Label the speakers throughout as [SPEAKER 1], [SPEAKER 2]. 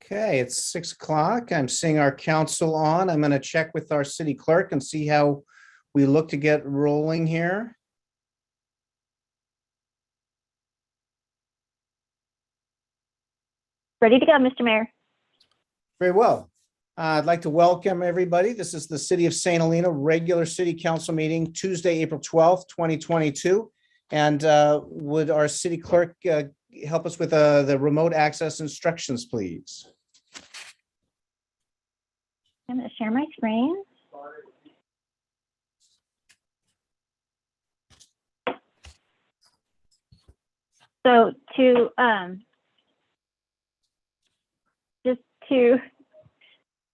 [SPEAKER 1] Okay, it's 6 o'clock. I'm seeing our council on. I'm going to check with our city clerk and see how we look to get rolling here.
[SPEAKER 2] Ready to go, Mr. Mayor.
[SPEAKER 1] Very well. I'd like to welcome everybody. This is the City of St. Helena regular city council meeting, Tuesday, April 12th, 2022. And would our city clerk help us with the remote access instructions, please?
[SPEAKER 2] I'm going to share my screen. So to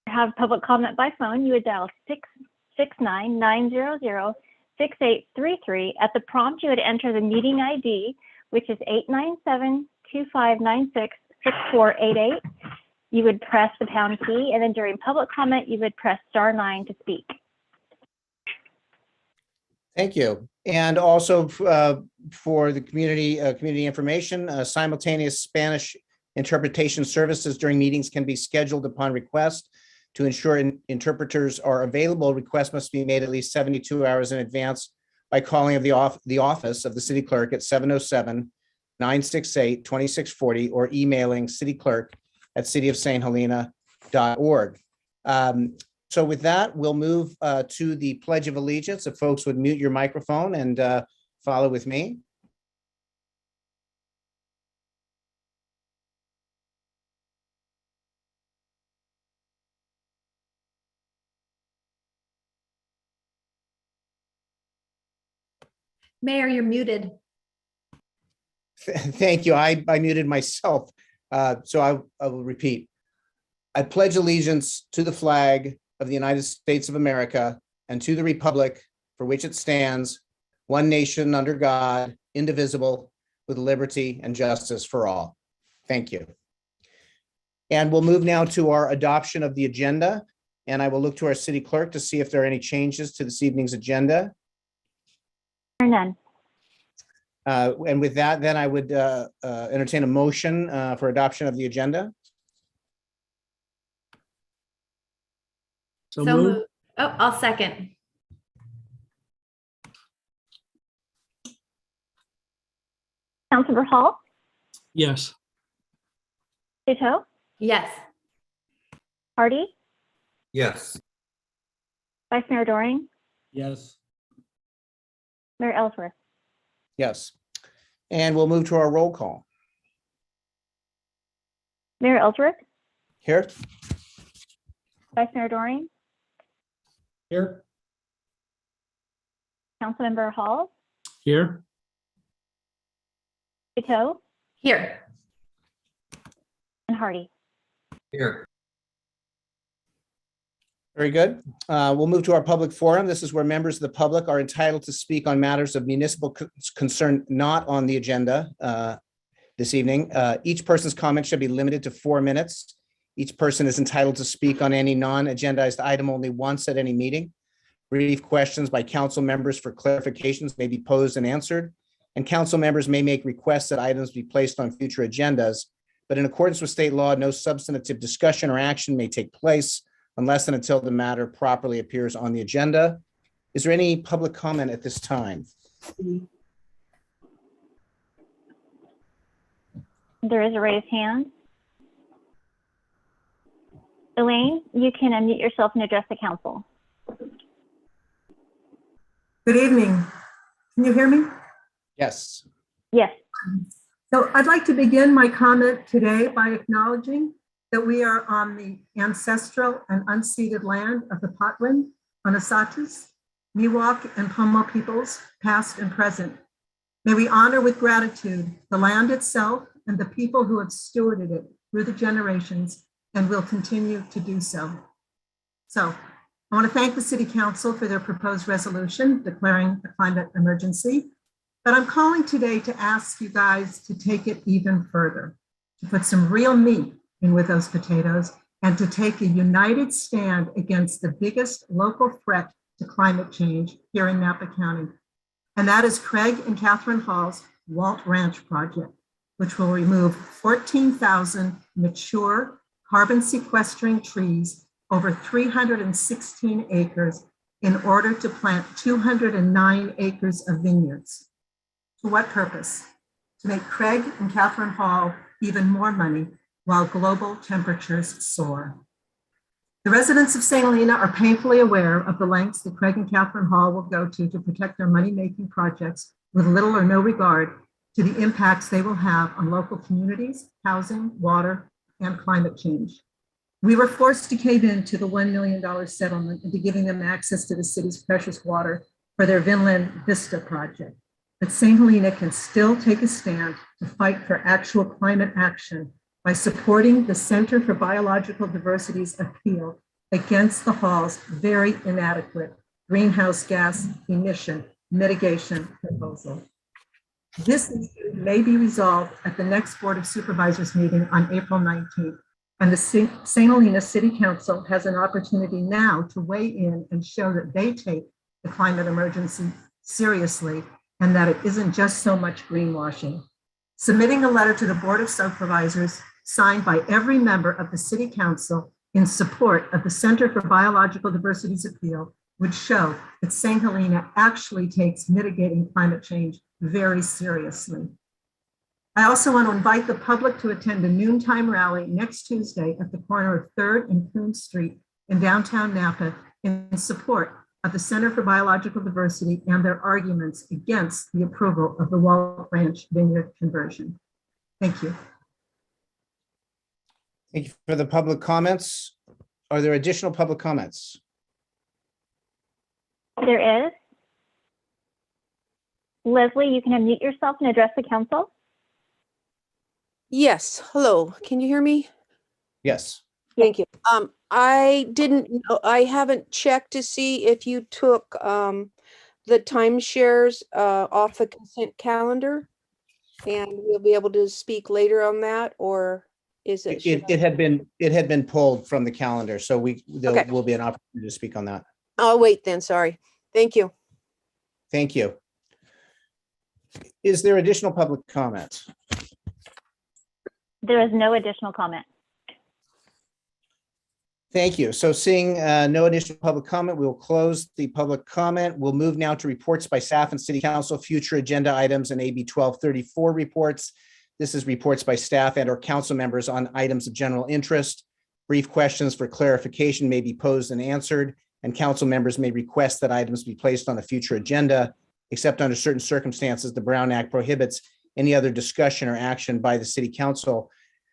[SPEAKER 2] have public comment by phone, you would dial 669-900-6833. At the prompt, you would enter the meeting ID, which is 897-2596-6488. You would press the pound key, and then during public comment, you would press *9 to speak.
[SPEAKER 1] Thank you. And also for the community information, simultaneous Spanish interpretation services during meetings can be scheduled upon request. To ensure interpreters are available, requests must be made at least 72 hours in advance by calling of the office of the city clerk at 707-968-2640 or emailing cityclerk@cityofsthelena.org. So with that, we'll move to the Pledge of Allegiance. If folks would mute your microphone and follow with me.
[SPEAKER 3] Mayor, you're muted.
[SPEAKER 1] Thank you. I muted myself. So I will repeat. I pledge allegiance to the flag of the United States of America and to the republic for which it stands, one nation under God, indivisible, with liberty and justice for all. Thank you. And we'll move now to our adoption of the agenda. And I will look to our city clerk to see if there are any changes to this evening's agenda.
[SPEAKER 2] None.
[SPEAKER 1] And with that, then I would entertain a motion for adoption of the agenda.
[SPEAKER 3] So moved. Oh, I'll second.
[SPEAKER 2] Councilmember Hall,
[SPEAKER 4] Yes.
[SPEAKER 2] Ditto,
[SPEAKER 3] Yes.
[SPEAKER 2] Hardy,
[SPEAKER 5] Yes.
[SPEAKER 2] Vice Mayor Doring,
[SPEAKER 4] Yes.
[SPEAKER 2] Mayor Ellsworth.
[SPEAKER 1] Yes. And we'll move to our roll call.
[SPEAKER 2] Mayor Ellsworth,
[SPEAKER 1] Here.
[SPEAKER 2] Vice Mayor Doring,
[SPEAKER 4] Here.
[SPEAKER 2] Councilmember Hall,
[SPEAKER 4] Here.
[SPEAKER 2] Ditto,
[SPEAKER 3] Here.
[SPEAKER 2] and Hardy.
[SPEAKER 5] Here.
[SPEAKER 1] Very good. We'll move to our public forum. This is where members of the public are entitled to speak on matters of municipal concern not on the agenda this evening. Each person's comment should be limited to 4 minutes. Each person is entitled to speak on any non-agendized item only once at any meeting. Brief questions by council members for clarifications may be posed and answered, and council members may make requests that items be placed on future agendas. But in accordance with state law, no substantive discussion or action may take place unless and until the matter properly appears on the agenda. Is there any public comment at this time?
[SPEAKER 2] There is a raised hand. Elaine, you can unmute yourself and address the council.
[SPEAKER 6] Good evening. Can you hear me?
[SPEAKER 1] Yes.
[SPEAKER 2] Yes.
[SPEAKER 6] So I'd like to begin my comment today by acknowledging that we are on the ancestral and unceded land of the Patwin, Anasatus, Miwok, and Pomo peoples, past and present. May we honor with gratitude the land itself and the people who have stewarded it through the generations and will continue to do so. So I want to thank the City Council for their proposed resolution declaring a climate emergency. But I'm calling today to ask you guys to take it even further, to put some real meat in with those potatoes and to take a united stand against the biggest local threat to climate change here in Napa County. And that is Craig and Catherine Hall's Walt Ranch project, which will remove 14,000 mature carbon sequestering trees over 316 acres in order to plant 209 acres of vineyards. For what purpose? To make Craig and Catherine Hall even more money while global temperatures soar. The residents of St. Helena are painfully aware of the lengths that Craig and Catherine Hall will go to protect their money-making projects with little or no regard to the impacts they will have on local communities, housing, water, and climate change. We were forced to cave in to the $1 million settlement into giving them access to the city's precious water for their Vinland Vista project. But St. Helena can still take a stand to fight for actual climate action by supporting the Center for Biological Diversity's appeal against the Hall's very inadequate greenhouse gas emission mitigation proposal. This issue may be resolved at the next Board of Supervisors meeting on April 19th. And the St. Helena City Council has an opportunity now to weigh in and show that they take the climate emergency seriously and that it isn't just so much greenwashing. Submitting a letter to the Board of Supervisors signed by every member of the City Council in support of the Center for Biological Diversity's appeal would show that St. Helena actually takes mitigating climate change very seriously. I also want to invite the public to attend a noontime rally next Tuesday at the corner of 3rd and Coon Street in downtown Napa in support of the Center for Biological Diversity and their arguments against the approval of the Wall Ranch Vineyard conversion. Thank you.
[SPEAKER 1] Thank you for the public comments. Are there additional public comments?
[SPEAKER 2] There is. Leslie, you can unmute yourself and address the council.
[SPEAKER 7] Yes, hello, can you hear me?
[SPEAKER 1] Yes.
[SPEAKER 7] Thank you. I didn't know, I haven't checked to see if you took the timeshares off the consent calendar, and we'll be able to speak later on that, or is it?
[SPEAKER 1] It had been pulled from the calendar, so there
[SPEAKER 7] Okay.
[SPEAKER 1] will be an opportunity to speak on that.
[SPEAKER 7] I'll wait then, sorry. Thank you.
[SPEAKER 1] Thank you. Is there additional public comment?
[SPEAKER 2] There is no additional comment.
[SPEAKER 1] Thank you. So seeing no additional public comment, we will close the public comment. We'll move now to reports by staff and city council, future agenda items, and AB 1234 reports. This is reports by staff and or council members on items of general interest. Brief questions for clarification may be posed and answered, and council members may request that items be placed on a future agenda, except under certain circumstances. The Brown Act prohibits any other discussion or action by the city council.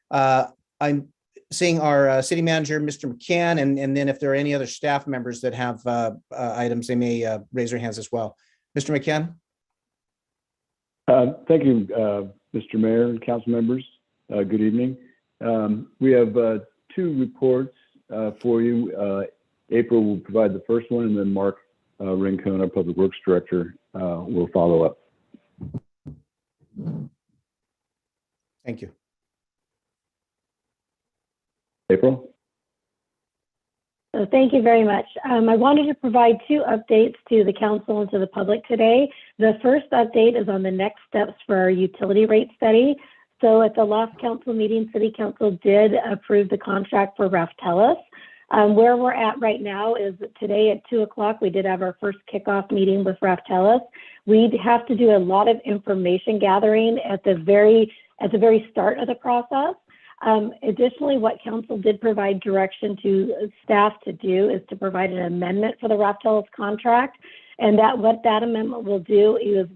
[SPEAKER 1] I'm seeing our city manager, Mr. McCann, and then if there are any other staff members that have items, they may raise their hands as well. Mr. McCann?
[SPEAKER 8] Thank you, Mr. Mayor and council members. Good evening. We have two reports for you. April will provide the first one, and then Mark Rincon, our Public Works Director, will follow up.
[SPEAKER 1] Thank you.
[SPEAKER 8] April?
[SPEAKER 9] So thank you very much. I wanted to provide two updates to the council and to the public today. The first update is on the next steps for our utility rate study. So at the last council meeting, City Council did approve the contract for Raftellus. Where we're at right now is that today at 2 o'clock, we did have our first kickoff meeting with Raftellus. We'd have to do a lot of information gathering at the very start of the process. Additionally, what council did provide direction to staff to do is to provide an amendment for the Raftellus contract. And what that amendment will do is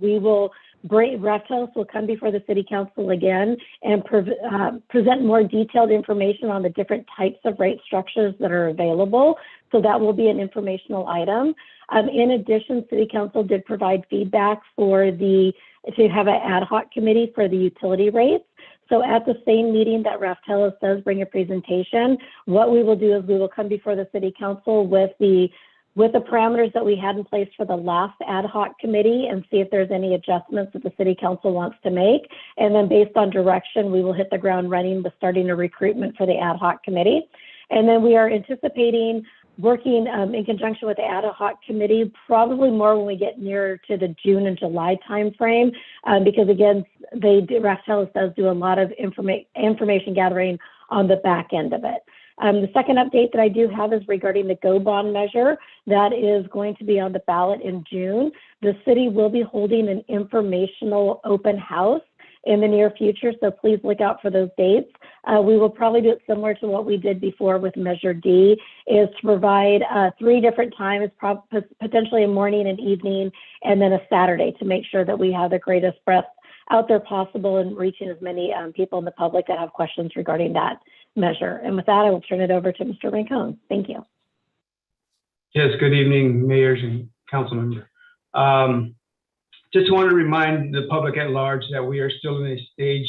[SPEAKER 9] Raftellus will come before the city council again and present more detailed information on the different types of rate structures that are available. So that will be an informational item. In addition, city council did provide feedback to have an ad hoc committee for the utility rates. So at the same meeting that Raftellus does bring a presentation, what we will do is we will come before the city council with the parameters that we had in place for the last ad hoc committee and see if there's any adjustments that the city council wants to make. And then based on direction, we will hit the ground running with starting a recruitment for the ad hoc committee. And then we are anticipating working in conjunction with the ad hoc committee, probably more when we get nearer to the June and July timeframe, because again, Raftellus does do a lot of information gathering on the back end of it. The second update that I do have is regarding the Go Bond measure that is going to be on the ballot in June. The city will be holding an informational open house in the near future, so please look out for those dates. We will probably do it similar to what we did before with Measure D, is to provide 3 different times, potentially a morning and evening, and then a Saturday, to make sure that we have the greatest breadth out there possible and reaching as many people in the public that have questions regarding that measure. And with that, I will turn it over to Mr. Rincon. Thank you.
[SPEAKER 10] Yes, good evening, mayors and council members. Just want to remind the public at large that we are still in a stage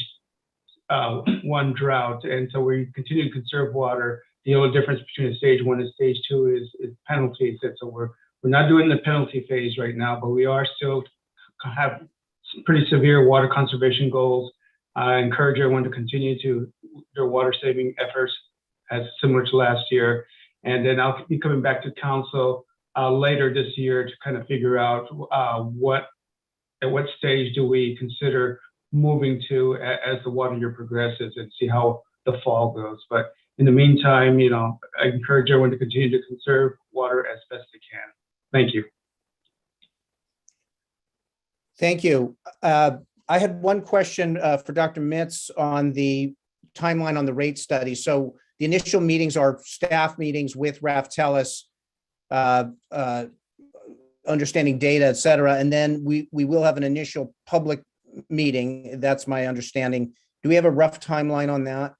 [SPEAKER 10] 1 drought, and so we continue to conserve water. The only difference between a stage 1 and stage 2 is penalties, and so we're not doing the penalty phase right now, but we are still have pretty severe water conservation goals. I encourage everyone to continue to their water saving efforts as similar to last year. And then I'll be coming back to council later this year to kind of figure out at what stage do we consider moving to as the water year progresses, and see how the fall goes. But in the meantime, I encourage everyone to continue to conserve water as best they can. Thank you.
[SPEAKER 1] Thank you. I had one question for Dr. Mitz on the timeline on the rate study. So the initial meetings are staff meetings with Raftellus, understanding data, et cetera. And then we will have an initial public meeting. That's my understanding. Do we have a rough timeline on that?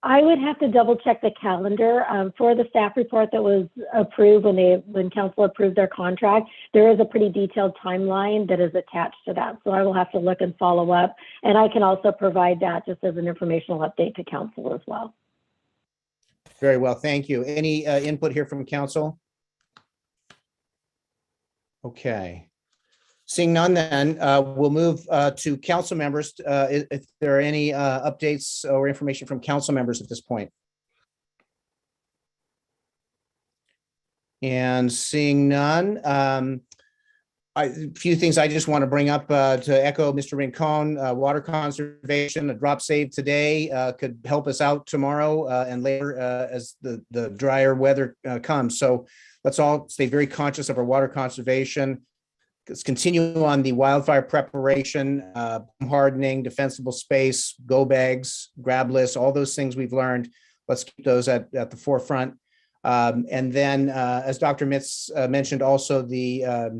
[SPEAKER 9] I would have to double check the calendar for the staff report that was approved when council approved their contract. There is a pretty detailed timeline that is attached to that. So I will have to look and follow up. And I can also provide that just as an informational update to council as well.
[SPEAKER 1] Very well, thank you. Any input here from council? Okay. Seeing none, then we'll move to council members. If there are any updates or information from council members at this point. And seeing none, a few things I just want to bring up to echo Mr. Rincon. Water conservation, a drop save today could help us out tomorrow and later as the drier weather comes. So let's all stay very conscious of our water conservation. Let's continue on the wildfire preparation, hardening, defensible space, go bags, grab lists, all those things we've learned. Let's keep those at the forefront. And then, as Dr. Mitz mentioned, also the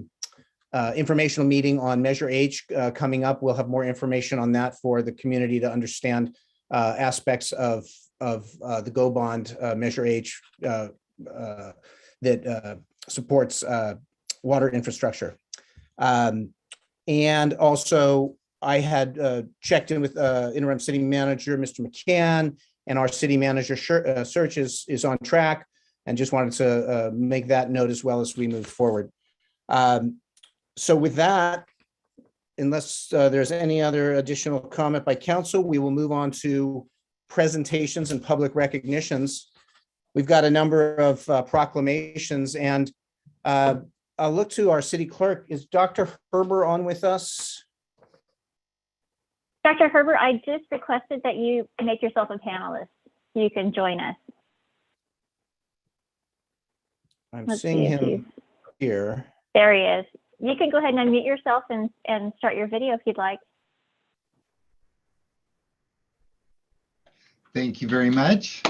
[SPEAKER 1] informational meeting on Measure H coming up. We'll have more information on that for the community to understand aspects of the Go Bond Measure H that supports water infrastructure. And also, I had checked in with interim city manager, Mr. McCann, and our city manager search is on track, and just wanted to make that note as well as we move forward. So with that, unless there's any other additional comment by council, we will move on to presentations and public recognitions. We've got a number of proclamations, and I'll look to our city clerk. Is Dr. Herber on with us?
[SPEAKER 2] Dr. Herbert, I just requested that you make yourself a panelist so you can join us.
[SPEAKER 1] I'm seeing him here.
[SPEAKER 2] There he is. You can go ahead and unmute yourself and start your video if you'd like.
[SPEAKER 11] Thank you very much.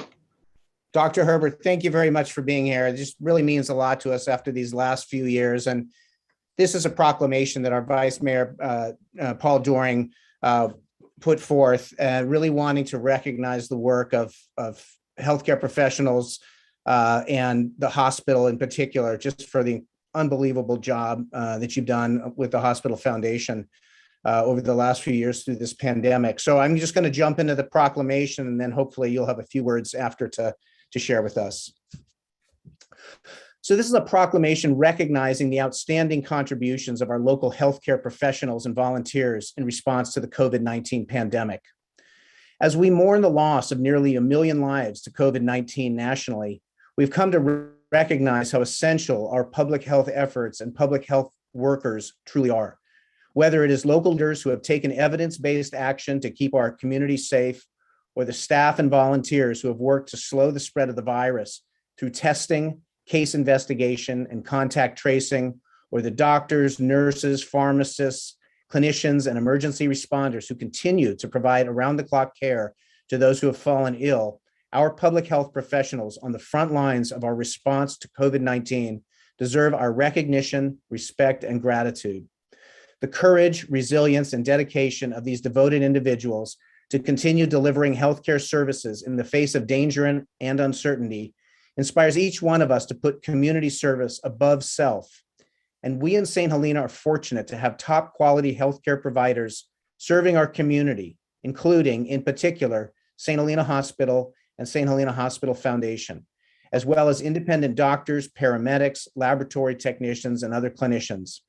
[SPEAKER 1] Dr. Herbert, thank you very much for being here. It just really means a lot to us after these last few years. And this is a proclamation that our Vice Mayor, Paul Doring, put forth, really wanting to recognize the work of healthcare professionals and the hospital in particular, just for the unbelievable job that you've done with the Hospital Foundation over the last few years through this pandemic. So I'm just going to jump into the proclamation, and then hopefully you'll have a few words after to share with us. So this is a proclamation recognizing the outstanding contributions of our local healthcare professionals and volunteers in response to the COVID-19 pandemic. As we mourn the loss of nearly 1 million lives to COVID-19 nationally, we've come to recognize how essential our public health efforts and public health workers truly are. Whether it is local leaders who have taken evidence-based action to keep our community safe, or the staff and volunteers who have worked to slow the spread of the virus through testing, case investigation, and contact tracing, or the doctors, nurses, pharmacists, clinicians, and emergency responders who continue to provide around-the-clock care to those who have fallen ill, our public health professionals on the front lines of our response to COVID-19 deserve our recognition, respect, and gratitude. The courage, resilience, and dedication of these devoted individuals to continue delivering healthcare services in the face of danger and uncertainty inspires each one of us to put community service above self. And we in St. Helena are fortunate to have top quality healthcare providers serving our community, including, in particular, St. Helena Hospital and St. Helena Hospital Foundation, as well as independent doctors, paramedics, laboratory technicians, and other clinicians.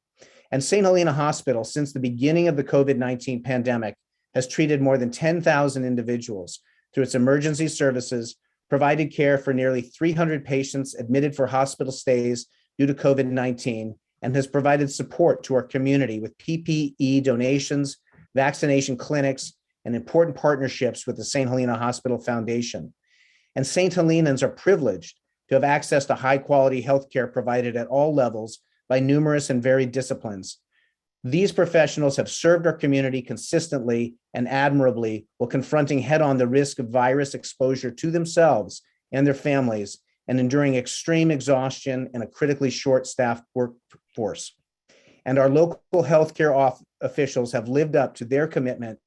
[SPEAKER 1] And St. Helena Hospital, since the beginning of the COVID-19 pandemic, has treated more than 10,000 individuals through its emergency services, provided care for nearly 300 patients admitted for hospital stays due to COVID-19, and has provided support to our community with PPE donations, vaccination clinics, and important partnerships with the St. Helena Hospital Foundation. And St. Helenans are privileged to have access to high-quality healthcare provided at all levels by numerous and varied disciplines. These professionals have served our community consistently and admirably while confronting head-on the risk of virus exposure to themselves and their families and enduring extreme exhaustion and a critically short-staffed workforce. And our local healthcare officials have lived up to their commitment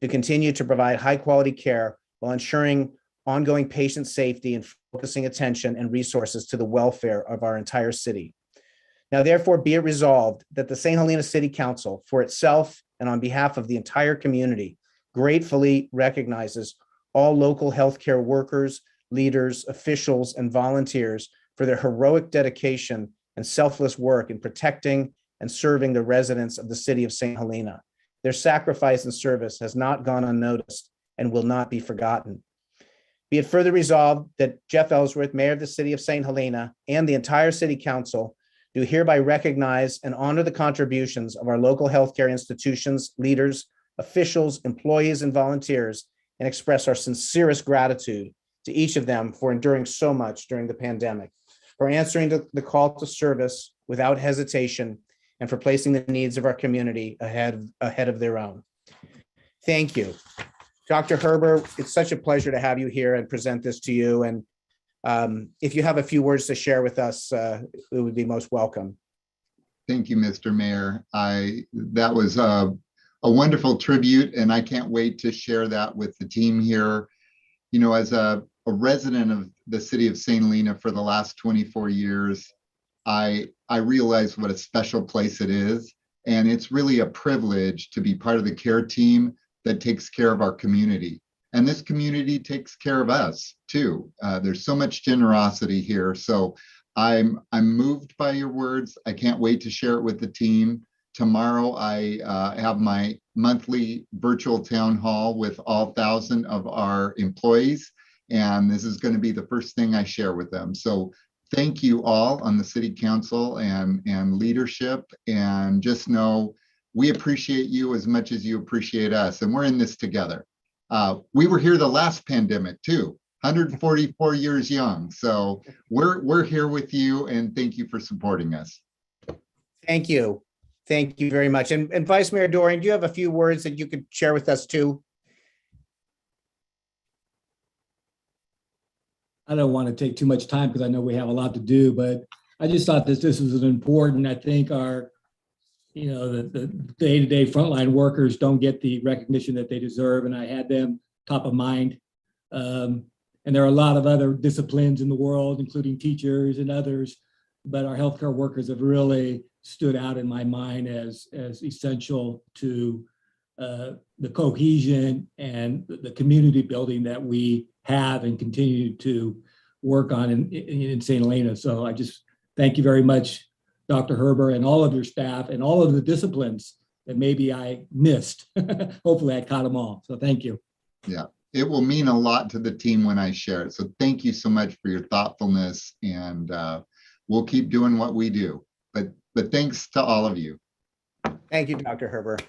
[SPEAKER 1] to continue to provide high-quality care while ensuring ongoing patient safety and focusing attention and resources to the welfare of our entire city. Now, therefore, be it resolved that the St. Helena City Council, for itself and on behalf of the entire community, gratefully recognizes all local healthcare workers, leaders, officials, and volunteers for their heroic dedication and selfless work in protecting and serving the residents of the city of St. Helena. Their sacrifice and service has not gone unnoticed and will not be forgotten. Be it further resolved that Jeff Ellsworth, Mayor of the City of St. Helena, and the entire City Council do hereby recognize and honor the contributions of our local healthcare institutions, leaders, officials, employees, and volunteers, and express our sincerest gratitude to each of them for enduring so much during the pandemic, for answering the call to service without hesitation, and for placing the needs of our community ahead of their own. Thank you. Dr. Herber, it's such a pleasure to have you here and present this to you. And if you have a few words to share with us, it would be most welcome.
[SPEAKER 11] Thank you, Mr. Mayor. That was a wonderful tribute, and I can't wait to share that with the team here. You know, as a resident of the city of St. Helena for the last 24 years, I realize what a special place it is. And it's really a privilege to be part of the care team that takes care of our community. And this community takes care of us too. There's so much generosity here. So I'm moved by your words. I can't wait to share it with the team. Tomorrow, I have my monthly virtual town hall with all 1,000 of our employees. And this is going to be the first thing I share with them. So thank you all on the city council and leadership. And just know we appreciate you as much as you appreciate us. And we're in this together. We were here the last pandemic too, 144 years young. So we're here with you, and thank you for supporting us.
[SPEAKER 1] Thank you. Thank you very much. And Vice Mayor Dorian, do you have a few words that you could share with us too?
[SPEAKER 4] I don't want to take too much time because I know we have a lot to do, but I just thought that this was an important, I think our, the day-to-day frontline workers don't get the recognition that they deserve, and I had them top of mind. And there are a lot of other disciplines in the world, including teachers and others, but our healthcare workers have really stood out in my mind as essential to the cohesion and the community building that we have and continue to work on in St. Helena. So I just thank you very much, Dr. Herber, and all of your staff and all of the disciplines that maybe I missed. Hopefully I caught them all. So thank you.
[SPEAKER 11] Yeah, it will mean a lot to the team when I share it. So thank you so much for your thoughtfulness, and we'll keep doing what we do. But thanks to all of you.
[SPEAKER 1] Thank you, Dr. Herber.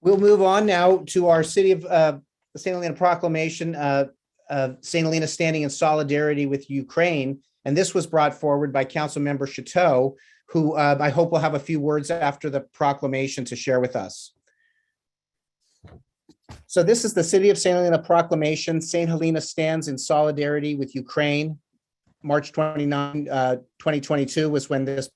[SPEAKER 1] We'll move on now to our City of St. Helena proclamation, St. Helena standing in solidarity with Ukraine. And this was brought forward by Council Member Chateau, who I hope will have a few words after the proclamation to share with us. So this is the City of St. Helena proclamation. St. Helena stands in solidarity with Ukraine. March 29, 2022 was when this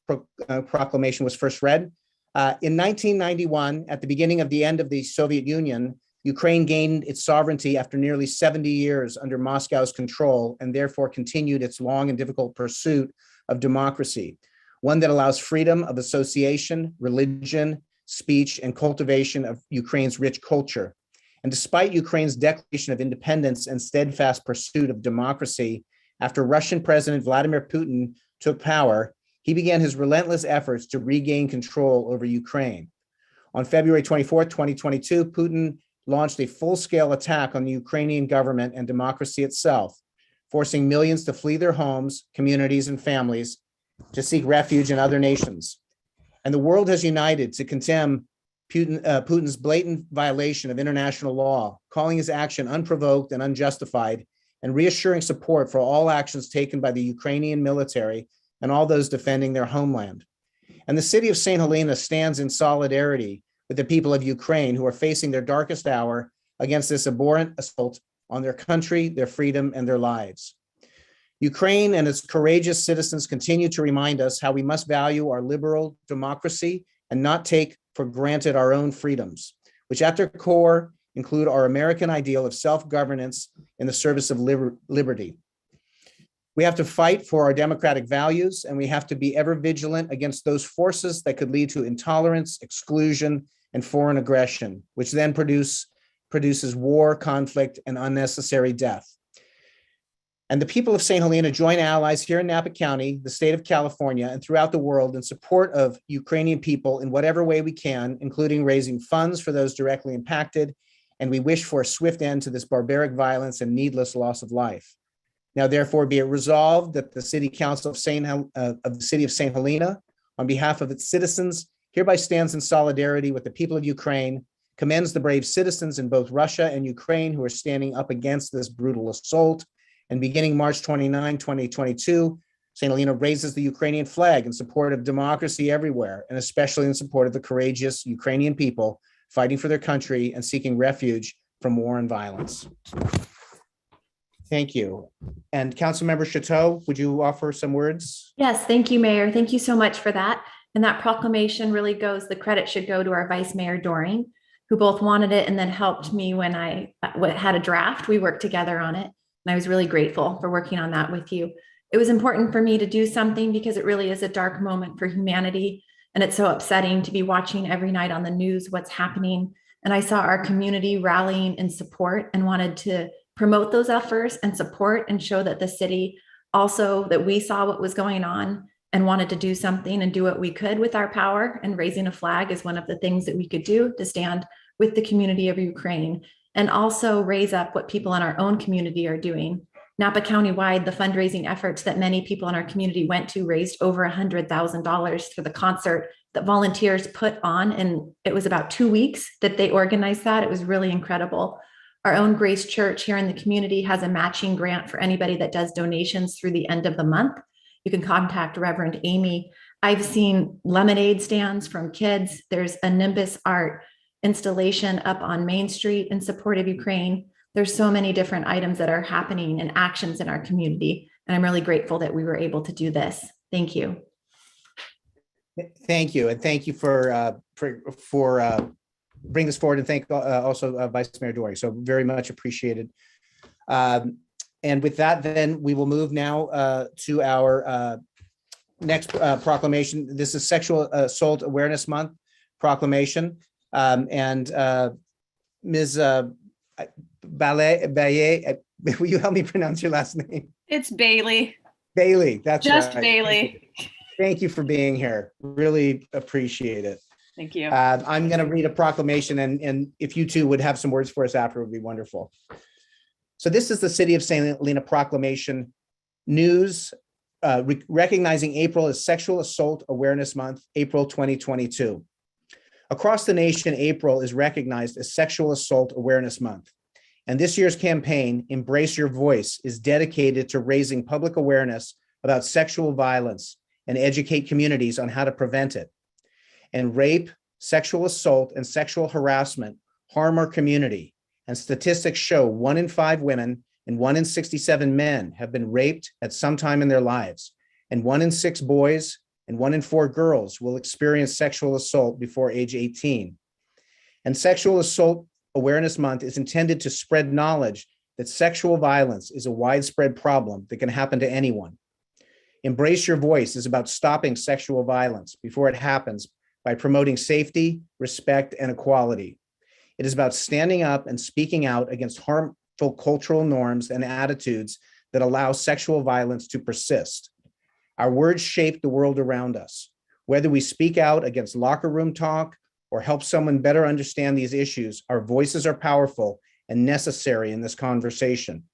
[SPEAKER 1] proclamation was first read. In 1991, at the beginning of the end of the Soviet Union, Ukraine gained its sovereignty after nearly 70 years under Moscow's control, and therefore continued its long and difficult pursuit of democracy, one that allows freedom of association, religion, speech, and cultivation of Ukraine's rich culture. And despite Ukraine's declaration of independence and steadfast pursuit of democracy, after Russian President Vladimir Putin took power, he began his relentless efforts to regain control over Ukraine. On February 24, 2022, Putin launched a full-scale attack on the Ukrainian government and democracy itself, forcing millions to flee their homes, communities, and families to seek refuge in other nations. And the world has united to condemn Putin's blatant violation of international law, calling his action unprovoked and unjustified, and reassuring support for all actions taken by the Ukrainian military and all those defending their homeland. And the City of St. Helena stands in solidarity with the people of Ukraine who are facing their darkest hour against this abhorrent assault on their country, their freedom, and their lives. Ukraine and its courageous citizens continue to remind us how we must value our liberal democracy and not take for granted our own freedoms, which at their core include our American ideal of self-governance in the service of liberty. We have to fight for our democratic values, and we have to be ever vigilant against those forces that could lead to intolerance, exclusion, and foreign aggression, which then produces war, conflict, and unnecessary death. And the people of St. Helena join allies here in Napa County, the state of California, and throughout the world in support of Ukrainian people in whatever way we can, including raising funds for those directly impacted. And we wish for a swift end to this barbaric violence and needless loss of life. Now, therefore, be it resolved that the City Council of the City of St. Helena, on behalf of its citizens, hereby stands in solidarity with the people of Ukraine, commends the brave citizens in both Russia and Ukraine who are standing up against this brutal assault. And beginning March 29, 2022, St. Helena raises the Ukrainian flag in support of democracy everywhere, and especially in support of the courageous Ukrainian people fighting for their country and seeking refuge from war and violence. Thank you. And Councilmember Chateau, would you offer some words?
[SPEAKER 3] Yes, thank you, Mayor. Thank you so much for that. And that proclamation really goes, the credit should go to our Vice Mayor Doring, who both wanted it and then helped me when I had a draft. We worked together on it, and I was really grateful for working on that with you. It was important for me to do something because it really is a dark moment for humanity. And it's so upsetting to be watching every night on the news what's happening. And I saw our community rallying in support and wanted to promote those efforts and support and show that the city also, that we saw what was going on and wanted to do something and do what we could with our power. And raising a flag is one of the things that we could do to stand with the community of Ukraine and also raise up what people in our own community are doing. Napa County-wide, the fundraising efforts that many people in our community went to raised over $100,000 for the concert that volunteers put on. And it was about 2 weeks that they organized that. It was really incredible. Our own Grace Church here in the community has a matching grant for anybody that does donations through the end of the month. You can contact Reverend Amy. I've seen lemonade stands from kids. There's a Nimbus art installation up on Main Street in support of Ukraine. There's so many different items that are happening and actions in our community. And I'm really grateful that we were able to do this. Thank you.
[SPEAKER 1] Thank you. And thank you for bringing this forward, and thank also Vice Mayor Doring. So very much appreciated. And with that, then we will move now to our next proclamation. This is Sexual Assault Awareness Month proclamation. Ms. Bailie, will you help me pronounce your last name?
[SPEAKER 12] It's Bailie.
[SPEAKER 1] Bailie, that's
[SPEAKER 12] Just
[SPEAKER 1] right.
[SPEAKER 12] Bailie.
[SPEAKER 1] Thank you for being here. Really appreciate it.
[SPEAKER 12] Thank you.
[SPEAKER 1] I'm going to read a proclamation, and if you two would have some words for us after, it would be wonderful. So this is the City of St. Helena proclamation. News recognizing April as Sexual Assault Awareness Month, April 2022. Across the nation, April is recognized as Sexual Assault Awareness Month. And this year's campaign, Embrace Your Voice, is dedicated to raising public awareness about sexual violence and educate communities on how to prevent it. And rape, sexual assault, and sexual harassment harm our community. And statistics show 1 in 5 women and 1 in 67 men have been raped at some time in their lives. And 1 in 6 boys and 1 in 4 girls will experience sexual assault before age 18. And Sexual Assault Awareness Month is intended to spread knowledge that sexual violence is a widespread problem that can happen to anyone. Embrace Your Voice is about stopping sexual violence before it happens by promoting safety, respect, and equality. It is about standing up and speaking out against harmful cultural norms and attitudes that allow sexual violence to persist. Our words shape the world around us. Whether we speak out against locker room talk or help someone better understand these issues, our voices are powerful and necessary in this conversation.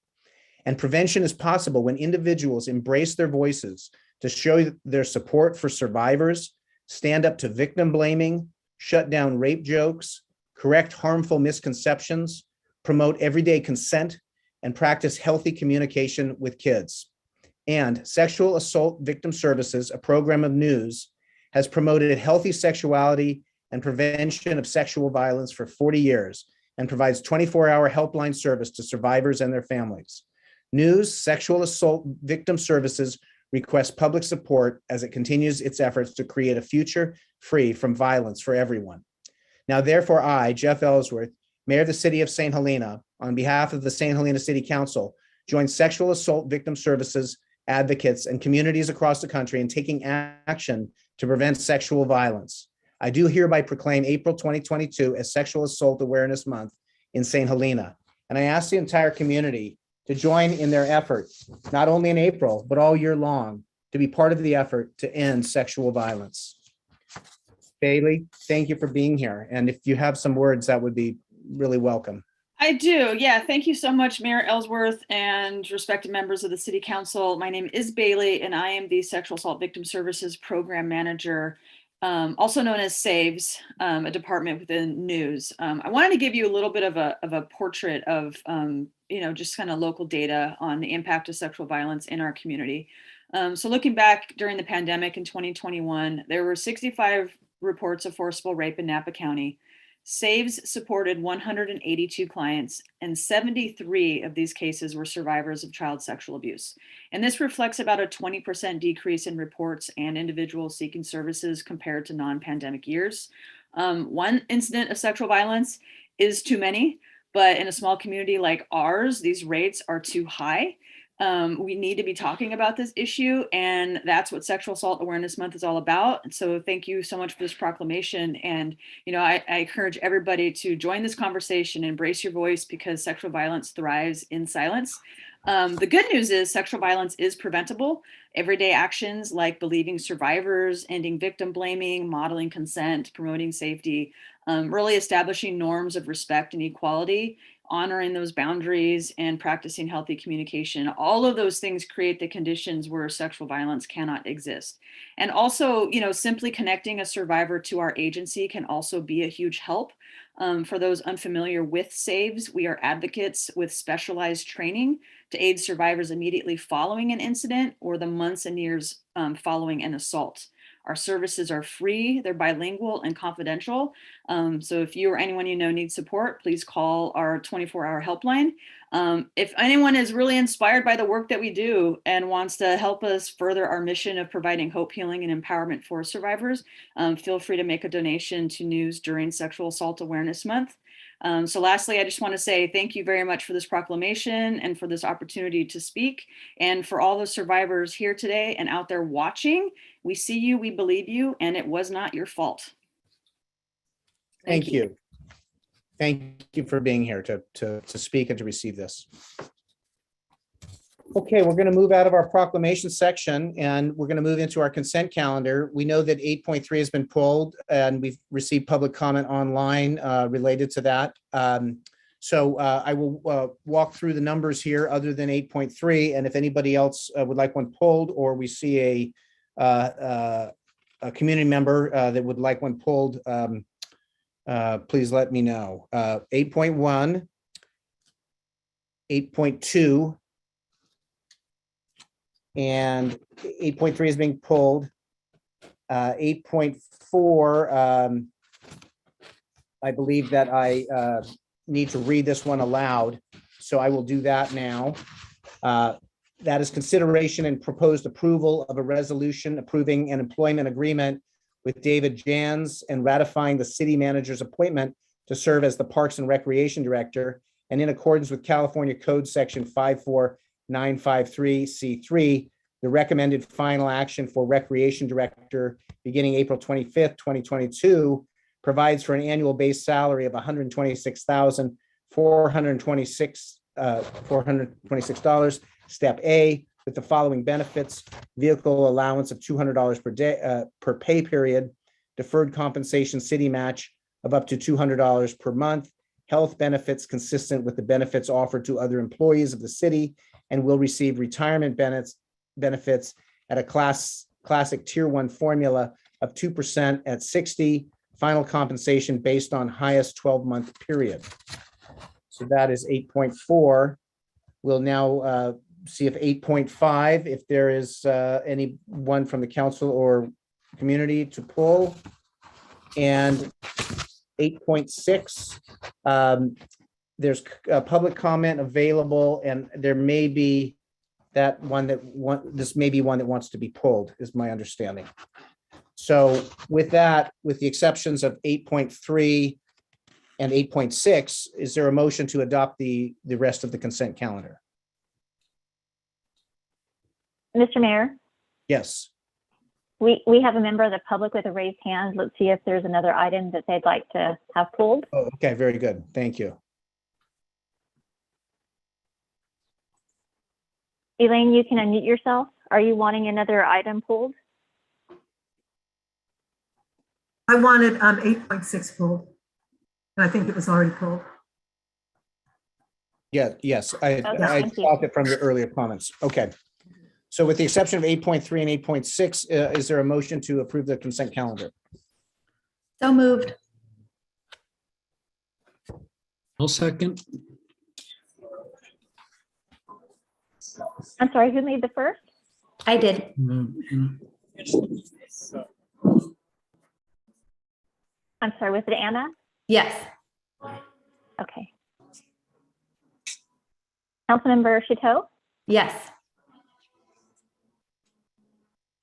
[SPEAKER 1] And prevention is possible when individuals embrace their voices to show their support for survivors, stand up to victim blaming, shut down rape jokes, correct harmful misconceptions, promote everyday consent, and practice healthy communication with kids. And Sexual Assault Victim Services, a program of news, has promoted healthy sexuality and prevention of sexual violence for 40 years and provides 24-hour helpline service to survivors and their families. News Sexual Assault Victim Services requests public support as it continues its efforts to create a future free from violence for everyone. Now, therefore, I, Jeff Ellsworth, Mayor of the City of St. Helena, on behalf of the St. Helena City Council, join Sexual Assault Victim Services advocates and communities across the country in taking action to prevent sexual violence. I do hereby proclaim April 2022 as Sexual Assault Awareness Month in St. Helena. And I ask the entire community to join in their effort, not only in April, but all year long, to be part of the effort to end sexual violence. Bailie, thank you for being here. And if you have some words, that would be really welcome.
[SPEAKER 12] I do. Yeah. Thank you so much, Mayor Ellsworth and respected members of the City Council. My name is Bailie, and I am the Sexual Assault Victim Services Program Manager, also known as SAVES, a department within news. I wanted to give you a little bit of a portrait of, just kind of local data on the impact of sexual violence in our community. So looking back during the pandemic in 2021, there were 65 reports of forcible rape in Napa County. SAVES supported 182 clients, and 73 of these cases were survivors of child sexual abuse. And this reflects about a 20% decrease in reports and individuals seeking services compared to non-pandemic years. One incident of sexual violence is too many, but in a small community like ours, these rates are too high. We need to be talking about this issue, and that's what Sexual Assault Awareness Month is all about. So thank you so much for this proclamation. And, I encourage everybody to join this conversation, embrace your voice, because sexual violence thrives in silence. The good news is sexual violence is preventable. Everyday actions like believing survivors, ending victim blaming, modeling consent, promoting safety, really establishing norms of respect and equality, honoring those boundaries, and practicing healthy communication. All of those things create the conditions where sexual violence cannot exist. And also, simply connecting a survivor to our agency can also be a huge help. For those unfamiliar with SAVES, we are advocates with specialized training to aid survivors immediately following an incident or the months and years following an assault. Our services are free, they're bilingual and confidential. So if you or anyone you know needs support, please call our 24-hour helpline. If anyone is really inspired by the work that we do and wants to help us further our mission of providing hope, healing, and empowerment for survivors, feel free to make a donation to news during Sexual Assault Awareness Month. So lastly, I just want to say thank you very much for this proclamation and for this opportunity to speak. And for all the survivors here today and out there watching, we see you, we believe you, and it was not your fault.
[SPEAKER 1] Thank you. Thank you for being here to speak and to receive this. Okay, we're going to move out of our proclamation section and we're going to move into our consent calendar. We know that 8.3 has been pulled and we've received public comment online related to that. So I will walk through the numbers here other than 8.3. And if anybody else would like one pulled, or we see a community member that would like one pulled, please let me know. 8.1, 8.2, and 8.3 is being pulled. 8.4, I believe that I need to read this one aloud, so I will do that now. That is consideration and proposed approval of a resolution approving an employment agreement with David Jans and ratifying the city manager's appointment to serve as the Parks and Recreation Director, and in accordance with California Code Section 54953C3, the recommended final action for Recreation Director beginning April 25th, 2022, provides for an annual base salary of $126,426, step A, with the following benefits: vehicle allowance of $200 per day per pay period, deferred compensation city match of up to $200 per month, health benefits consistent with the benefits offered to other employees of the city, and will receive retirement benefits at a classic tier 1 formula of 2% at 60, final compensation based on highest 12-month period. So that is 8.4. We'll now see if 8.5, if there is anyone from the council or community to pull. And 8.6, there's a public comment available, and there may be that one this may be one that wants to be pulled, is my understanding. So with that, with the exceptions of 8.3 and 8.6, is there a motion to adopt the rest of the consent calendar?
[SPEAKER 2] Mr. Mayor,
[SPEAKER 1] Yes.
[SPEAKER 2] we have a member of the public with a raised hand. Let's see if there's another item that they'd like to have pulled.
[SPEAKER 1] Oh, okay, very good. Thank you.
[SPEAKER 2] Elaine, you can unmute yourself. Are you wanting another item pulled?
[SPEAKER 6] I wanted 8.6 pulled. And I think it was already pulled.
[SPEAKER 1] Yeah, yes, I
[SPEAKER 2] thank you.
[SPEAKER 1] thought that from your earlier comments. Okay. So with the exception of 8.3 and 8.6, is there a motion to approve the consent calendar?
[SPEAKER 3] So moved.
[SPEAKER 13] I'll second.
[SPEAKER 2] I'm sorry, who made the first?
[SPEAKER 3] I did.
[SPEAKER 2] I'm sorry, was it Anna?
[SPEAKER 3] Yes.
[SPEAKER 2] Okay. Councilmember Chateau,
[SPEAKER 3] Yes.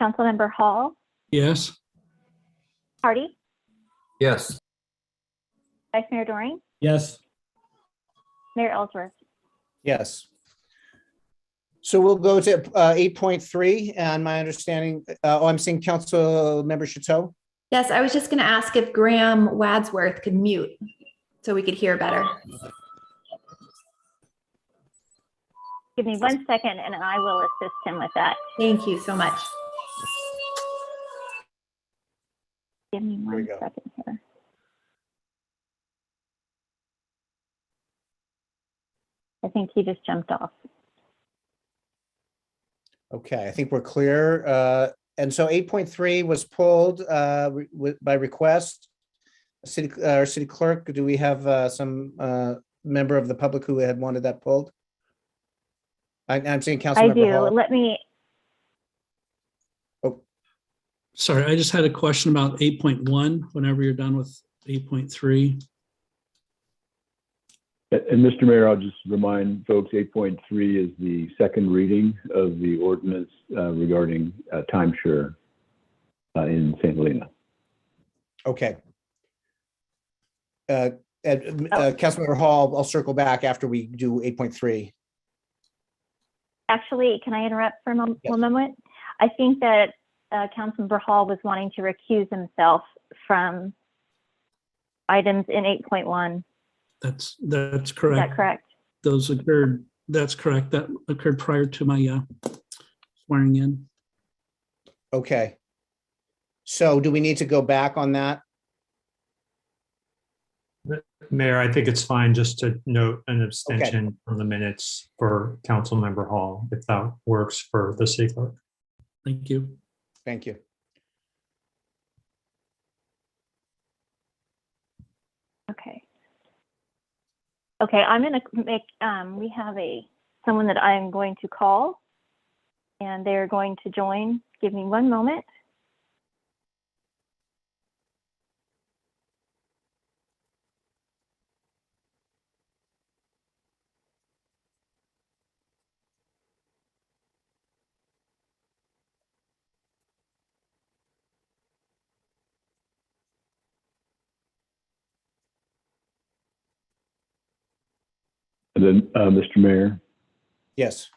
[SPEAKER 2] Councilmember Hall,
[SPEAKER 13] Yes.
[SPEAKER 2] Hardy,
[SPEAKER 5] Yes.
[SPEAKER 2] Vice Mayor Doring,
[SPEAKER 4] Yes.
[SPEAKER 2] Mayor Ellsworth.
[SPEAKER 1] Yes. So we'll go to 8.3, and my understanding, I'm seeing Council Member Chateau.
[SPEAKER 3] Yes, I was just going to ask if Graham Wadsworth could mute so we could hear better.
[SPEAKER 2] Give me 1 second and I will assist him with that.
[SPEAKER 3] Thank you so much.
[SPEAKER 2] Give me
[SPEAKER 1] There we
[SPEAKER 2] 1
[SPEAKER 1] go.
[SPEAKER 2] second here. I think he just jumped off.
[SPEAKER 1] Okay, I think we're clear. And so 8.3 was pulled by request. Our city clerk, do we have some member of the public who had wanted that pulled? I'm seeing
[SPEAKER 2] I
[SPEAKER 1] Councilmember
[SPEAKER 2] do.
[SPEAKER 1] Hall.
[SPEAKER 2] Let me,
[SPEAKER 13] Sorry, I just had a question about 8.1, whenever you're done with 8.3.
[SPEAKER 8] And Mr. Mayor, I'll just remind folks, 8.3 is the second reading of the ordinance regarding timeshare in St. Helena.
[SPEAKER 1] Okay. Councilmember Hall, I'll circle back after we do 8.3.
[SPEAKER 2] actually, can I interrupt for
[SPEAKER 1] Yes.
[SPEAKER 2] one moment? I think that Councilmember Hall was wanting to recuse himself from items in 8.1.
[SPEAKER 13] That's
[SPEAKER 2] Is
[SPEAKER 13] correct.
[SPEAKER 2] that correct?
[SPEAKER 13] Those occurred, that's correct. That occurred prior to my swearing in.
[SPEAKER 1] Okay. So do we need to go back on that?
[SPEAKER 14] Mayor, I think it's fine just to note an abstention from the minutes for Councilmember Hall, if that works for the city clerk.
[SPEAKER 13] Thank you.
[SPEAKER 1] Thank you.
[SPEAKER 2] Okay. Okay, I'm gonna make, we have someone that I'm going to call, and they're going to join. Give me one moment.
[SPEAKER 8] And then, Mr. Mayor,
[SPEAKER 1] Yes.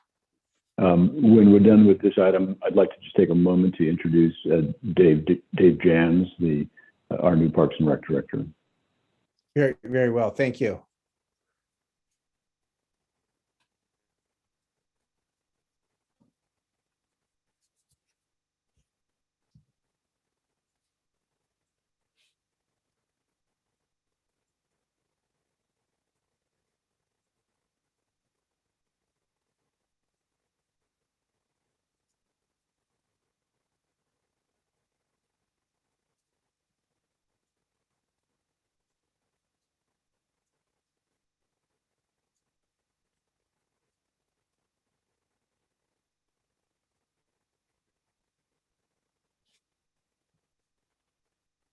[SPEAKER 8] when we're done with this item, I'd like to just take a moment to introduce Dave Jans, our new Parks and Rec Director.
[SPEAKER 1] Very, very well. Thank you.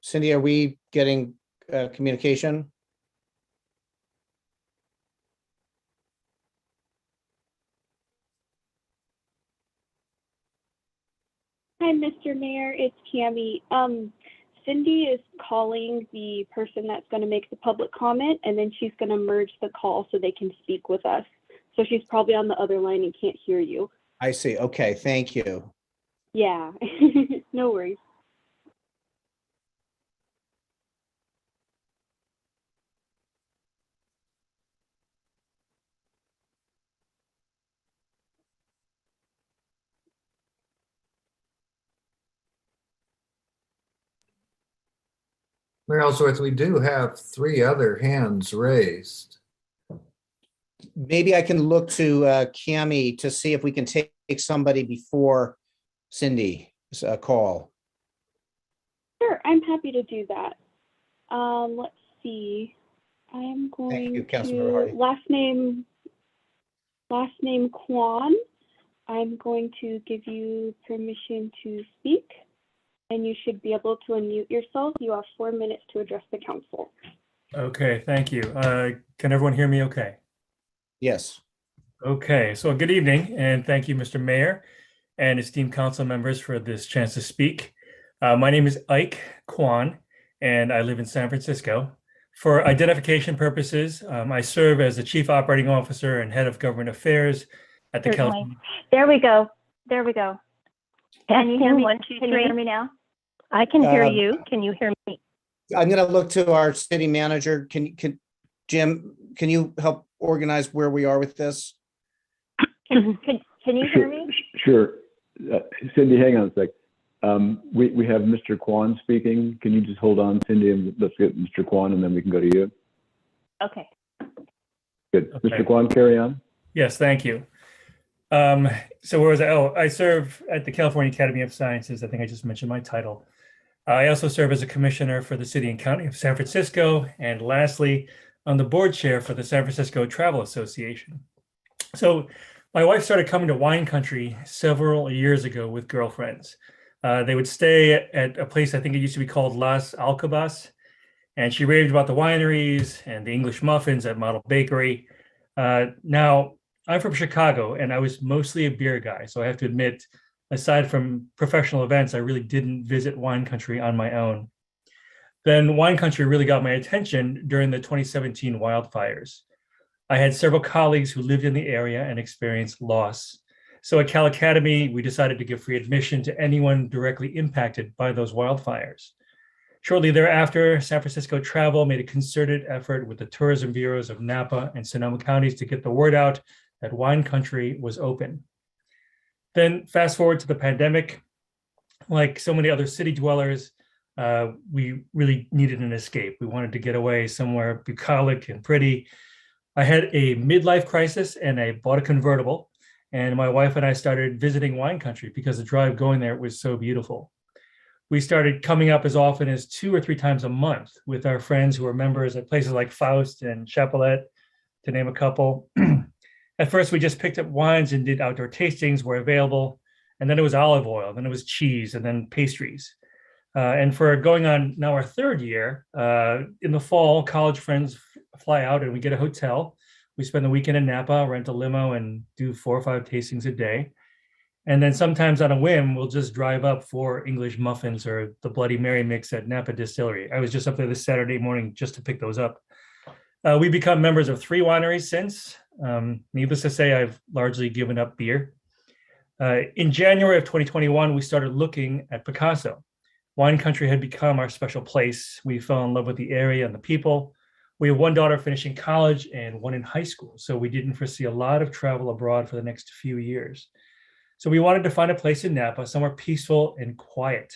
[SPEAKER 1] Cindy, are we getting communication?
[SPEAKER 15] Hi, Mr. Mayor, it's Cami. Cindy is calling the person that's going to make the public comment, and then she's going to merge the call so they can speak with us. So she's probably on the other line and can't hear you.
[SPEAKER 1] I see. Okay, thank you.
[SPEAKER 15] Yeah, no worries.
[SPEAKER 5] Mayor Ellsworth, we do have 3 other hands raised.
[SPEAKER 1] Maybe I can look to Cami to see if we can take somebody before Cindy's call.
[SPEAKER 15] Sure, I'm happy to do that. Let's see. I am
[SPEAKER 1] Thank you,
[SPEAKER 15] going
[SPEAKER 1] Councilmember
[SPEAKER 15] to
[SPEAKER 1] Hardy.
[SPEAKER 15] last name Kwan. I'm going to give you permission to speak, and you should be able to unmute yourself. You have 4 minutes to address the council.
[SPEAKER 16] Okay, thank you. Can everyone hear me okay?
[SPEAKER 1] Yes.
[SPEAKER 16] Okay, so good evening, and thank you, Mr. Mayor and esteemed council members for this chance to speak. My name is Ike Kwan, and I live in San Francisco. For identification purposes, I serve as the Chief Operating Officer and Head of Government Affairs at the
[SPEAKER 2] Certainly.
[SPEAKER 16] California.
[SPEAKER 2] There we go. There we go. Can you hear
[SPEAKER 9] Testing,
[SPEAKER 2] me?
[SPEAKER 9] 1, 2,
[SPEAKER 2] Can you
[SPEAKER 9] 3.
[SPEAKER 2] hear me now?
[SPEAKER 9] I can hear you. Can you hear me?
[SPEAKER 1] I'm going to look to our city manager. Jim, can you help organize where we are with this?
[SPEAKER 2] Can you hear me?
[SPEAKER 8] Sure. Cindy, hang on a sec. We have Mr. Kwan speaking. Can you just hold on, Cindy, and let's get Mr. Kwan, and then we can go to you.
[SPEAKER 2] Okay.
[SPEAKER 8] Good.
[SPEAKER 16] Okay.
[SPEAKER 8] Mr. Kwan, carry on.
[SPEAKER 16] Yes, thank you. So where was I? Oh, I serve at the California Academy of Sciences. I think I just mentioned my title. I also serve as a commissioner for the City and County of San Francisco. And lastly, on the board chair for the San Francisco Travel Association. So my wife started coming to wine country several years ago with girlfriends. They would stay at a place, I think it used to be called Las Alcabas. And she raved about the wineries and the English muffins at Model Bakery. Now, I'm from Chicago, and I was mostly a beer guy. So I have to admit, aside from professional events, I really didn't visit wine country on my own. Then wine country really got my attention during the 2017 wildfires. I had several colleagues who lived in the area and experienced loss. So at Cal Academy, we decided to give free admission to anyone directly impacted by those wildfires. Shortly thereafter, San Francisco Travel made a concerted effort with the tourism bureaus of Napa and Sonoma counties to get the word out that wine country was open. Then fast forward to the pandemic. Like so many other city dwellers, we really needed an escape. We wanted to get away somewhere bucolic and pretty. I had a midlife crisis and I bought a convertible. And my wife and I started visiting wine country because the drive going there was so beautiful. We started coming up as often as 2 or 3 times a month with our friends who were members at places like Faust and Chapelet, to name a couple. At first, we just picked up wines and did outdoor tastings where available. And then it was olive oil, then it was cheese, and then pastries. And for going on now our 3rd year, in the fall, college friends fly out and we get a hotel. We spend the weekend in Napa, rent a limo, and do 4 or 5 tastings a day. And then sometimes on a whim, we'll just drive up for English muffins or the Bloody Mary mix at Napa Distillery. I was just up there this Saturday morning just to pick those up. We've become members of 3 wineries since. Needless to say, I've largely given up beer. In January of 2021, we started looking at Picasso. Wine country had become our special place. We fell in love with the area and the people. We have 1 daughter finishing college and 1 in high school, so we didn't foresee a lot of travel abroad for the next few years. So we wanted to find a place in Napa, somewhere peaceful and quiet,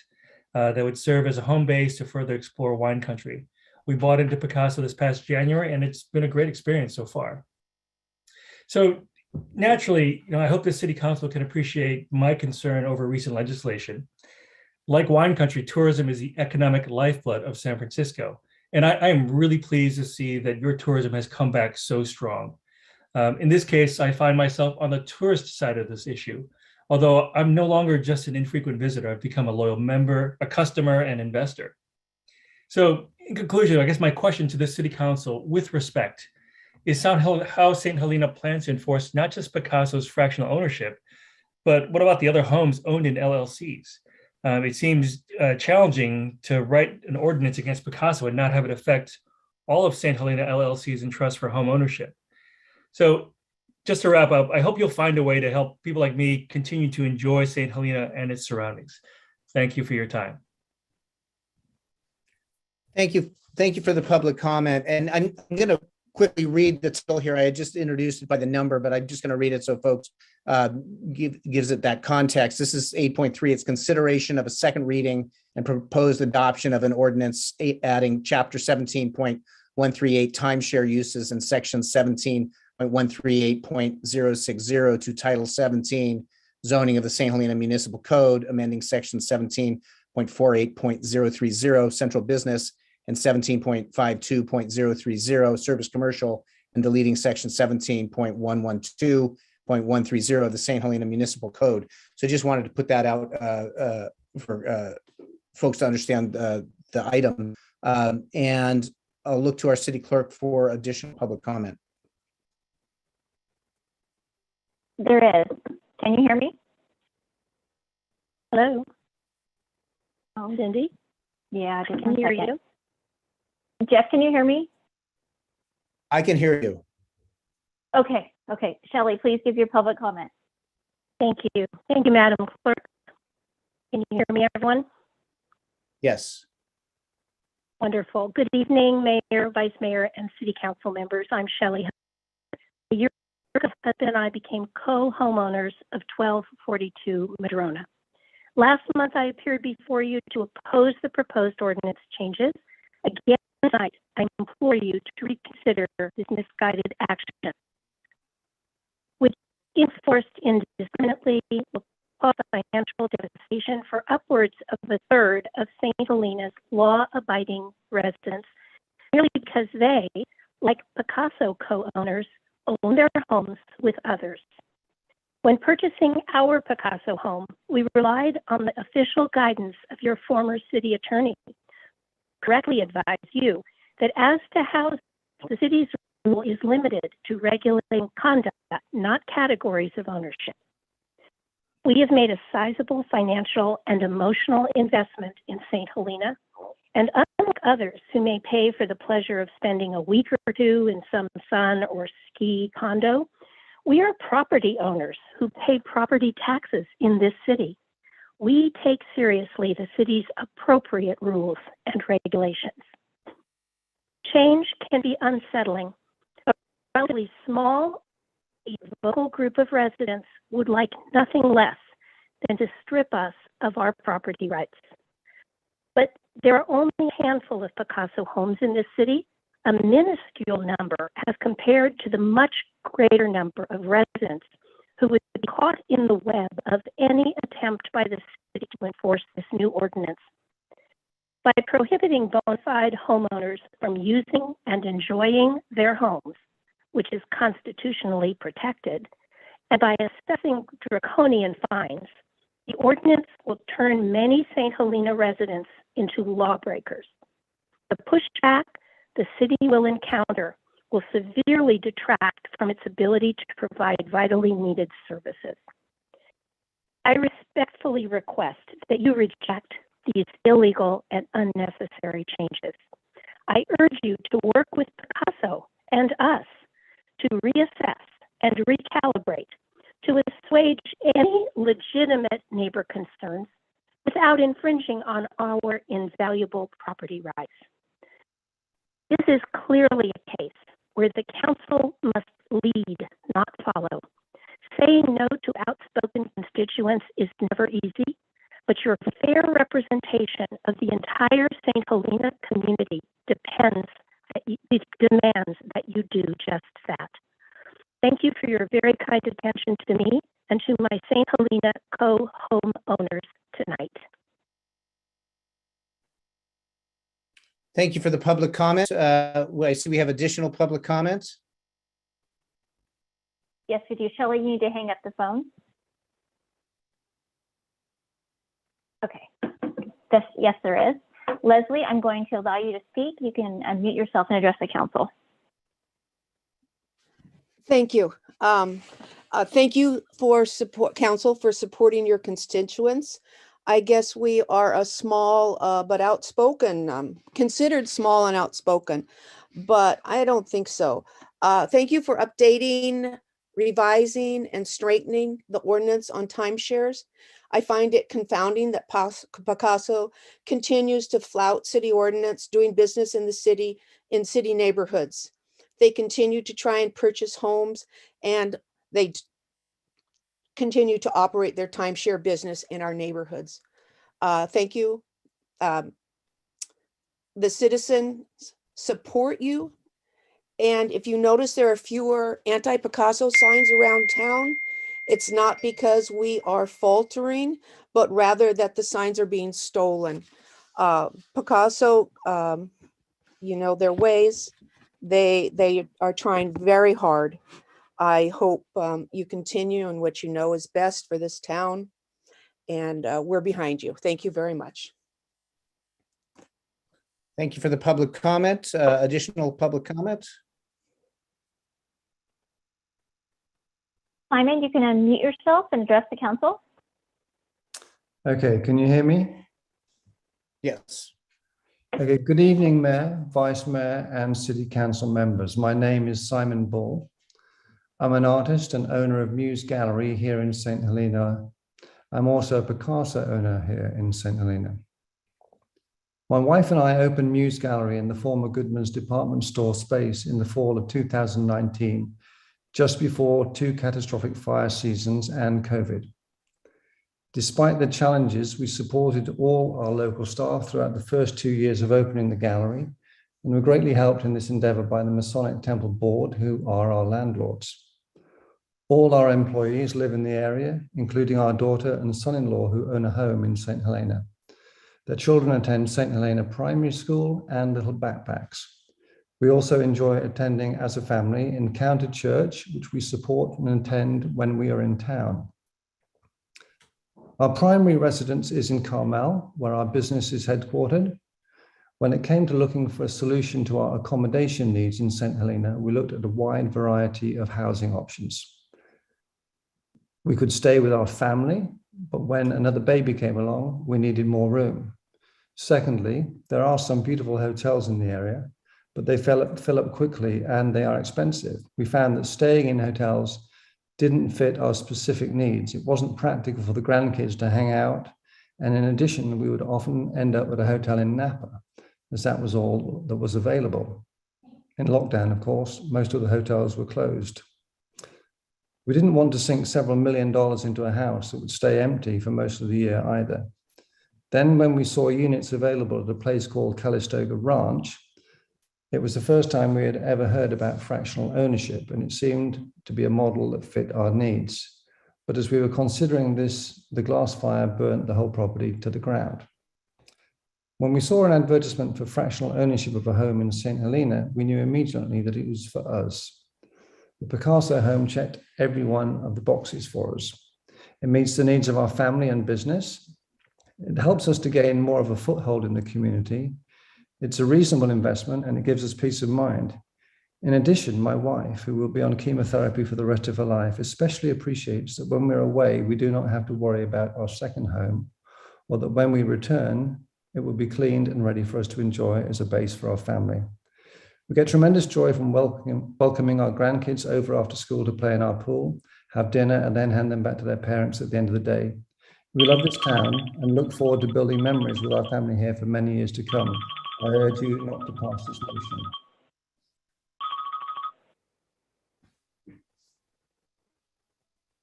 [SPEAKER 16] that would serve as a home base to further explore wine country. We bought into Picasso this past January, and it's been a great experience so far. So naturally, I hope the City Council can appreciate my concern over recent legislation. Like wine country, tourism is the economic lifeblood of San Francisco. And I am really pleased to see that your tourism has come back so strong. In this case, I find myself on the tourist side of this issue. Although I'm no longer just an infrequent visitor, I've become a loyal member, a customer, and investor. So in conclusion, I guess my question to the City Council with respect is how St. Helena plans to enforce not just Picasso's fractional ownership, but what about the other homes owned in LLCs? It seems challenging to write an ordinance against Picasso and not have it affect all of St. Helena LLCs and trusts for home ownership. So just to wrap up, I hope you'll find a way to help people like me continue to enjoy St. Helena and its surroundings. Thank you for your time.
[SPEAKER 1] Thank you. Thank you for the public comment. And I'm going to quickly read the title here. I had just introduced it by the number, but I'm just going to read it so folks gives it that context. This is 8.3. It's consideration of a second reading and proposed adoption of an ordinance adding chapter 17.138 timeshare uses and section 17.138.060 to title 17 zoning of the St. Helena Municipal Code, amending section 17.48.030 central business and 17.52.030 service commercial, and deleting section 17.112.130 of the St. Helena Municipal Code. So just wanted to put that out for folks to understand the item. And I'll look to our city clerk for additional public comment.
[SPEAKER 2] There is. Can you hear me? Hello? Cindy? Yeah, I can hear you. Jeff, can you hear me?
[SPEAKER 1] I can hear you.
[SPEAKER 2] Okay. Shelley, please give your public comment. Thank you. Thank you, Madam Clerk. Can you hear me, everyone?
[SPEAKER 1] Yes.
[SPEAKER 2] Wonderful. Good evening, Mayor, Vice Mayor, and City Council members. I'm Shelley. A year ago, my husband and I became co-homeowners of 1242 Madrona. Last month, I appeared before you to oppose the proposed ordinance changes. Again, tonight, I implore you to reconsider this misguided action, which, if enforced indiscriminately, will cause financial devastation for upwards of a third of St. Helena's law-abiding residents, merely because they, like Picasso co-owners, own their homes with others. When purchasing our Picasso home, we relied on the official guidance of your former city attorney, who correctly advised you that as to how the city's rule is limited to regulating conduct, not categories of ownership. We have made a sizable financial and emotional investment in St. Helena, and unlike others who may pay for the pleasure of spending a week or two in some sun or ski condo, we are property owners who pay property taxes in this city. We take seriously the city's appropriate rules and regulations. Change can be unsettling. A relatively small local group of residents would like nothing less than to strip us of our property rights. But There are only a handful of Picasso homes in this city, a minuscule number as compared to the much greater number of residents who would be caught in the web of any attempt by the city to enforce this new ordinance. By prohibiting bona fide homeowners from using and enjoying their homes, which is constitutionally protected, and by assessing draconian fines, the ordinance will turn many St. Helena residents into lawbreakers. The pushback the city will encounter will severely detract from its ability to provide vitally needed services. I respectfully request that you reject these illegal and unnecessary changes. I urge you to work with Picasso and us to reassess and recalibrate to assuage any legitimate neighbor concerns without infringing on our invaluable property rights. This is clearly a case where the council must lead, not follow. Saying no to outspoken constituents is never easy, but your fair representation of the entire St. Helena community demands that you do just that. Thank you for your very kind attention to me and to my St. Helena co-home owners tonight.
[SPEAKER 1] Thank you for the public comment. I see we have additional public comments.
[SPEAKER 17] Yes, we do. Shelley, you need to hang up the phone. Okay. Yes, there is. Leslie, I'm going to allow you to speak. You can unmute yourself and address the council.
[SPEAKER 7] Thank you. Thank you for council for supporting your constituents. I guess we are a small but outspoken, considered small and outspoken, but I don't think so. Thank you for updating, revising, and straightening the ordinance on timeshares. I find it confounding that Picasso continues to flout city ordinance, doing business in the city, in city neighborhoods. They continue to try and purchase homes, and they continue to operate their timeshare business in our neighborhoods. Thank you. The citizens support you. And if you notice there are fewer anti-Picasso signs around town, it's not because we are faltering, but rather that the signs are being stolen. Picasso, you know, their ways, they are trying very hard. I hope you continue in what you know is best for this town, and we're behind you. Thank you very much.
[SPEAKER 1] Thank you for the public comment. Additional public comment?
[SPEAKER 17] Simon, you can unmute yourself and address the council.
[SPEAKER 18] Okay, can you hear me?
[SPEAKER 1] Yes.
[SPEAKER 18] Okay, good evening, Mayor, Vice Mayor, and City Council members. My name is Simon Ball. I'm an artist and owner of Muse Gallery here in St. Helena. I'm also a Picasso owner here in St. Helena. My wife and I opened Muse Gallery in the former Goodman's department store space in the fall of 2019, just before 2 catastrophic fire seasons and COVID. Despite the challenges, we supported all our local staff throughout the first 2 years of opening the gallery, and were greatly helped in this endeavor by the Masonic Temple Board, who are our landlords. All our employees live in the area, including our daughter and son-in-law who own a home in St. Helena. Their children attend St. Helena Primary School and Little Backpacks. We also enjoy attending as a family Encounter Church, which we support and attend when we are in town. Our primary residence is in Carmel, where our business is headquartered. When it came to looking for a solution to our accommodation needs in St. Helena, we looked at a wide variety of housing options. We could stay with our family, but when another baby came along, we needed more room. Secondly, there are some beautiful hotels in the area, but they fill up quickly and they are expensive. We found that staying in hotels didn't fit our specific needs. It wasn't practical for the grandkids to hang out. And in addition, we would often end up at a hotel in Napa, as that was all that was available. In lockdown, of course, most of the hotels were closed. We didn't want to sink several $1 million into a house that would stay empty for most of the year either. Then when we saw units available at a place called Calistoga Ranch, it was the first time we had ever heard about fractional ownership, and it seemed to be a model that fit our needs. But as we were considering this, the glass fire burnt the whole property to the ground. When we saw an advertisement for fractional ownership of a home in St. Helena, we knew immediately that it was for us. The Picasso home checked every one of the boxes for us. It meets the needs of our family and business. It helps us to gain more of a foothold in the community. It's a reasonable investment and it gives us peace of mind. In addition, my wife, who will be on chemotherapy for the rest of her life, especially appreciates that when we're away, we do not have to worry about our second home, or that when we return, it will be cleaned and ready for us to enjoy as a base for our family. We get tremendous joy from welcoming our grandkids over after school to play in our pool, have dinner, and then hand them back to their parents at the end of the day. We love this town and look forward to building memories with our family here for many years to come. I urge you not to pass this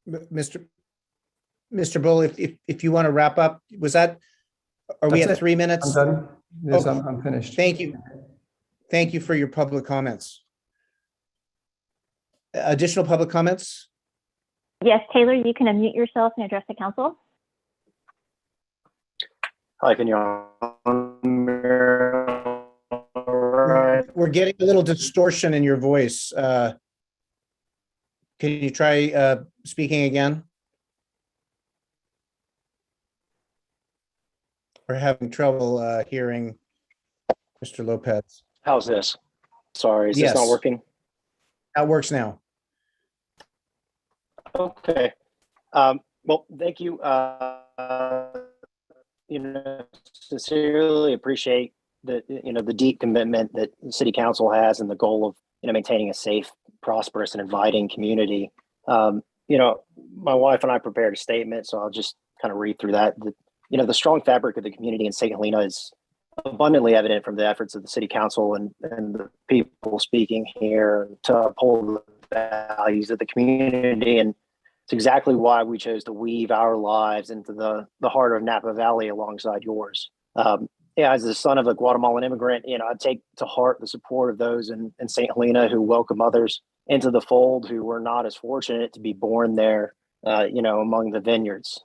[SPEAKER 18] motion.
[SPEAKER 1] Mr. Bull, if you want to wrap up, are we at 3 minutes?
[SPEAKER 18] I'm done. Yes,
[SPEAKER 1] Okay.
[SPEAKER 18] I'm finished.
[SPEAKER 1] Thank you. Thank you for your public comments. Additional public comments?
[SPEAKER 17] Yes, Taylor, you can unmute yourself and address the council.
[SPEAKER 19] Hi, can you?
[SPEAKER 1] We're getting a little distortion in your voice. Can you try speaking again? We're having trouble hearing Mr. Lopez.
[SPEAKER 19] How's this? Sorry, is
[SPEAKER 1] Yes.
[SPEAKER 19] this not working?
[SPEAKER 1] That works now.
[SPEAKER 19] Okay. Well, thank you. Sincerely appreciate the deep commitment that the city council has and the goal of maintaining a safe, prosperous, and inviting community. My wife and I prepared a statement, so I'll just kind of read through that. The strong fabric of the community in St. Helena is abundantly evident from the efforts of the city council and the people speaking here to uphold the values of the community. And it's exactly why we chose to weave our lives into the heart of Napa Valley alongside yours. As the son of a Guatemalan immigrant, I take to heart the support of those in St. Helena who welcome others into the fold who were not as fortunate to be born there, among the vineyards.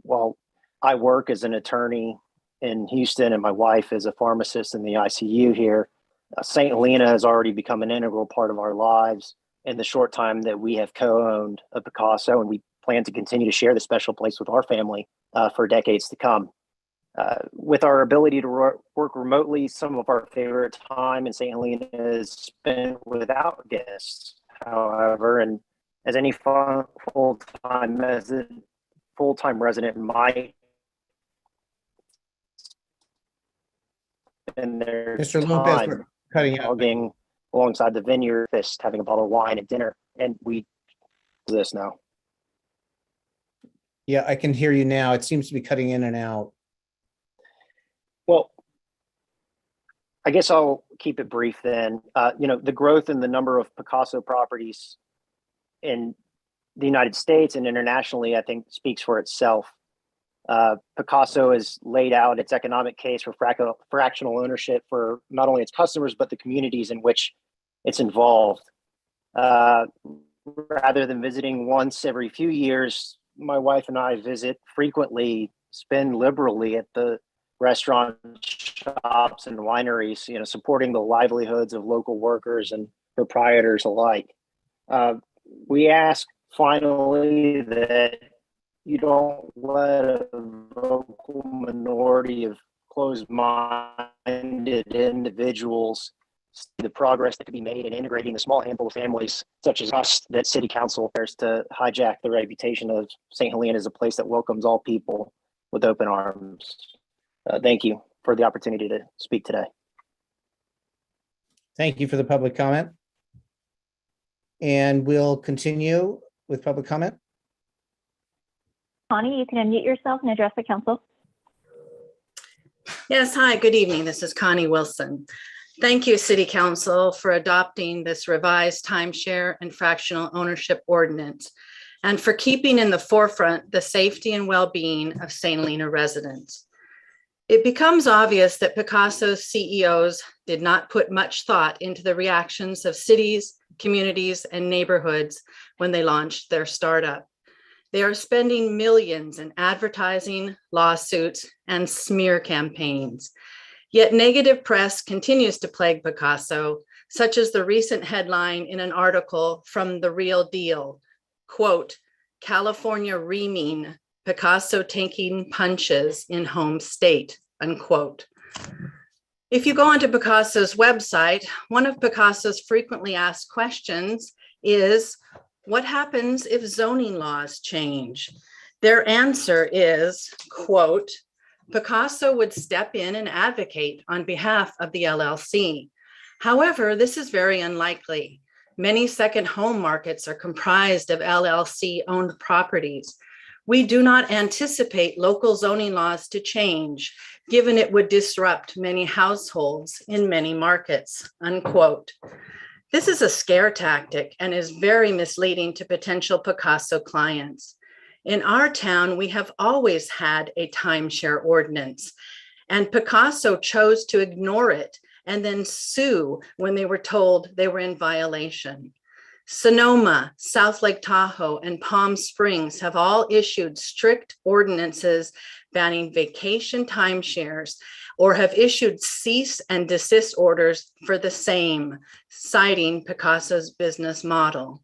[SPEAKER 19] While I work as an attorney in Houston and my wife is a pharmacist in the ICU here, St. Helena has already become an integral part of our lives in the short time that we have co-owned a Picasso, and we plan to continue to share this special place with our family for decades to come. With our ability to work remotely, some of our favorite time in St. Helena is spent without guests, however, and as any full-time resident might. And their
[SPEAKER 1] Mr. Lopez, we're cutting out.
[SPEAKER 19] Jogging alongside the vineyard, just having a bottle of wine at dinner, and we do this now.
[SPEAKER 1] Yeah, I can hear you now. It seems to be cutting in and out.
[SPEAKER 19] Well, I guess I'll keep it brief then. The growth in the number of Picasso properties in the United States and internationally, I think, speaks for itself. Picasso has laid out its economic case for fractional ownership for not only its customers, but the communities in which it's involved. Rather than visiting once every few years, my wife and I visit frequently, spend liberally at the restaurant, shops, and wineries, supporting the livelihoods of local workers and proprietors alike. We ask finally that you don't let a vocal minority of closed-minded individuals see the progress that could be made in integrating the small handful of families such as us that city council dares to hijack the reputation of St. Helena as a place that welcomes all people with open arms. Thank you for the opportunity to speak today.
[SPEAKER 1] Thank you for the public comment. And we'll continue with public comment.
[SPEAKER 17] Connie, you can unmute yourself and address the council.
[SPEAKER 20] Yes, hi, good evening. This is Connie Wilson. Thank you, City Council, for adopting this revised timeshare and fractional ownership ordinance and for keeping in the forefront the safety and well-being of St. Helena residents. It becomes obvious that Picasso's CEOs did not put much thought into the reactions of cities, communities, and neighborhoods when they launched their startup. They are spending millions in advertising, lawsuits, and smear campaigns. Yet negative press continues to plague Picasso, such as the recent headline in an article from The Real Deal, quote, "California reaming, Picasso taking punches in home state," unquote. If you go onto Picasso's website, one of Picasso's frequently asked questions is, what happens if zoning laws change? Their answer is, quote, "Picasso would step in and advocate on behalf of the LLC. However, this is very unlikely. Many second home markets are comprised of LLC-owned properties. We do not anticipate local zoning laws to change, given it would disrupt many households in many markets," unquote. This is a scare tactic and is very misleading to potential Picasso clients. In our town, we have always had a timeshare ordinance, and Picasso chose to ignore it and then sue when they were told they were in violation. Sonoma, South Lake Tahoe, and Palm Springs have all issued strict ordinances banning vacation timeshares or have issued cease and desist orders for the same, citing Picasso's business model.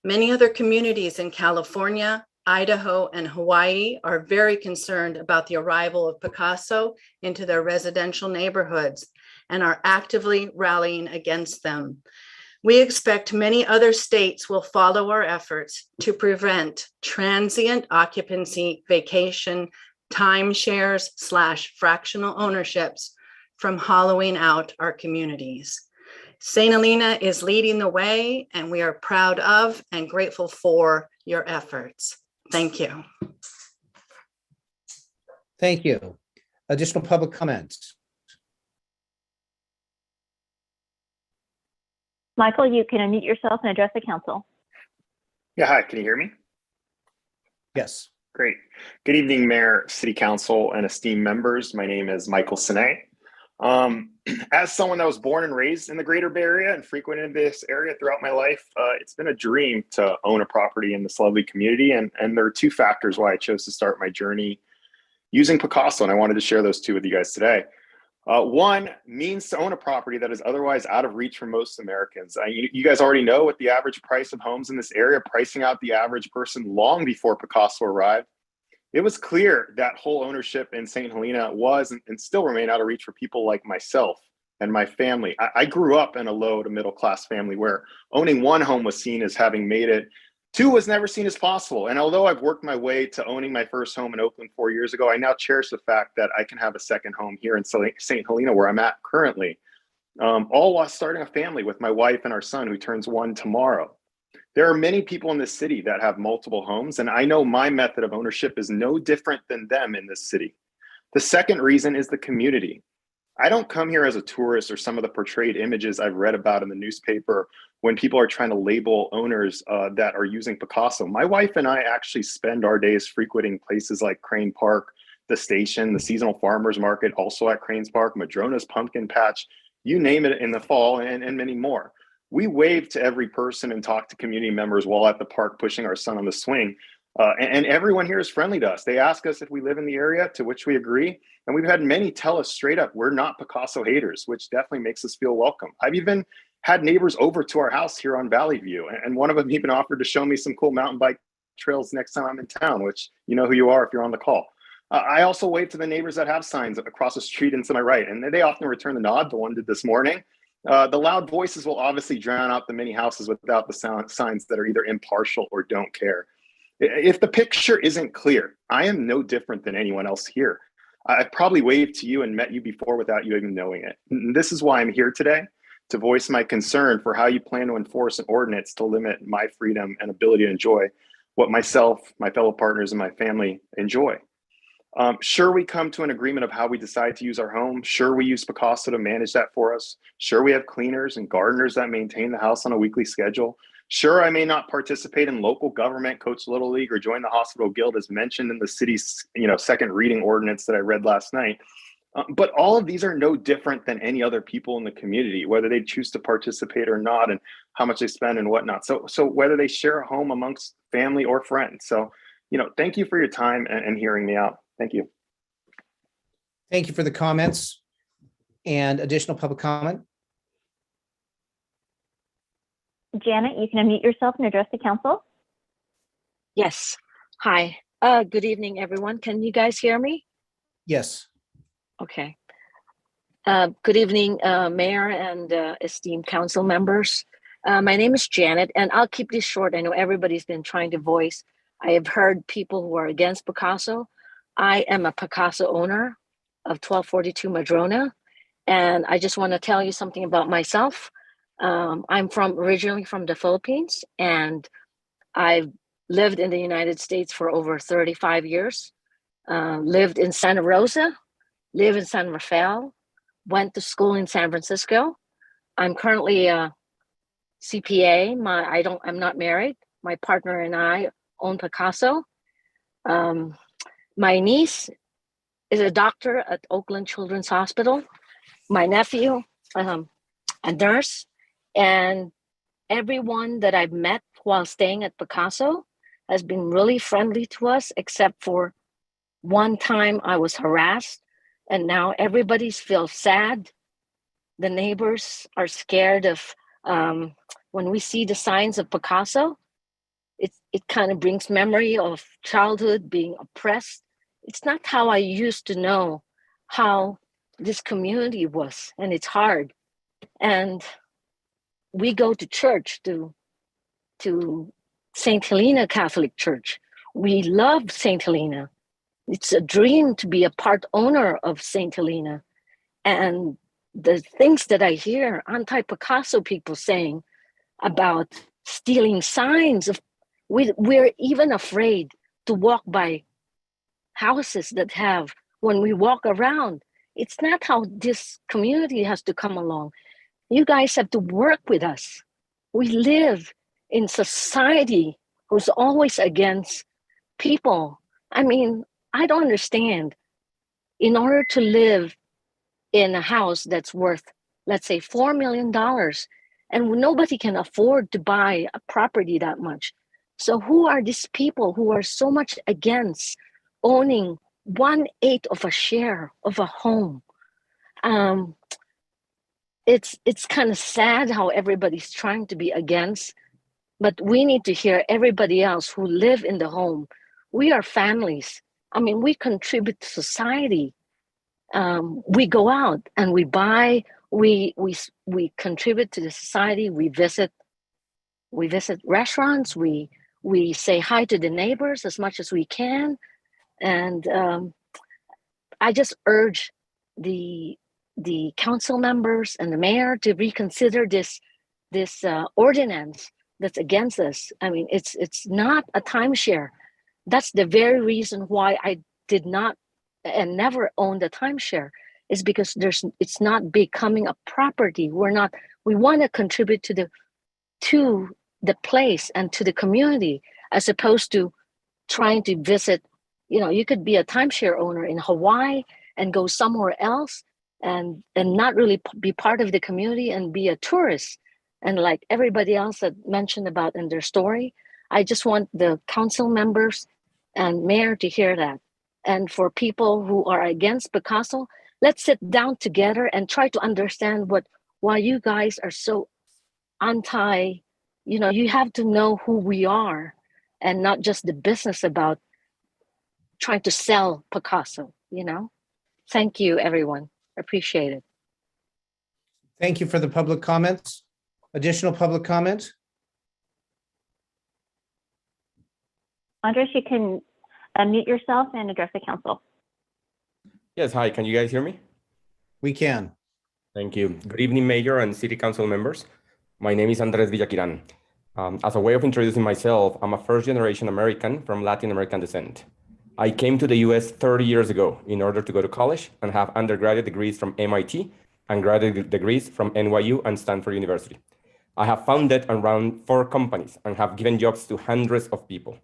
[SPEAKER 20] Many other communities in California, Idaho, and Hawaii are very concerned about the arrival of Picasso into their residential neighborhoods and are actively rallying against them. We expect many other states will follow our efforts to prevent transient occupancy, vacation, timeshares / fractional ownerships from hollowing out our communities. St. Helena is leading the way, and we are proud of and grateful for your efforts. Thank you.
[SPEAKER 1] Thank you. Additional public comments?
[SPEAKER 17] Michael, you can unmute yourself and address the council.
[SPEAKER 21] Yeah, hi, can you hear me?
[SPEAKER 1] Yes.
[SPEAKER 21] Great. Good evening, Mayor, City Council, and esteemed members. My name is Michael Sine. As someone that was born and raised in the greater Bay Area and frequented this area throughout my life, it's been a dream to own a property in this lovely community. And there are two factors why I chose to start my journey using Picasso, and I wanted to share those two with you guys today. One means to own a property that is otherwise out of reach for most Americans. You guys already know what the average price of homes in this area, pricing out the average person long before Picasso arrived. It was clear that whole ownership in St. Helena was and still remain out of reach for people like myself and my family. I grew up in a low to middle class family where owning one home was seen as having made it. Two was never seen as possible. And although I've worked my way to owning my first home in Oakland 4 years ago, I now cherish the fact that I can have a second home here in St. Helena, where I'm at currently, all while starting a family with my wife and our son, who turns 1 tomorrow. There are many people in this city that have multiple homes, and I know my method of ownership is no different than them in this city. The second reason is the community. I don't come here as a tourist or some of the portrayed images I've read about in the newspaper when people are trying to label owners that are using Picasso. My wife and I actually spend our days frequenting places like Crane Park, the station, the seasonal farmers market, also at Cranes Park, Madrona's Pumpkin Patch, you name it, in the fall, and many more. We wave to every person and talk to community members while at the park pushing our son on the swing. And everyone here is friendly to us. They ask us if we live in the area, to which we agree. And we've had many tell us straight up, we're not Picasso haters, which definitely makes us feel welcome. I've even had neighbors over to our house here on Valley View, and one of them even offered to show me some cool mountain bike trails next time I'm in town, which you know who you are if you're on the call. I also wave to the neighbors that have signs across the street and to my right, and they often return the nod. The one did this morning. The loud voices will obviously drown out the many houses without the signs that are either impartial or don't care. If the picture isn't clear, I am no different than anyone else here. I've probably waved to you and met you before without you even knowing it. And this is why I'm here today, to voice my concern for how you plan to enforce an ordinance to limit my freedom and ability to enjoy what myself, my fellow partners, and my family enjoy. Sure, we come to an agreement of how we decide to use our home. Sure, we use Picasso to manage that for us. Sure, we have cleaners and gardeners that maintain the house on a weekly schedule. Sure, I may not participate in local government, coach Little League, or join the hospital guild as mentioned in the city's second reading ordinance that I read last night. But all of these are no different than any other people in the community, whether they choose to participate or not, and how much they spend and whatnot. So whether they share a home amongst family or friends. So, thank you for your time and hearing me out. Thank you.
[SPEAKER 1] Thank you for the comments. And additional public comment?
[SPEAKER 17] Janet, you can unmute yourself and address the council.
[SPEAKER 10] Yes. Hi. Good evening, everyone. Can you guys hear me?
[SPEAKER 1] Yes.
[SPEAKER 10] Okay. Good evening, Mayor and esteemed council members. My name is Janet, and I'll keep this short. I know everybody's been trying to voice. I have heard people who are against Picasso. I am a Picasso owner of 1242 Madrona, and I just want to tell you something about myself. I'm originally from the Philippines, and I've lived in the United States for over 35 years. Lived in Santa Rosa, live in San Rafael, went to school in San Francisco. I'm currently a CPA. I'm not married. My partner and I own Picasso. My niece is a doctor at Oakland Children's Hospital. My nephew, a nurse, and everyone that I've met while staying at Picasso has been really friendly to us, except for one time I was harassed, and now everybody feels sad. The neighbors are scared of when we see the signs of Picasso. It kind of brings memory of childhood being oppressed. It's not how I used to know how this community was, and it's hard. And we go to church, to St. Helena Catholic Church. We love St. Helena. It's a dream to be a part owner of St. Helena. And the things that I hear anti-Picasso people saying about stealing signs of, we're even afraid to walk by houses that have, when we walk around, it's not how this community has to come along. You guys have to work with us. We live in society who's always against people. I mean, I don't understand. In order to live in a house that's worth, let's say, $4 million, and nobody can afford to buy a property that much. So who are these people who are so much against owning 1/8 of a share of a home? It's kind of sad how everybody's trying to be against, but we need to hear everybody else who live in the home. We are families. I mean, we contribute to society. We go out and we buy, we contribute to the society. We visit restaurants. We say hi to the neighbors as much as we can. And I just urge the council members and the mayor to reconsider this ordinance that's against us. I mean, it's not a timeshare. That's the very reason why I did not and never owned a timeshare, is because it's not becoming a property. We want to contribute to the place and to the community, as opposed to trying to visit. You could be a timeshare owner in Hawaii and go somewhere else and not really be part of the community and be a tourist. And like everybody else that mentioned about in their story, I just want the council members and mayor to hear that. And for people who are against Picasso, let's sit down together and try to understand why you guys are so anti. You have to know who we are and not just the business about trying to sell Picasso. Thank you, everyone. Appreciate it.
[SPEAKER 1] Thank you for the public comments. Additional public comment?
[SPEAKER 17] Andres, you can unmute yourself and address the council.
[SPEAKER 22] Yes, hi, can you guys hear me?
[SPEAKER 1] We can.
[SPEAKER 22] Thank you. Good evening, Mayor and City Council members. My name is Andres Villaquiran. As a way of introducing myself, I'm a first-generation American from Latin American descent. I came to the US 30 years ago in order to go to college and have undergraduate degrees from MIT and graduate degrees from NYU and Stanford University. I have founded and run 4 companies and have given jobs to hundreds of people.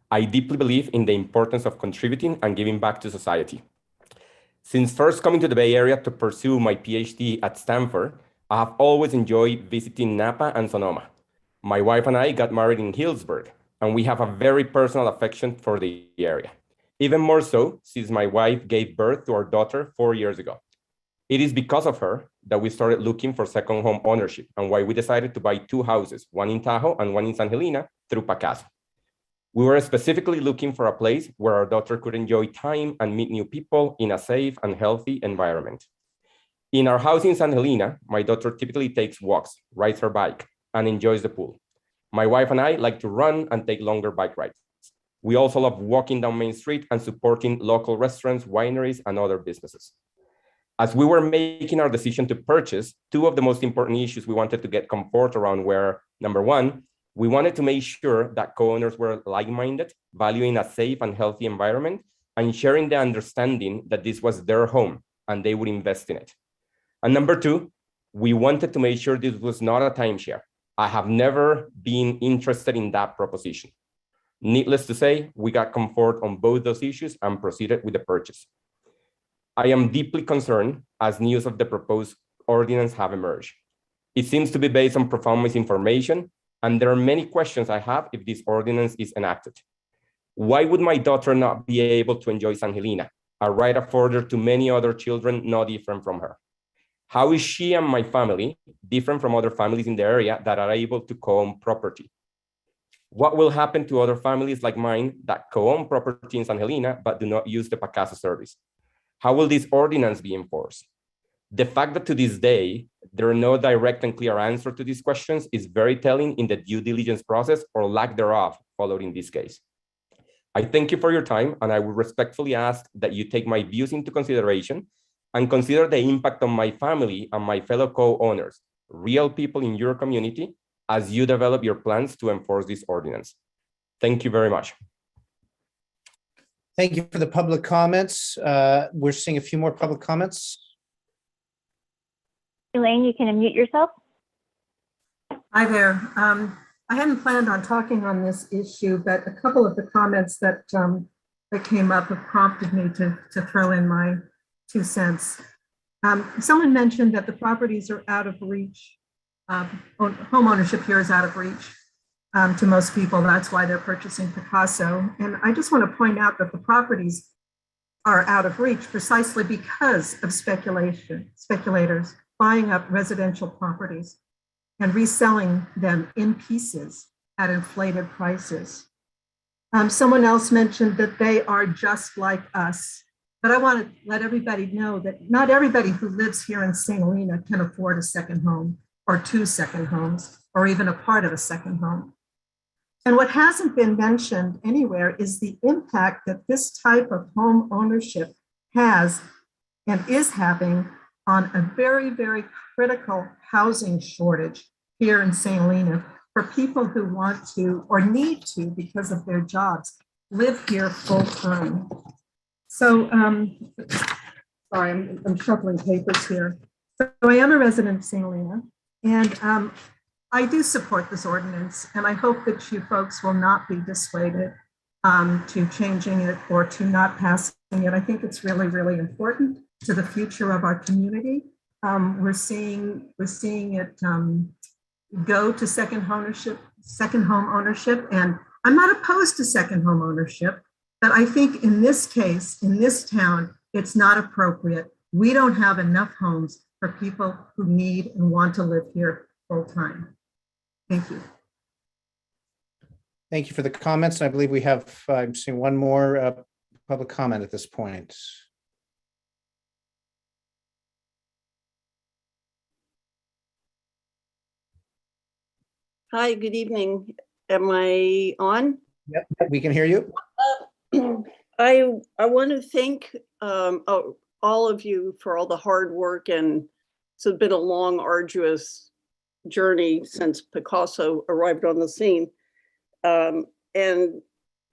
[SPEAKER 22] I deeply believe in the importance of contributing and giving back to society. Since first coming to the Bay Area to pursue my PhD at Stanford, I have always enjoyed visiting Napa and Sonoma. My wife and I got married in Hillsburg, and we have a very personal affection for the area. Even more so since my wife gave birth to our daughter 4 years ago. It is because of her that we started looking for second home ownership and why we decided to buy 2 houses, one in Tahoe and one in San Helena through Pacaso. We were specifically looking for a place where our daughter could enjoy time and meet new people in a safe and healthy environment. In our house in San Helena, my daughter typically takes walks, rides her bike, and enjoys the pool. My wife and I like to run and take longer bike rides. We also love walking down Main Street and supporting local restaurants, wineries, and other businesses. As we were making our decision to purchase, 2 of the most important issues we wanted to get comfort around were, number 1, we wanted to make sure that co-owners were like-minded, valuing a safe and healthy environment, and sharing the understanding that this was their home and they would invest in it. And number 2, we wanted to make sure this was not a timeshare. I have never been interested in that proposition. Needless to say, we got comfort on both those issues and proceeded with the purchase. I am deeply concerned as news of the proposed ordinance have emerged. It seems to be based on profound misinformation, and there are many questions I have if this ordinance is enacted. Why would my daughter not be able to enjoy San Helena, a right afforded to many other children not different from her? How is she and my family different from other families in the area that are able to co-own property? What will happen to other families like mine that co-own property in San Helena but do not use the Pacaso service? How will this ordinance be enforced? The fact that to this day, there are no direct and clear answer to these questions is very telling in the due diligence process or lack thereof followed in this case. I thank you for your time, and I would respectfully ask that you take my views into consideration and consider the impact on my family and my fellow co-owners, real people in your community, as you develop your plans to enforce this ordinance. Thank you very much.
[SPEAKER 1] Thank you for the public comments. We're seeing a few more public comments.
[SPEAKER 17] Elaine, you can unmute yourself.
[SPEAKER 6] Hi there. I hadn't planned on talking on this issue, but a couple of the comments that came up have prompted me to throw in my 2 cents. Someone mentioned that the properties are out of reach. Home ownership here is out of reach to most people. That's why they're purchasing Pacaso. And I just want to point out that the properties are out of reach precisely because of speculators buying up residential properties and reselling them in pieces at inflated prices. Someone else mentioned that they are just like us. But I want to let everybody know that not everybody who lives here in St. Helena can afford a second home or 2 second homes or even a part of a second home. And what hasn't been mentioned anywhere is the impact that this type of home ownership has and is having on a very, very critical housing shortage here in St. Helena for people who want to or need to, because of their jobs, live here full time. So, sorry, I'm shuffling papers here. So I am a resident of St. Helena, and I do support this ordinance, and I hope that you folks will not be dissuaded to changing it or to not passing it. I think it's really, really important to the future of our community. We're seeing it go to second home ownership, and I'm not opposed to second home ownership, but I think in this case, in this town, it's not appropriate. We don't have enough homes for people who need and want to live here full time. Thank you.
[SPEAKER 1] Thank you for the comments. I believe we have, I'm seeing one more public comment at this point.
[SPEAKER 11] Hi, good evening. Am I on?
[SPEAKER 1] Yep, we can hear you.
[SPEAKER 11] I want to thank all of you for all the hard work, and it's been a long, arduous journey since Pacaso arrived on the scene. And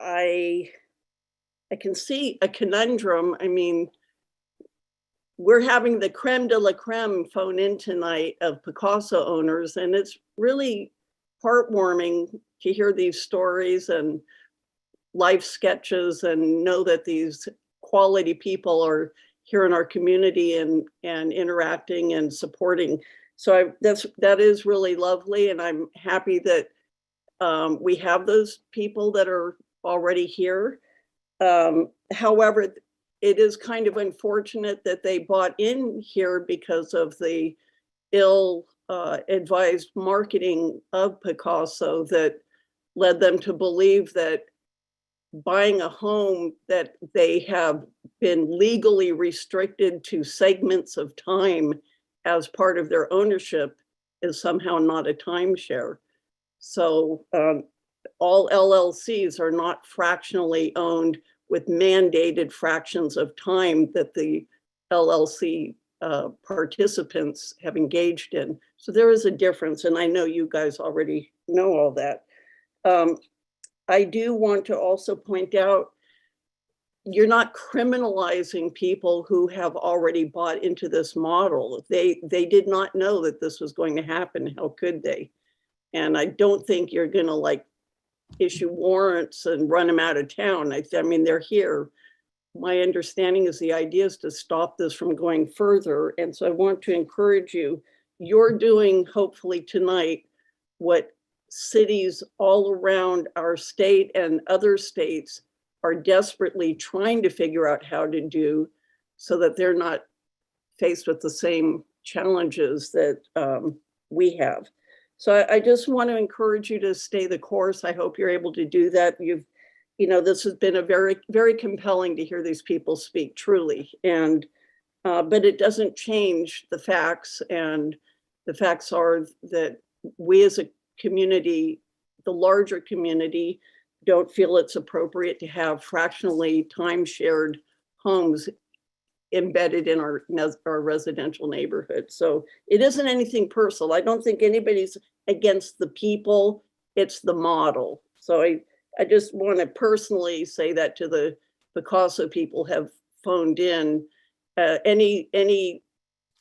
[SPEAKER 11] I can see a conundrum. I mean, we're having the creme de la creme phone in tonight of Pacaso owners, and it's really heartwarming to hear these stories and life sketches and know that these quality people are here in our community and interacting and supporting. So that is really lovely, and I'm happy that we have those people that are already here. However, it is kind of unfortunate that they bought in here because of the ill advised marketing of Picasso that led them to believe that buying a home that they have been legally restricted to segments of time as part of their ownership is somehow not a timeshare. So all LLCs are not fractionally owned with mandated fractions of time that the LLC participants have engaged in. So there is a difference, and I know you guys already know all that. I do want to also point out, you're not criminalizing people who have already bought into this model. They did not know that this was going to happen. How could they? And I don't think you're going to like issue warrants and run them out of town. I mean, they're here. My understanding is the idea is to stop this from going further. And so I want to encourage you, you're doing hopefully tonight what cities all around our state and other states are desperately trying to figure out how to do so that they're not faced with the same challenges that we have. So I just want to encourage you to stay the course. I hope you're able to do that. This has been a very, very compelling to hear these people speak, truly. And but it doesn't change the facts. And the facts are that we as a community, the larger community, don't feel it's appropriate to have fractionally time-shared homes embedded in our residential neighborhood. So it isn't anything personal. I don't think anybody's against the people, it's the model. So I just want to personally say that to the Picasso people have phoned in. Any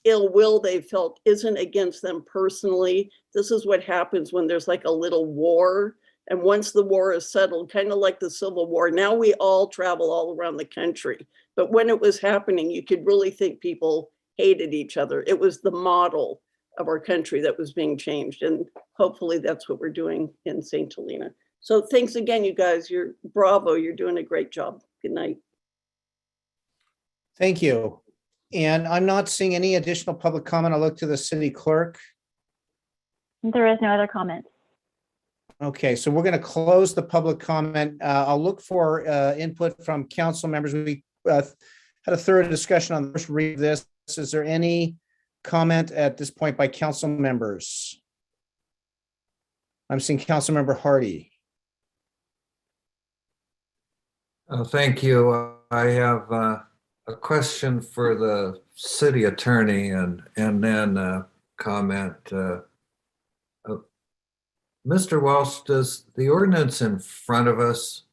[SPEAKER 11] ill will they felt isn't against them personally. This is what happens when there's like a little war. And once the war is settled, kind of like the Civil War, now we all travel all around the country. But when it was happening, you could really think people hated each other. It was the model of our country that was being changed. And hopefully that's what we're doing in St. Helena. So thanks again, you guys. You're bravo. You're doing a great job. Good night.
[SPEAKER 1] Thank you. And I'm not seeing any additional public comment. I'll look to the city clerk.
[SPEAKER 17] There is no other comments.
[SPEAKER 1] Okay, so we're going to close the public comment. I'll look for input from council members. We had a thorough discussion on the first read of this. Is there any comment at this point by council members? I'm seeing council member Hardy.
[SPEAKER 5] Thank you. I have a question for the city attorney and then a comment. Mr. Walsh, does the ordinance in front of us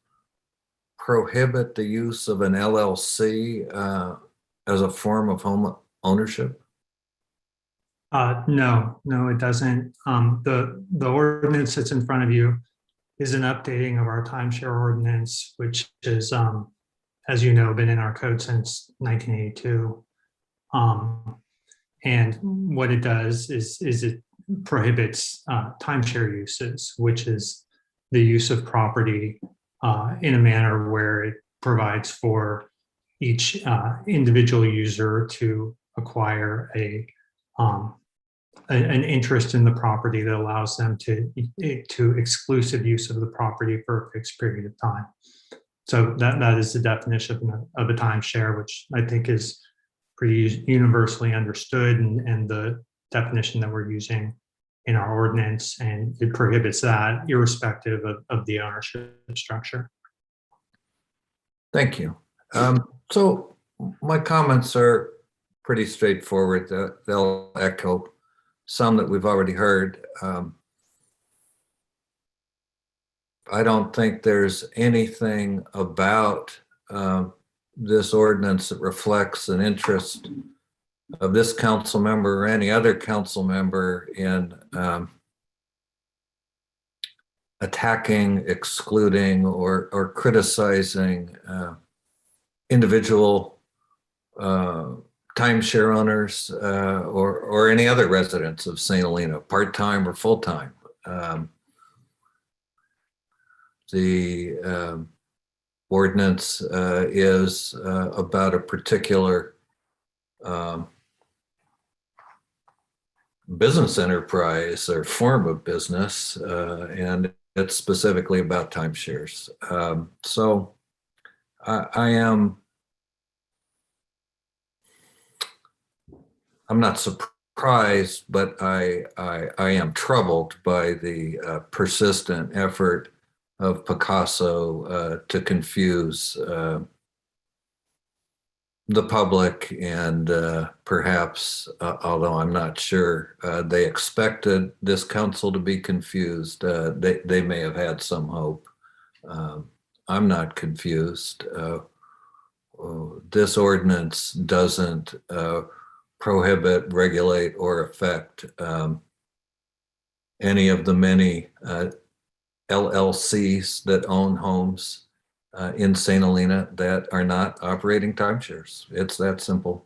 [SPEAKER 5] prohibit the use of an LLC as a form of home ownership?
[SPEAKER 14] No, it doesn't. The ordinance that's in front of you is an updating of our timeshare ordinance, which is, as you know, been in our code since 1982. And what it does is it prohibits timeshare uses, which is the use of property in a manner where it provides for each individual user to acquire an interest in the property that allows them to exclusive use of the property for a fixed period of time. So that is the definition of a timeshare, which I think is pretty universally understood, and the definition that we're using in our ordinance, and it prohibits that irrespective of the ownership structure.
[SPEAKER 5] Thank you. So my comments are pretty straightforward. They'll echo some that we've already heard. I don't think there's anything about this ordinance that reflects an interest of this council member or any other council member in attacking, excluding, or criticizing individual timeshare owners or any other residents of St. Helena, part-time or full-time. The ordinance is about a particular business enterprise or form of business, and it's specifically about timeshares. So I'm not surprised, but I am troubled by the persistent effort of Picasso to confuse the public, and perhaps, although I'm not sure, they expected this council to be confused. They may have had some hope. I'm not confused. This ordinance doesn't prohibit, regulate, or affect any of the many LLCs that own homes in St. Helena that are not operating timeshares. It's that simple.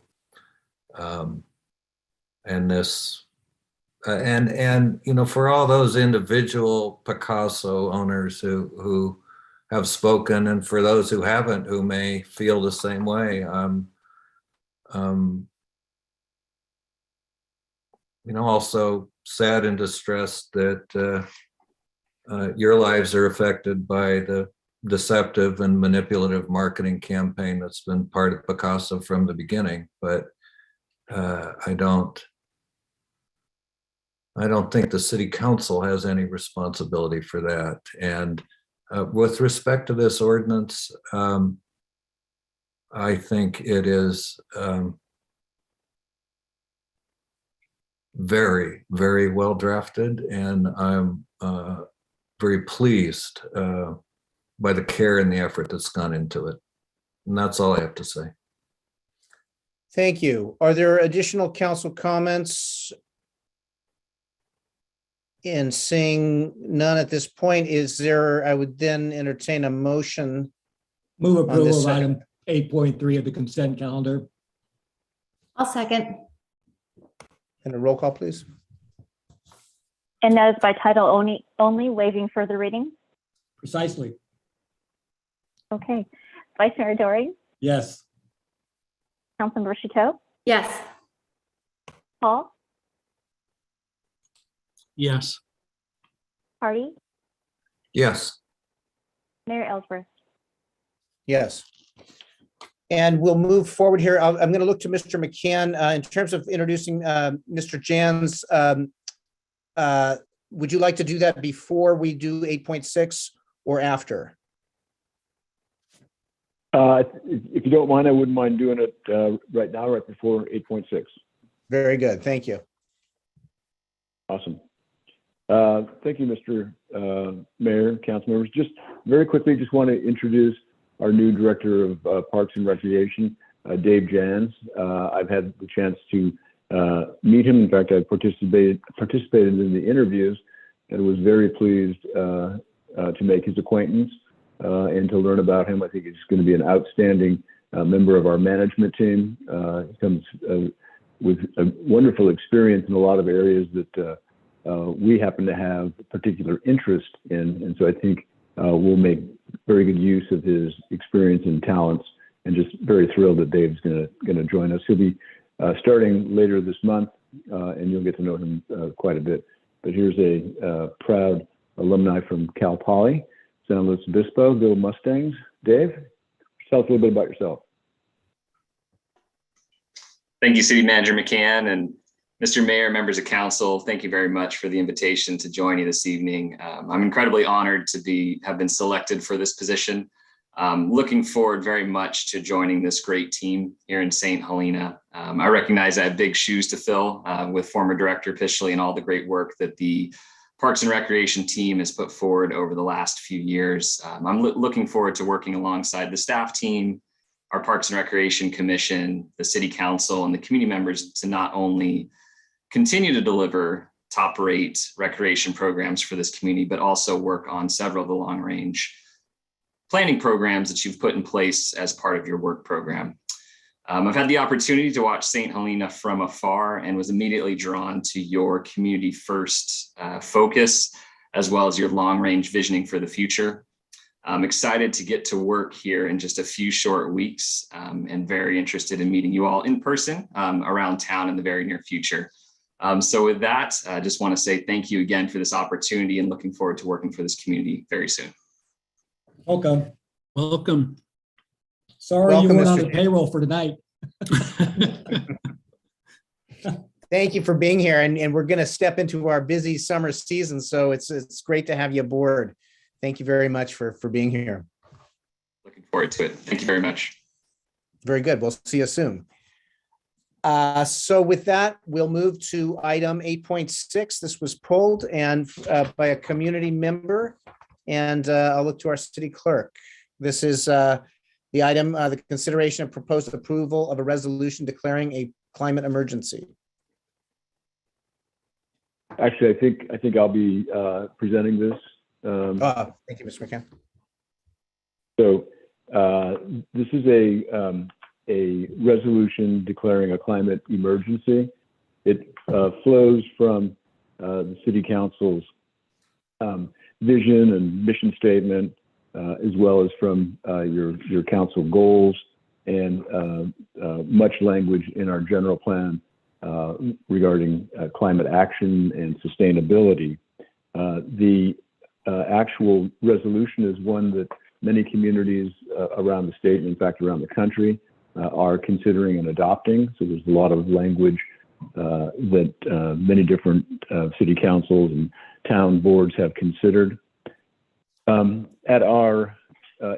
[SPEAKER 5] And this, and you know, for all those individual Picasso owners who have spoken, and for those who haven't, who may feel the same way, you know, also sad and distressed that your lives are affected by the deceptive and manipulative marketing campaign that's been part of Picasso from the beginning. But I don't think the city council has any responsibility for that. And with respect to this ordinance, I think it is very, very well drafted, and I'm very pleased by the care and the effort that's gone into it. And that's all I have to say.
[SPEAKER 1] Thank you. Are there additional council comments? And seeing none at this point, I would then entertain a motion.
[SPEAKER 4] Move
[SPEAKER 1] on this
[SPEAKER 4] approval of
[SPEAKER 1] second.
[SPEAKER 4] item 8.3 of the consent calendar.
[SPEAKER 3] I'll second.
[SPEAKER 1] And a roll call, please.
[SPEAKER 17] And that is by title only, waiving further reading.
[SPEAKER 4] Precisely.
[SPEAKER 17] Okay. Vice Mayor Doring,
[SPEAKER 4] Yes.
[SPEAKER 17] Councilmember Chateau,
[SPEAKER 3] Yes.
[SPEAKER 17] Paul,
[SPEAKER 13] Yes.
[SPEAKER 17] Hardy,
[SPEAKER 5] Yes.
[SPEAKER 17] Mayor Ellsworth.
[SPEAKER 1] Yes. And we'll move forward here. I'm going to look to Mr. McCann in terms of introducing Mr. Jans. Would you like to do that before we do 8.6 or after?
[SPEAKER 8] If you don't mind, I wouldn't mind doing it right now, right before 8.6.
[SPEAKER 1] Very good. Thank you.
[SPEAKER 8] Awesome. Thank you, Mr. Mayor, council members. Just very quickly, just want to introduce our new Director of Parks and Recreation, Dave Jans. I've had the chance to meet him. In fact, I participated in the interviews and was very pleased to make his acquaintance and to learn about him. I think he's going to be an outstanding member of our management team. He comes with a wonderful experience in a lot of areas that we happen to have particular interest in. And so I think we'll make very good use of his experience and talents, and just very thrilled that Dave's going to join us. He'll be starting later this month, and you'll get to know him quite a bit. But here's a proud alumni from Cal Poly, San Luis Obispo, go Mustangs. Dave, tell us a little bit about yourself.
[SPEAKER 12] Thank you, City Manager McCann, and Mr. Mayor, members of council. Thank you very much for the invitation to join you this evening. I'm incredibly honored to have been selected for this position. Looking forward very much to joining this great team here in St. Helena. I recognize I have big shoes to fill with former Director Pishley and all the great work that the Parks and Recreation team has put forward over the last few years. I'm looking forward to working alongside the staff team, our Parks and Recreation Commission, the City Council, and the community members to not only continue to deliver top-rate recreation programs for this community, but also work on several of the long-range planning programs that you've put in place as part of your work program. I've had the opportunity to watch St. Helena from afar and was immediately drawn to your community first focus, as well as your long range visioning for the future. I'm excited to get to work here in just a few short weeks and very interested in meeting you all in person around town in the very near future. So with that, I just want to say thank you again for this opportunity and looking forward to working for this community very soon.
[SPEAKER 4] Welcome.
[SPEAKER 13] Welcome.
[SPEAKER 4] Sorry you
[SPEAKER 1] Welcome,
[SPEAKER 4] weren't on
[SPEAKER 1] Mr.
[SPEAKER 4] the payroll for tonight.
[SPEAKER 1] Thank you for being here. And we're going to step into our busy summer season. So it's great to have you aboard. Thank you very much for being here.
[SPEAKER 12] Looking forward to it. Thank you very much.
[SPEAKER 1] Very good. We'll see you soon. So with that, we'll move to item 8.6. This was pulled and by a community member, and I'll look to our city clerk. This is the item, the consideration of proposed approval of a resolution declaring a climate emergency.
[SPEAKER 8] Actually, I think I'll be presenting this.
[SPEAKER 1] Thank you, Mr. McCann.
[SPEAKER 8] So this is a resolution declaring a climate emergency. It flows from the City Council's vision and mission statement, as well as from your council goals and much language in our general plan regarding climate action and sustainability. The actual resolution is one that many communities around the state, and in fact around the country, are considering and adopting. So there's a lot of language that many different city councils and town boards have considered. At our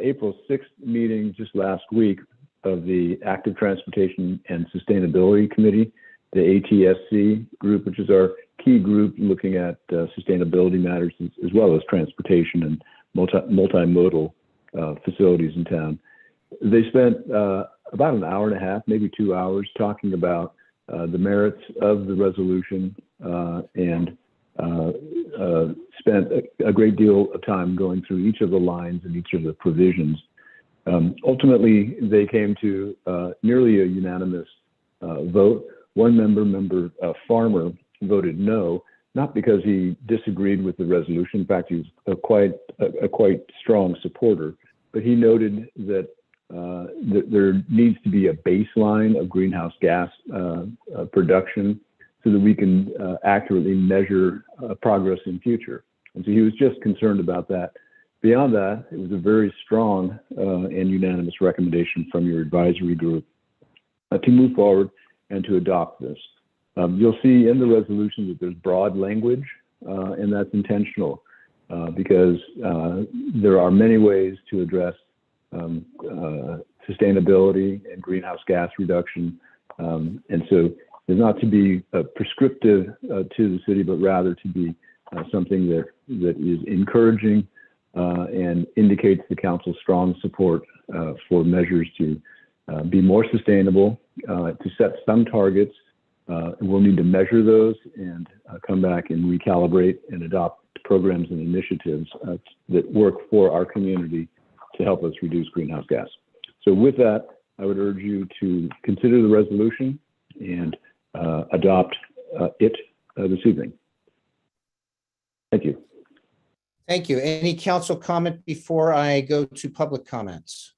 [SPEAKER 8] April 6th meeting just last week of the Active Transportation and Sustainability Committee, the ATSC group, which is our key group looking at sustainability matters as well as transportation and multimodal facilities in town. They spent about an hour and a half, maybe 2 hours, talking about the merits of the resolution and spent a great deal of time going through each of the lines and each of the provisions. Ultimately, they came to nearly a unanimous vote. One member Farmer, voted no, not because he disagreed with the resolution. In fact, he was a quite strong supporter, but he noted that there needs to be a baseline of greenhouse gas production so that we can accurately measure progress in future. And so he was just concerned about that. Beyond that, it was a very strong and unanimous recommendation from your advisory group to move forward and to adopt this. You'll see in the resolution that there's broad language, and that's intentional because there are many ways to address sustainability and greenhouse gas reduction. And so there's not to be prescriptive to the city, but rather to be something that is encouraging and indicates the council's strong support for measures to be more sustainable, to set some targets. We'll need to measure those and come back and recalibrate and adopt programs and initiatives that work for our community to help us reduce greenhouse gas. So with that, I would urge you to consider the resolution and adopt it this evening. Thank you.
[SPEAKER 1] Thank you. Any council comment before I go to public comments?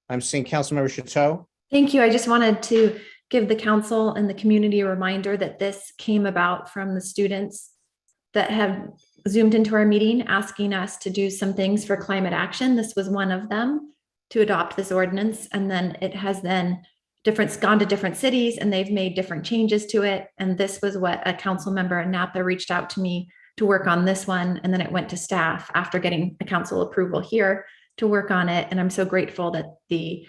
[SPEAKER 1] I'm seeing Councilmember Chateau.
[SPEAKER 3] Thank you. I just wanted to give the council and the community a reminder that this came about from the students that have Zoomed into our meeting asking us to do some things for climate action. This was one of them, to adopt this ordinance. And then it has then gone to different cities and they've made different changes to it. And this was what a council member in Napa reached out to me to work on this one. And then it went to staff after getting a council approval here to work on it. And I'm so grateful that the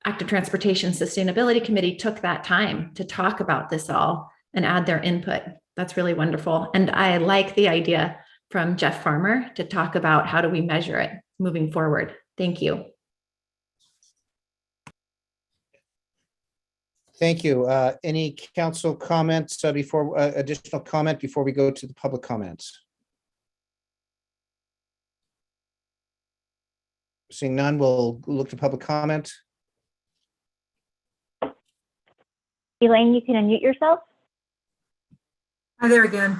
[SPEAKER 3] Active Transportation Sustainability Committee took that time to talk about this all and add their input. That's really wonderful. And I like the idea from Jeff Farmer to talk about how do we measure it moving forward. Thank you.
[SPEAKER 1] Thank you. Any council comments before additional comment before we go to the public comments? Seeing none, we'll look to public comment.
[SPEAKER 17] Elaine, you can unmute yourself.
[SPEAKER 6] Hi there again.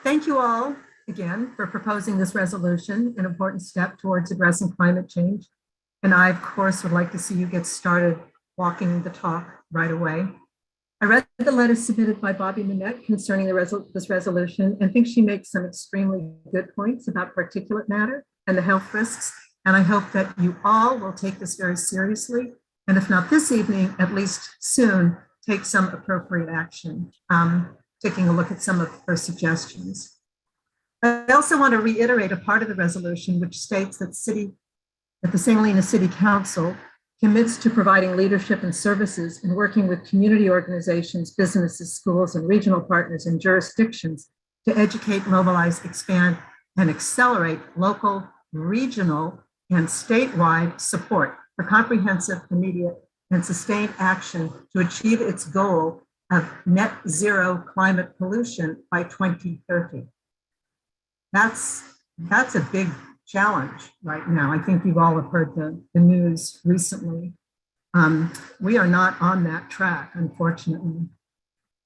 [SPEAKER 6] Thank you all again for proposing this resolution, an important step towards addressing climate change. And I, of course, would like to see you get started walking the talk right away. I read the letter submitted by Bobby Minette concerning this resolution and think she makes some extremely good points about particulate matter and the health risks. And I hope that you all will take this very seriously. And if not this evening, at least soon, take some appropriate action, taking a look at some of her suggestions. I also want to reiterate a part of the resolution which states that the St. Helena City Council commits to providing leadership and services and working with community organizations, businesses, schools, and regional partners and jurisdictions to educate, mobilize, expand, and accelerate local, regional, and statewide support for comprehensive, immediate, and sustained action to achieve its goal of net zero climate pollution by 2030. That's a big challenge right now. I think you all have heard the news recently. We are not on that track, unfortunately.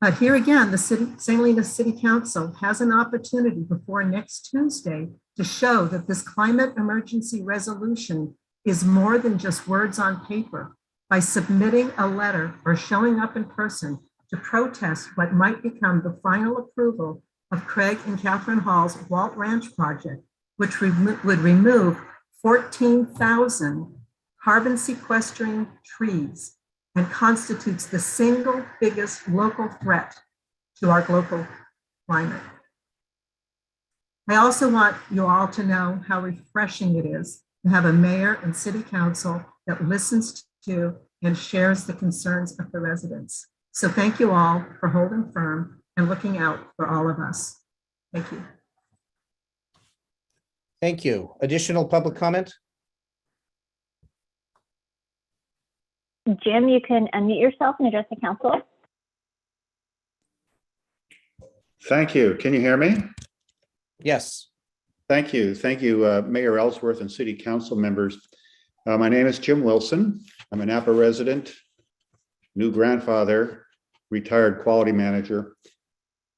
[SPEAKER 6] But here again, the St. Helena City Council has an opportunity before next Tuesday to show that this climate emergency resolution is more than just words on paper by submitting a letter or showing up in person to protest what might become the final approval of Craig and Catherine Hall's Walt Ranch project, which would remove 14,000 carbon sequestering trees and constitutes the single biggest local threat to our global climate. I also want you all to know how refreshing it is to have a mayor and city council that listens to and shares the concerns of the residents. So thank you all for holding firm and looking out for all of us. Thank you.
[SPEAKER 1] Thank you. Additional public comment?
[SPEAKER 17] Jim, you can unmute yourself and address the council.
[SPEAKER 9] Thank you. Can you hear me?
[SPEAKER 1] Yes.
[SPEAKER 9] Thank you. Thank you, Mayor Ellsworth and City Council members. My name is Jim Wilson. I'm a Napa resident, new grandfather, retired quality manager,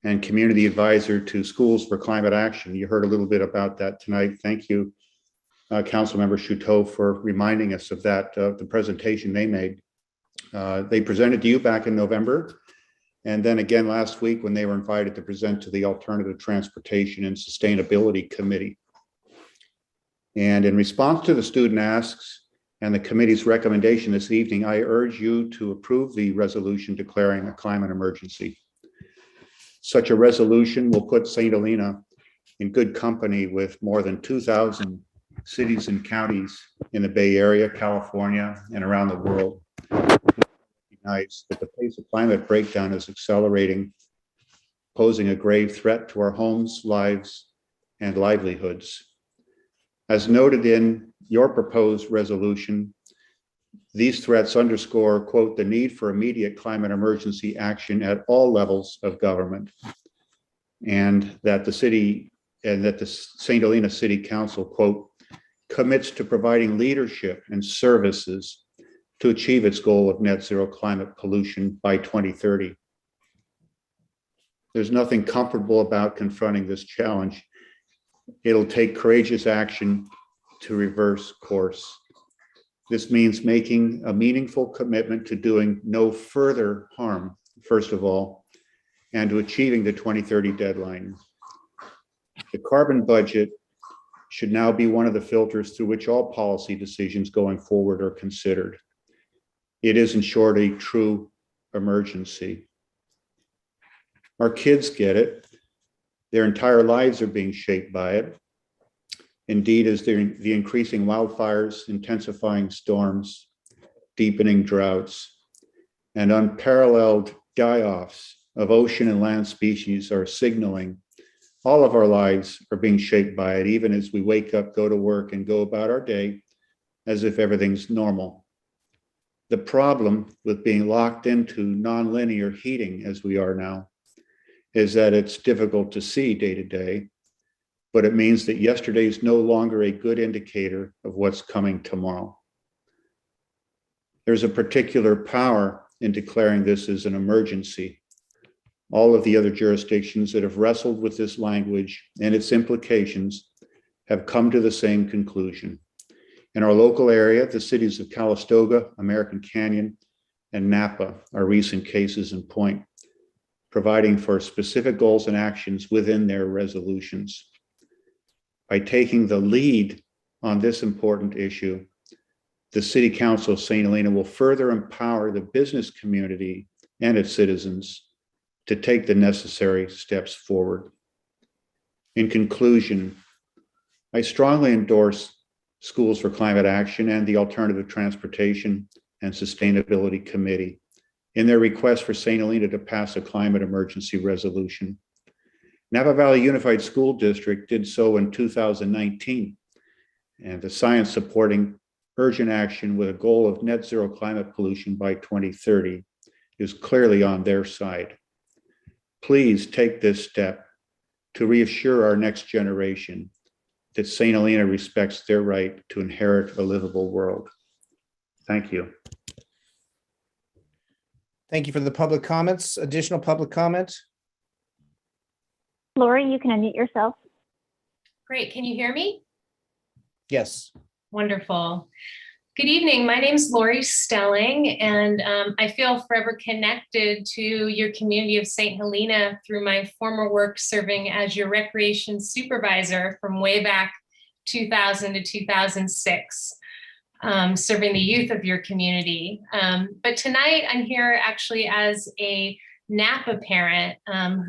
[SPEAKER 9] and community advisor to Schools for Climate Action. You heard a little bit about that tonight. Thank you, Councilmember Chouteau, for reminding us of that, the presentation they made. They presented to you back in November, and then again last week when they were invited to present to the Alternative Transportation and Sustainability Committee. And in response to the student asks and the committee's recommendation this evening, I urge you to approve the resolution declaring a climate emergency. Such a resolution will put St. Helena in good company with more than 2,000 cities and counties in the Bay Area, California, and around the world. Recognize that the pace of climate breakdown is accelerating, posing a grave threat to our homes, lives, and livelihoods. As noted in your proposed resolution, these threats underscore, quote, the need for immediate climate emergency action at all levels of government, and that the St. Helena City Council, quote, commits to providing leadership and services to achieve its goal of net zero climate pollution by 2030. There's nothing comfortable about confronting this challenge. It'll take courageous action to reverse course. This means making a meaningful commitment to doing no further harm, first of all, and to achieving the 2030 deadline. The carbon budget should now be one of the filters through which all policy decisions going forward are considered. It is, in short, a true emergency. Our kids get it. Their entire lives are being shaped by it. Indeed, as the increasing wildfires, intensifying storms, deepening droughts, and unparalleled die-offs of ocean and land species are signaling all of our lives are being shaped by it, even as we wake up, go to work, and go about our day as if everything's normal. The problem with being locked into nonlinear heating as we are now is that it's difficult to see day to day, but it means that yesterday is no longer a good indicator of what's coming tomorrow. There's a particular power in declaring this as an emergency. All of the other jurisdictions that have wrestled with this language and its implications have come to the same conclusion. In our local area, the cities of Calistoga, American Canyon, and Napa are recent cases in point, providing for specific goals and actions within their resolutions. By taking the lead on this important issue, the City Council of St. Helena will further empower the business community and its citizens to take the necessary steps forward. In conclusion, I strongly endorse Schools for Climate Action and the Alternative Transportation and Sustainability Committee in their request for St. Helena to pass a climate emergency resolution. Napa Valley Unified School District did so in 2019, and the science supporting urgent action with a goal of net zero climate pollution by 2030 is clearly on their side. Please take this step to reassure our next generation that St. Helena respects their right to inherit a livable world. Thank you.
[SPEAKER 1] Thank you for the public comments. Additional public comment?
[SPEAKER 17] Lori, you can unmute yourself.
[SPEAKER 15] Great. Can you hear me?
[SPEAKER 1] Yes.
[SPEAKER 15] Wonderful. Good evening. My name is Lori Stelling, and I feel forever connected to your community of St. Helena through my former work serving as your recreation supervisor from way back 2000 to 2006, serving the youth of your community. But tonight I'm here actually as a Napa parent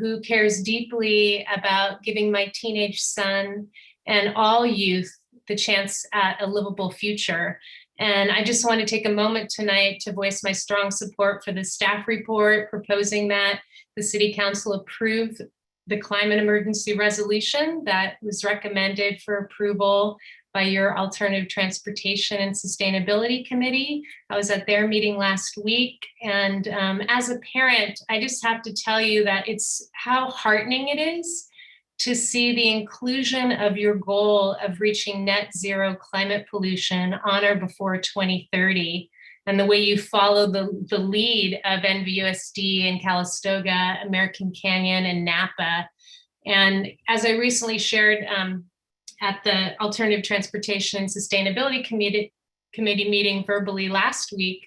[SPEAKER 15] who cares deeply about giving my teenage son and all youth the chance at a livable future. And I just want to take a moment tonight to voice my strong support for the staff report proposing that the City Council approve the climate emergency resolution that was recommended for approval by your Alternative Transportation and Sustainability Committee. I was at their meeting last week. And as a parent, I just have to tell you that it's how heartening it is to see the inclusion of your goal of reaching net zero climate pollution on or before 2030, and the way you follow the lead of NVUSD in Calistoga, American Canyon, and Napa. And as I recently shared at the Alternative Transportation and Sustainability Committee meeting verbally last week,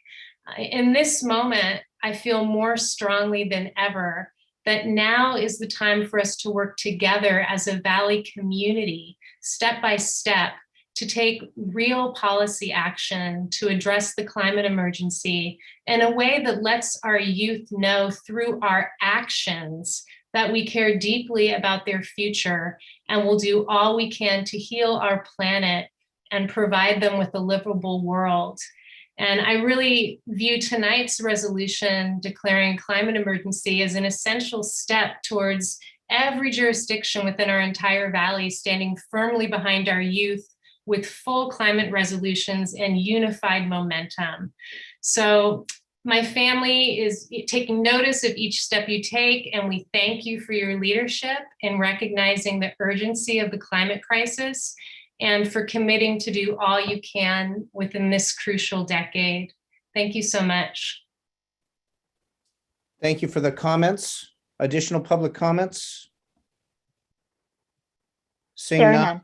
[SPEAKER 15] in this moment, I feel more strongly than ever that now is the time for us to work together as a Valley community, step by step, to take real policy action to address the climate emergency in a way that lets our youth know through our actions that we care deeply about their future and will do all we can to heal our planet and provide them with a livable world. And I really view tonight's resolution declaring climate emergency as an essential step towards every jurisdiction within our entire valley standing firmly behind our youth with full climate resolutions and unified momentum. So my family is taking notice of each step you take, and we thank you for your leadership in recognizing the urgency of the climate crisis and for committing to do all you can within this crucial decade. Thank you so much.
[SPEAKER 1] Thank you for the comments. Additional public comments? Seeing none,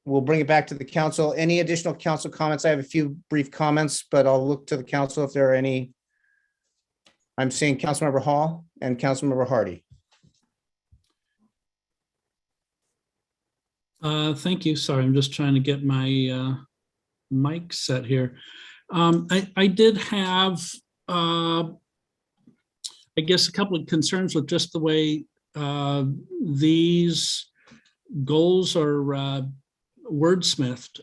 [SPEAKER 1] we'll bring it back to the council. Any additional council comments? I have a few brief comments, but I'll look to the council if there are any. I'm seeing Councilmember Hall and Councilmember Hardy.
[SPEAKER 13] Thank you. Sorry, I'm just trying to get my mic set here. I did have, I guess, a couple of concerns with just the way these goals are wordsmithed.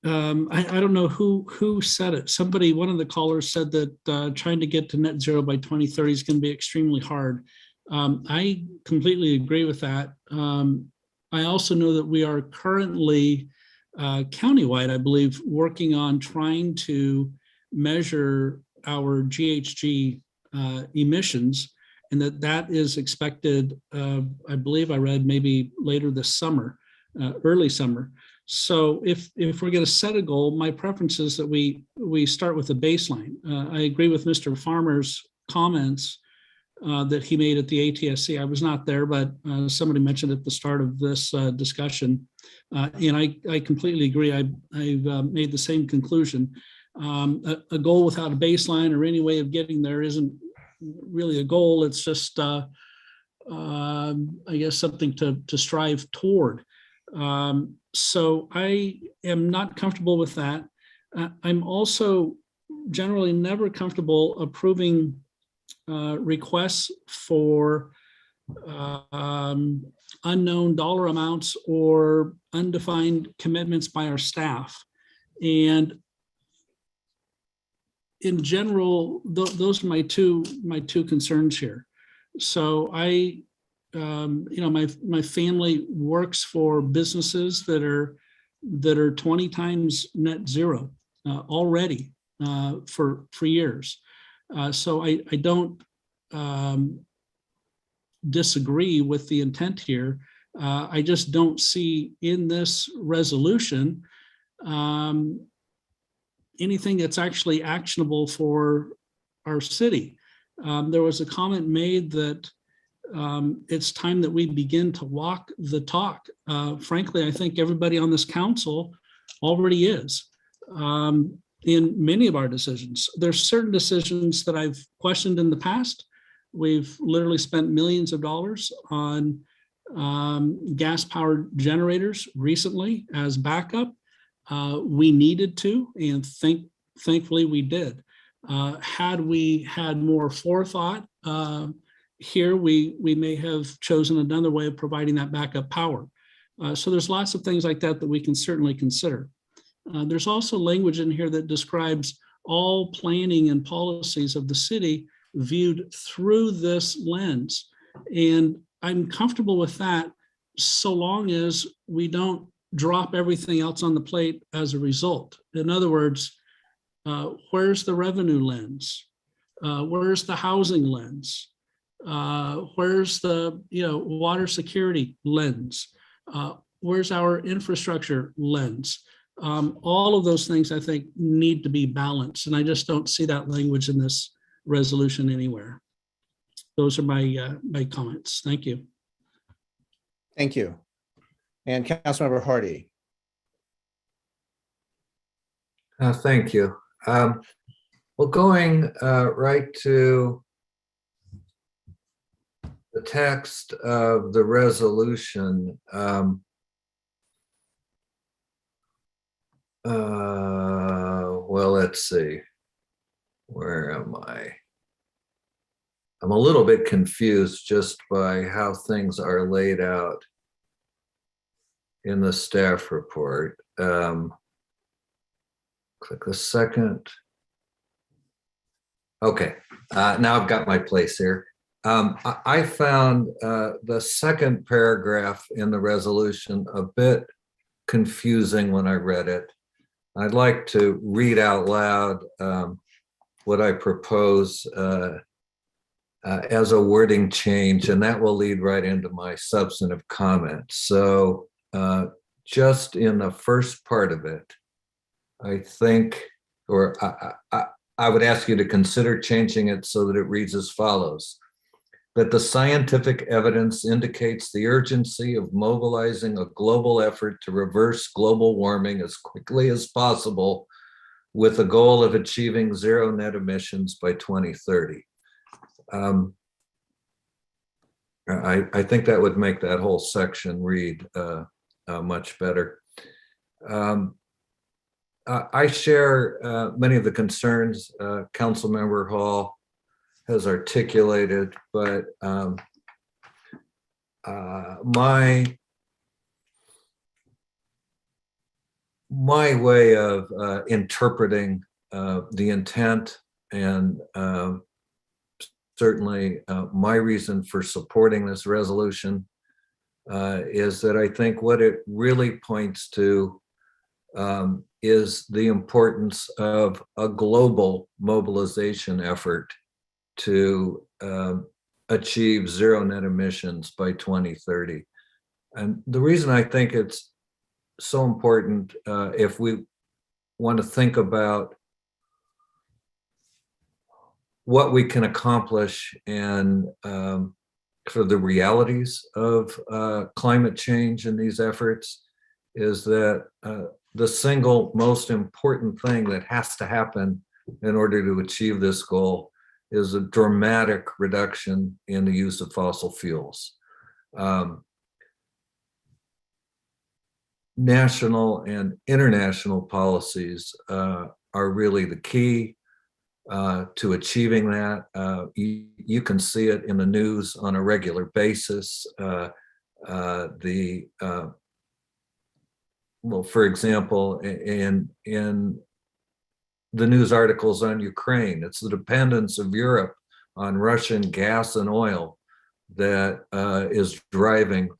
[SPEAKER 13] I don't know who said it. Somebody, one of the callers said that trying to get to net zero by 2030 is going to be extremely hard. I completely agree with that. I also know that we are currently countywide, I believe, working on trying to measure our GHG emissions, and that is expected, I believe I read maybe later this summer, early summer. So if we're going to set a goal, my preference is that we start with a baseline. I agree with Mr. Farmer's comments that he made at the ATSC. I was not there, but somebody mentioned at the start of this discussion, and I completely agree. I've made the same conclusion. A goal without a baseline or any way of getting there isn't really a goal. It's just, I guess, something to strive toward. So I am not comfortable with that. I'm also generally never comfortable approving requests for unknown dollar amounts or undefined commitments by our staff. And in general, those are my two concerns here. So I, my family works for businesses that are 20 times net zero already for years. So I don't disagree with the intent here. I just don't see in this resolution anything that's actually actionable for our city. There was a comment made that it's time that we begin to walk the talk. Frankly, I think everybody on this council already is. In many of our decisions, there's certain decisions that I've questioned in the past. We've literally spent millions of dollars on gas-powered generators recently as backup. We needed to, and thankfully we did. Had we had more forethought here, we may have chosen another way of providing that backup power. So there's lots of things like that we can certainly consider. There's also language in here that describes all planning and policies of the city viewed through this lens. And I'm comfortable with that so long as we don't drop everything else on the plate as a result. In other words, where's the revenue lens? Where's the housing lens? Where's the water security lens? Where's our infrastructure lens? All of those things I think need to be balanced, and I just don't see that language in this resolution anywhere. Those are my my comments. Thank you.
[SPEAKER 1] Thank you. And Councilmember Hardy.
[SPEAKER 5] Thank you. Well, going right to the text of the resolution. Well, let's see. Where am I? I'm a little bit confused just by how things are laid out in the staff report. Click the second. Okay, now I've got my place here. I found the second paragraph in the resolution a bit confusing when I read it. I'd like to read out loud what I propose as a wording change, and that will lead right into my substantive comments. So just in the first part of it, I think, or I would ask you to consider changing it so that it reads as follows: that the scientific evidence indicates the urgency of mobilizing a global effort to reverse global warming as quickly as possible with the goal of achieving zero net emissions by 2030. I think that would make that whole section read much better. I share many of the concerns Councilmember Hall has articulated, but my way of interpreting the intent and certainly my reason for supporting this resolution is that I think what it really points to is the importance of a global mobilization effort to achieve zero net emissions by 2030. And the reason I think it's so important if we want to think about what we can accomplish and for the realities of climate change in these efforts, is that the single most important thing that has to happen in order to achieve this goal is a dramatic reduction in the use of fossil fuels. National and international policies are really the key to achieving that. You can see it in the news on a regular basis. Well, for example, in the news articles on Ukraine, it's the dependence of Europe on Russian gas and oil that is driving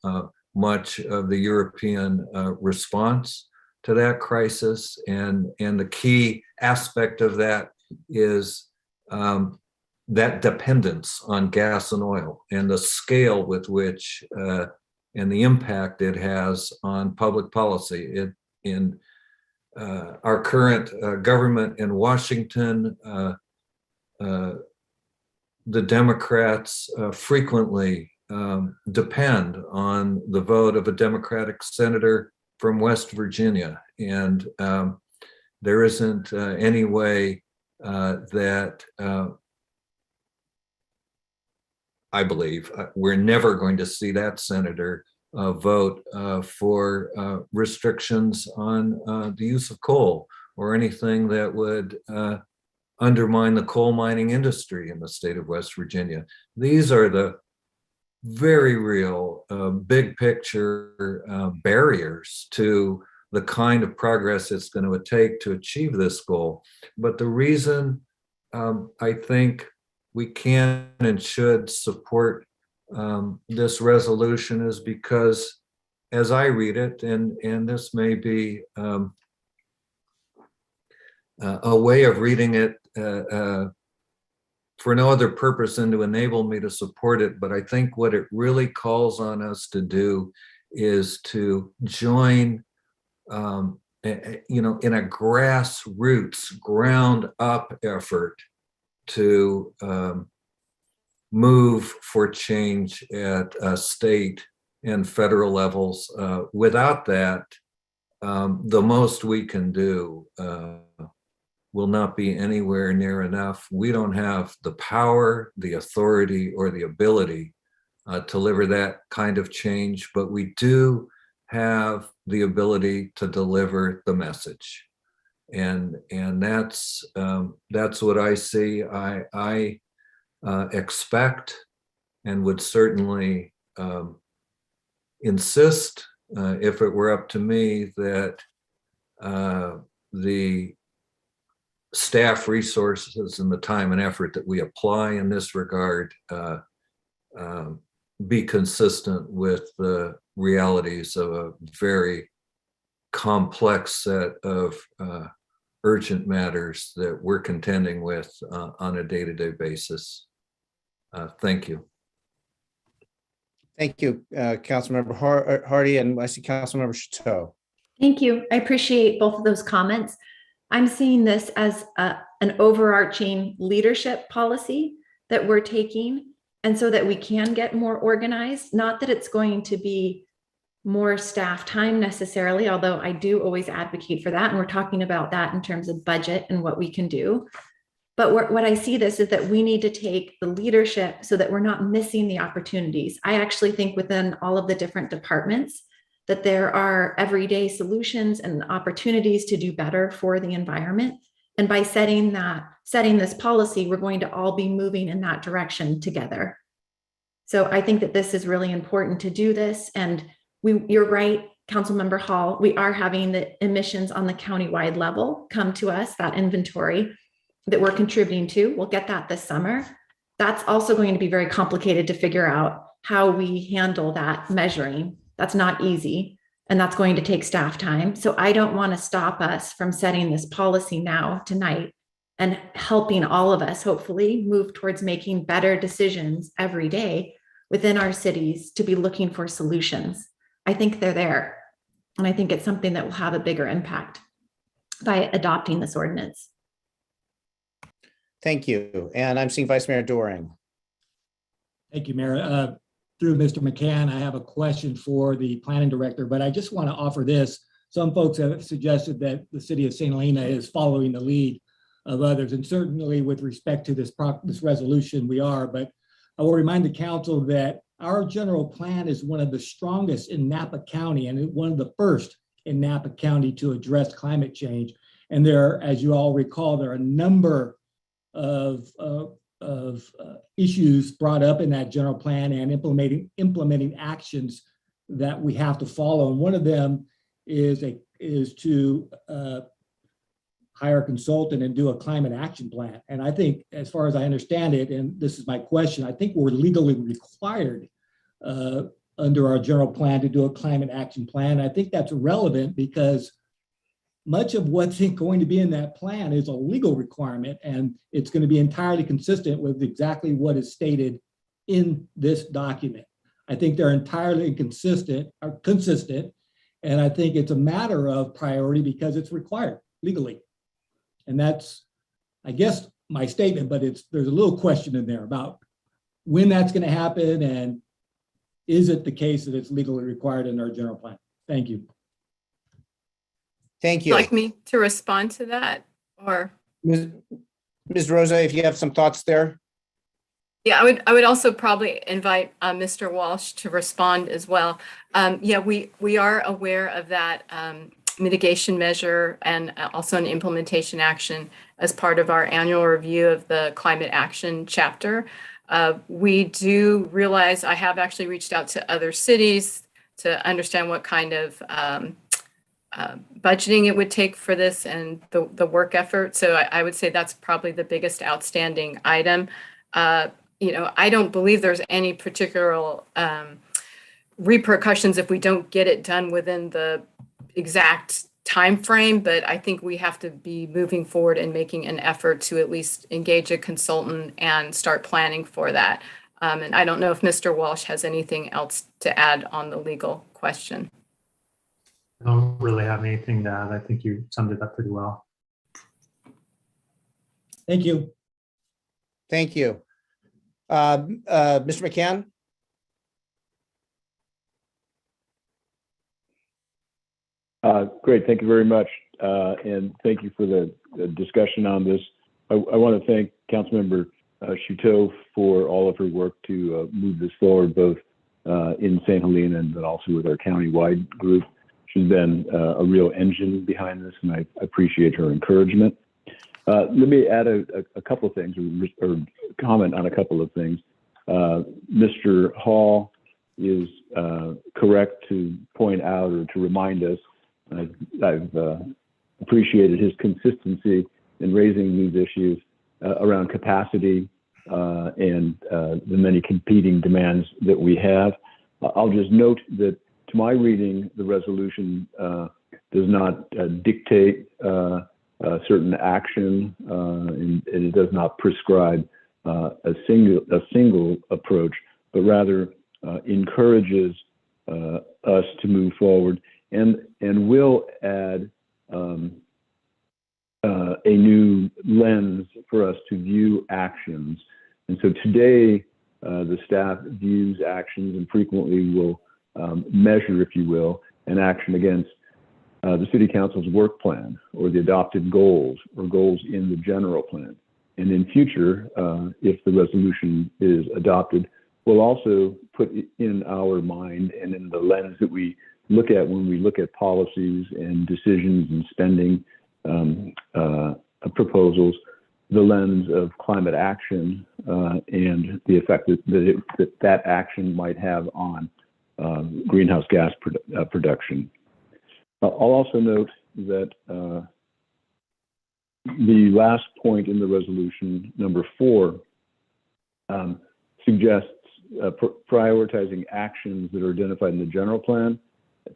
[SPEAKER 5] much of the European response to that crisis. And the key aspect of that is that dependence on gas and oil and the scale with which and the impact it has on public policy. In our current government in Washington, the Democrats frequently depend on the vote of a Democratic senator from West Virginia. And there isn't any way that I believe we're never going to see that senator vote for restrictions on the use of coal or anything that would undermine the coal mining industry in the state of West Virginia. These are the very real big picture barriers to the kind of progress it's going to take to achieve this goal. But the reason I think we can and should support this resolution is because, as I read it, and this may be a way of reading it for no other purpose than to enable me to support it, but I think what it really calls on us to do is to join in a grassroots, ground up effort to move for change at state and federal levels. Without that, the most we can do will not be anywhere near enough. We don't have the power, the authority, or the ability to deliver that kind of change, but we do have the ability to deliver the message. And that's what I see. I expect and would certainly insist, if it were up to me, that the staff resources and the time and effort that we apply in this regard be consistent with the realities of a very complex set of urgent matters that we're contending with on a day-to-day basis. Thank you.
[SPEAKER 1] Thank you, Councilmember Hardy, and I see Councilmember Chateau.
[SPEAKER 3] Thank you. I appreciate both of those comments. I'm seeing this as an overarching leadership policy that we're taking, and so that we can get more organized. Not that it's going to be more staff time necessarily, although I do always advocate for that. And we're talking about that in terms of budget and what we can do. But what I see this is that we need to take the leadership so that we're not missing the opportunities. I actually think within all of the different departments that there are everyday solutions and opportunities to do better for the environment. And by setting this policy, we're going to all be moving in that direction together. So I think that this is really important to do this. And you're right, Councilmember Hall, we are having the emissions on the countywide level come to us, that inventory that we're contributing to. We'll get that this summer. That's also going to be very complicated to figure out how we handle that measuring. That's not easy, and that's going to take staff time. So I don't want to stop us from setting this policy now, tonight, and helping all of us hopefully move towards making better decisions every day within our cities to be looking for solutions. I think they're there. And I think it's something that will have a bigger impact by adopting this ordinance.
[SPEAKER 1] Thank you. And I'm seeing Vice Mayor Doring.
[SPEAKER 4] Thank you, Mayor. Through Mr. McCann, I have a question for the planning director, but I just want to offer this. Some folks have suggested that the city of St. Helena is following the lead of others, and certainly with respect to this resolution, we are. But I will remind the council that our general plan is one of the strongest in Napa County and one of the first in Napa County to address climate change. And there, as you all recall, there are a number of issues brought up in that general plan and implementing actions that we have to follow. And one of them is to hire a consultant and do a climate action plan. And I think, as far as I understand it, and this is my question, I think we're legally required under our general plan to do a climate action plan. I think that's relevant because much of what's going to be in that plan is a legal requirement, and it's going to be entirely consistent with exactly what is stated in this document. I think they're entirely consistent, and I think it's a matter of priority because it's required legally. And that's, I guess, my statement, but there's a little question in there about when that's going to happen and is it the case that it's legally required in our general plan? Thank you.
[SPEAKER 1] Thank you.
[SPEAKER 2] Like me to respond to that, or?
[SPEAKER 1] Ms. Rosa, if you have some thoughts there.
[SPEAKER 2] Yeah, I would also probably invite Mr. Walsh to respond as well. Yeah, we are aware of that mitigation measure and also an implementation action as part of our annual review of the climate action chapter. We do realize I have actually reached out to other cities to understand what kind of budgeting it would take for this and the work effort. So I would say that's probably the biggest outstanding item. I don't believe there's any particular repercussions if we don't get it done within the exact time frame, but I think we have to be moving forward and making an effort to at least engage a consultant and start planning for that. And I don't know if Mr. Walsh has anything else to add on the legal question.
[SPEAKER 14] I don't really have anything to add. I think you summed it up pretty well.
[SPEAKER 4] Thank you.
[SPEAKER 1] Thank you. Mr. McCann?
[SPEAKER 8] Great, thank you very much. And thank you for the discussion on this. I want to thank Councilmember Shuto for all of her work to move this forward, both in St. Helena and then also with our county-wide group. She's been a real engine behind this, and I appreciate her encouragement. Let me add a couple of things or comment on a couple of things. Mr. Hall is correct to point out or to remind us. I've appreciated his consistency in raising these issues around capacity and the many competing demands that we have. I'll just note that to my reading, the resolution does not dictate certain action and it does not prescribe a single approach, but rather encourages us to move forward and will add a new lens for us to view actions. And so today, the staff views actions and frequently will measure, if you will, an action against the City Council's work plan or the adopted goals or goals in the general plan. And in future, if the resolution is adopted, we'll also put in our mind and in the lens that we look at when we look at policies and decisions and spending proposals, the lens of climate action and the effect that action might have on greenhouse gas production. I'll also note that the last point in the resolution, number 4, suggests prioritizing actions that are identified in the general plan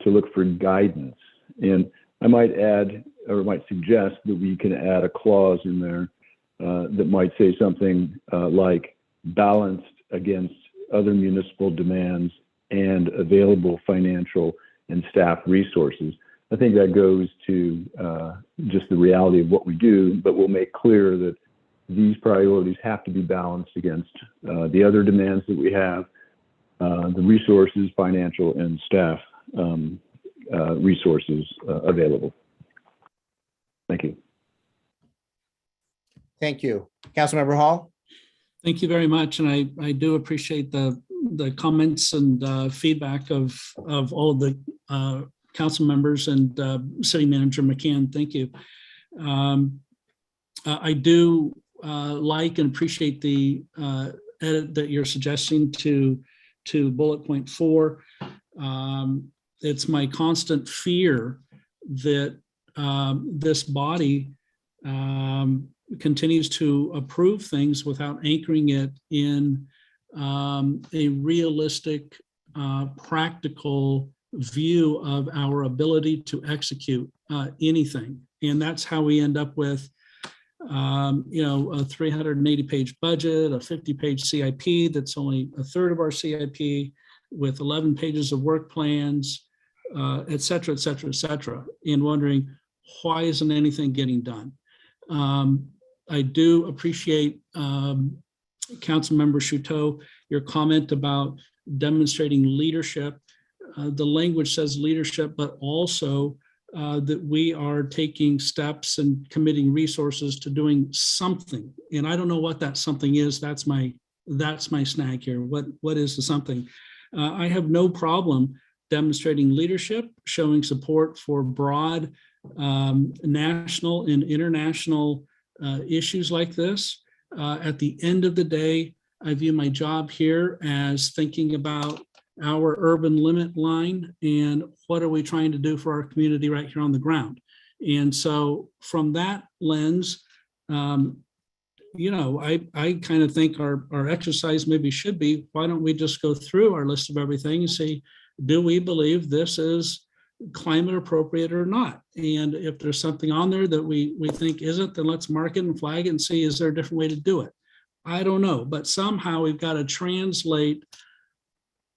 [SPEAKER 8] to look for guidance. And I might add, or might suggest that we can add a clause in there that might say something like balanced against other municipal demands and available financial and staff resources. I think that goes to just the reality of what we do, but we'll make clear that these priorities have to be balanced against the other demands that we have, the resources, financial and staff resources available. Thank you.
[SPEAKER 1] Thank you. Councilmember Hall?
[SPEAKER 13] Thank you very much. And I do appreciate the comments and feedback of all of the council members and City Manager McCann. Thank you. I do like and appreciate the edit that you're suggesting to bullet point 4. It's my constant fear that this body continues to approve things without anchoring it in a realistic, practical view of our ability to execute anything. And that's how we end up with a 380-page budget, a 50-page CIP that's only a third of our CIP, with 11 pages of work plans, et cetera, et cetera, et cetera, and wondering why isn't anything getting done. I do appreciate Councilmember Shuto, your comment about demonstrating leadership. The language says leadership, but also that we are taking steps and committing resources to doing something. And I don't know what that something is. That's my snag here. What is the something? I have no problem demonstrating leadership, showing support for broad national and international issues like this. At the end of the day, I view my job here as thinking about our urban limit line and what are we trying to do for our community right here on the ground. And so from that lens, I kind of think our exercise maybe should be, why don't we just go through our list of everything and see, do we believe this is climate appropriate or not? And if there's something on there that we think isn't, then let's mark it and flag it and see, is there a different way to do it? I don't know, but somehow we've got to translate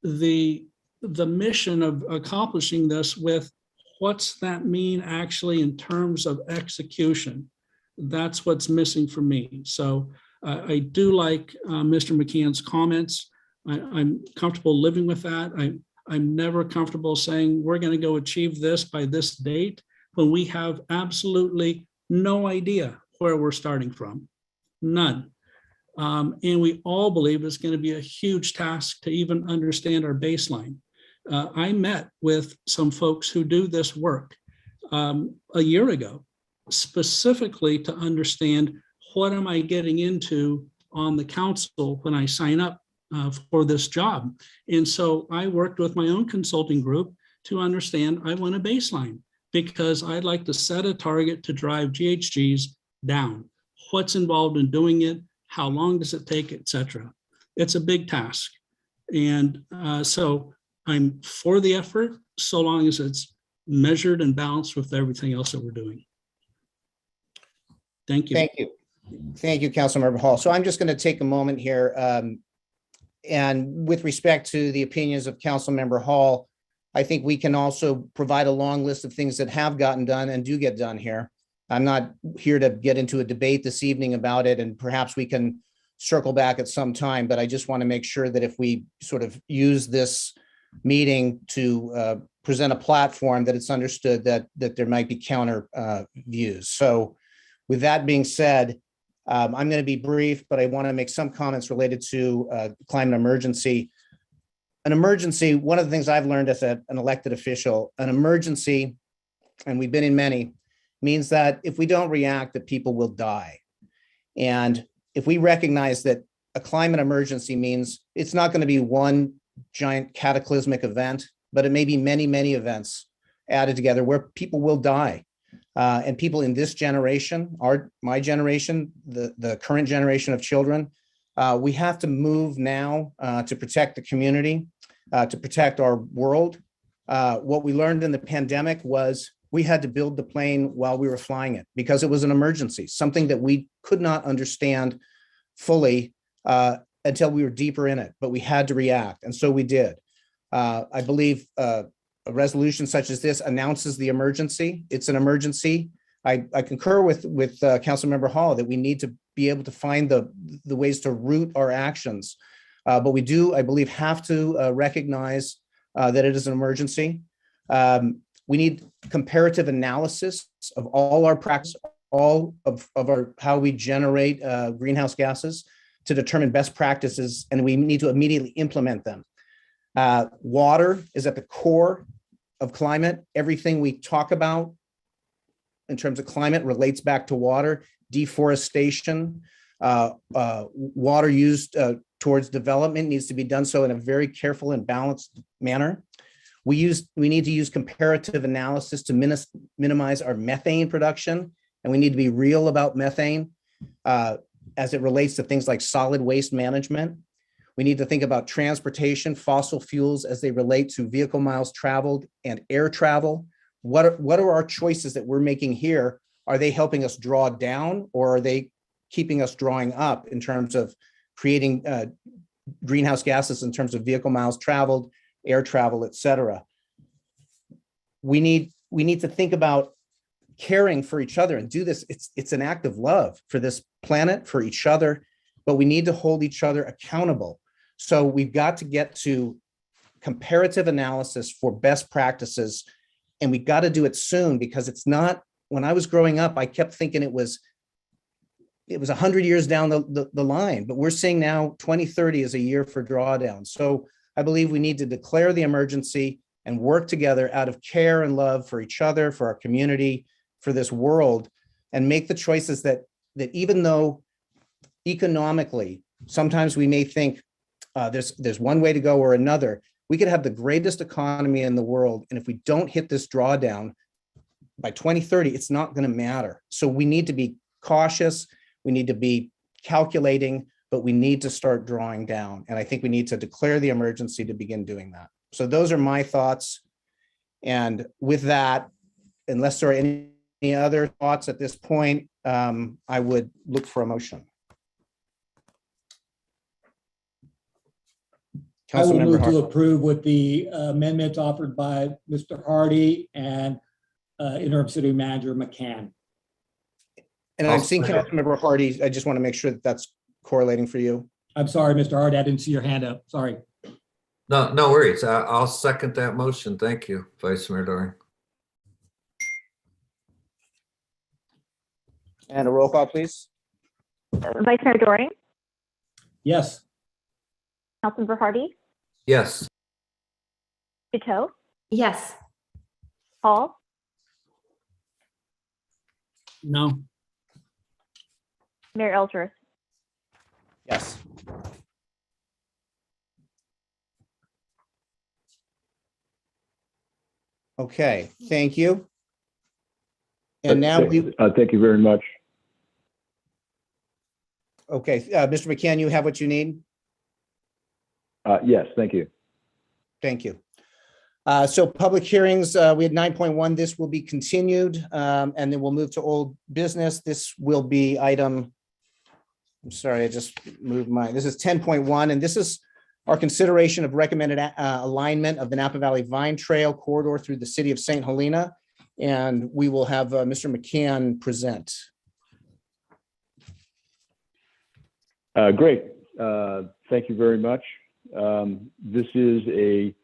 [SPEAKER 13] the mission of accomplishing this with what's that mean actually in terms of execution. That's what's missing for me. So I do like Mr. McCann's comments. I'm comfortable living with that. I'm never comfortable saying we're going to go achieve this by this date when we have absolutely no idea where we're starting from. None. And we all believe it's going to be a huge task to even understand our baseline. I met with some folks who do this work a year ago, specifically to understand what am I getting into on the council when I sign up for this job. And so I worked with my own consulting group to understand I want a baseline because I'd like to set a target to drive GHGs down. What's involved in doing it? How long does it take, et cetera? It's a big task. And so I'm for the effort so long as it's measured and balanced with everything else that we're doing. Thank you.
[SPEAKER 1] Thank you. Thank you, Councilmember Hall. So I'm just going to take a moment here. And with respect to the opinions of Councilmember Hall, I think we can also provide a long list of things that have gotten done and do get done here. I'm not here to get into a debate this evening about it, and perhaps we can circle back at some time, but I just want to make sure that if we sort of use this meeting to present a platform, that it's understood that there might be counter views. So with that being said, I'm going to be brief, but I want to make some comments related to climate emergency. An emergency, one of the things I've learned as an elected official, an emergency, and we've been in many, means that if we don't react, that people will die. And if we recognize that a climate emergency means it's not going to be one giant cataclysmic event, but it may be many, many events added together where people will die. And people in this generation, my generation, the current generation of children, we have to move now to protect the community, to protect our world. What we learned in the pandemic was we had to build the plane while we were flying it because it was an emergency, something that we could not understand fully until we were deeper in it, but we had to react. And so we did. I believe a a resolution such as this announces the emergency. It's an emergency. I concur with Councilmember Hall that we need to be able to find the ways to root our actions. But we do, I believe, have to recognize that it is an emergency. We need comparative analysis of all our practice, all of our how we generate greenhouse gases to determine best practices, and we need to immediately implement them. Water is at the core of climate. Everything we talk about in terms of climate relates back to water. Deforestation, water used towards development needs to be done so in a very careful and balanced manner. We need to use comparative analysis to minimize our methane production, and we need to be real about methane as it relates to things like solid waste management. We need to think about transportation, fossil fuels as they relate to vehicle miles traveled and air travel. What are our choices that we're making here? Are they helping us draw down, or are they keeping us drawing up in terms of creating greenhouse gases in terms of vehicle miles traveled, air travel, et cetera? We need to think about caring for each other and do this. It's an act of love for this planet, for each other, but we need to hold each other accountable. So we've got to get to comparative analysis for best practices, and we've got to do it soon, because it's not, when I was growing up, I kept thinking it was 100 years down the line, but we're seeing now 2030 is a year for drawdown. So I believe we need to declare the emergency and work together out of care and love for each other, for our community, for this world, and make the choices that even though economically, sometimes we may think there's one way to go or another, we could have the greatest economy in the world, and if we don't hit this drawdown by 2030, it's not going to matter. So we need to be cautious, we need to be calculating, but we need to start drawing down. And I think we need to declare the emergency to begin doing that. So those are my thoughts. And with that, unless there are any other thoughts at this point, I would look for a motion.
[SPEAKER 4] I will move
[SPEAKER 1] Hart.
[SPEAKER 4] to approve with the amendments offered by Mr. Hardy and Interim City Manager McCann.
[SPEAKER 1] And I've seen Councilmember Hardy. I just want to make sure that that's correlating for you.
[SPEAKER 4] I'm sorry, Mr. Hardy, I didn't see your hand up. Sorry.
[SPEAKER 5] No worries. I'll second that motion. Thank you, Vice Mayor Doring.
[SPEAKER 1] And a roll call, please.
[SPEAKER 17] Vice Mayor Doring,
[SPEAKER 4] Yes.
[SPEAKER 17] Councilmember Hardy,
[SPEAKER 5] Yes.
[SPEAKER 17] Duteau,
[SPEAKER 3] Yes.
[SPEAKER 17] Hall,
[SPEAKER 13] No.
[SPEAKER 17] Mayor Ellsworth.
[SPEAKER 1] Yes. Okay, thank you. And now
[SPEAKER 8] thank you very much.
[SPEAKER 1] Okay, Mr. McCann, you have what you need?
[SPEAKER 8] Yes, thank you.
[SPEAKER 1] Thank you. So public hearings, we had 9.1. This will be continued, and then we'll move to old business. This will be item, I'm sorry, I just moved mine. This is 10.1, and this is our consideration of recommended alignment of the Napa Valley Vine Trail corridor through the city of St. Helena. And we will have Mr. McCann present.
[SPEAKER 8] Great. Thank you very much. This is a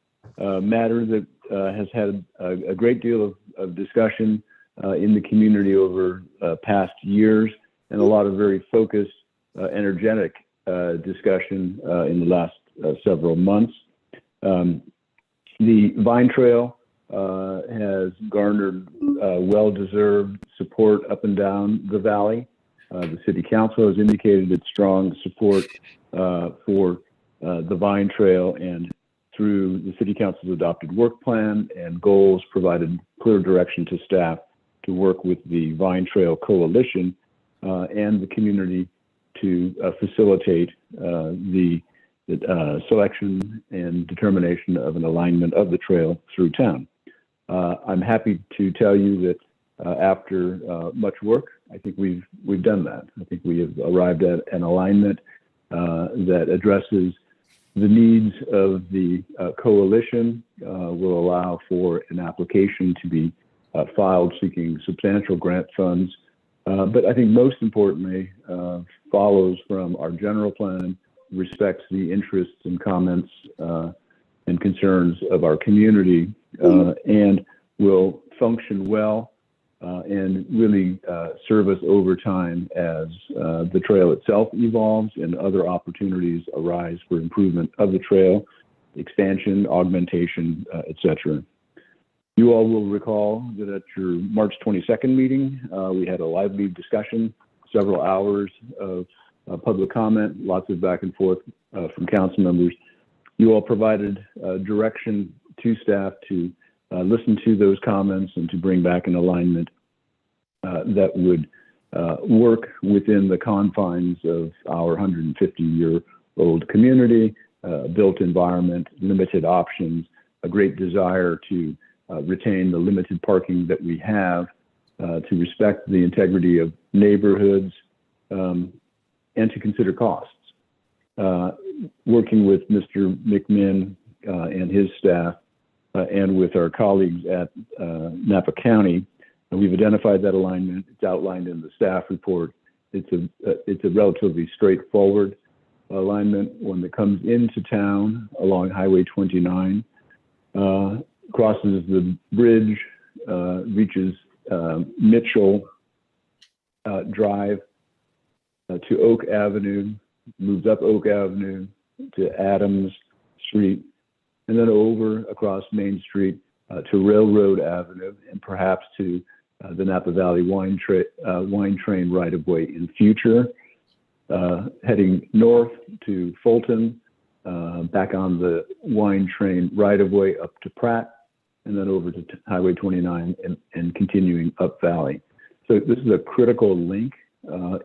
[SPEAKER 8] matter that has had a great deal of discussion in the community over past years, and a lot of very focused, energetic discussion in the last several months. The Vine Trail has garnered well-deserved support up and down the valley. The City Council has indicated its strong support for the Vine Trail, and through the City Council's adopted work plan and goals, provided clear direction to staff to work with the Vine Trail Coalition and the community to facilitate the selection and determination of an alignment of the trail through town. I'm happy to tell you that after much work, I think we've done that. I think we have arrived at an alignment that addresses The needs of the coalition will allow for an application to be filed seeking substantial grant funds. But I think most importantly, follows from our general plan, respects the interests and comments and concerns of our community, and will function well and really serve us over time as the trail itself evolves and other opportunities arise for improvement of the trail, expansion, augmentation, et cetera. You all will recall that at your March 22nd meeting, we had a lively discussion, several hours of public comment, lots of back and forth from council members. You all provided direction to staff to listen to those comments and to bring back an alignment that would work within the confines of our 150-year-old community, built environment, limited options, a great desire to retain the limited parking that we have, to respect the integrity of neighborhoods, and to consider costs. Working with Mr. McMinn and his staff and with our colleagues at Napa County, we've identified that alignment. It's outlined in the staff report. It's a relatively straightforward alignment. One that comes into town along Highway 29, crosses the bridge, reaches Mitchell Drive to Oak Avenue, moves up Oak Avenue to Adams Street, and then over across Main Street to Railroad Avenue, and perhaps to the Napa Valley wine train right-of-way in future, heading north to Fulton, back on the wine train right-of-way up to Pratt, and then over to Highway 29 and continuing up Valley. So this is a critical link.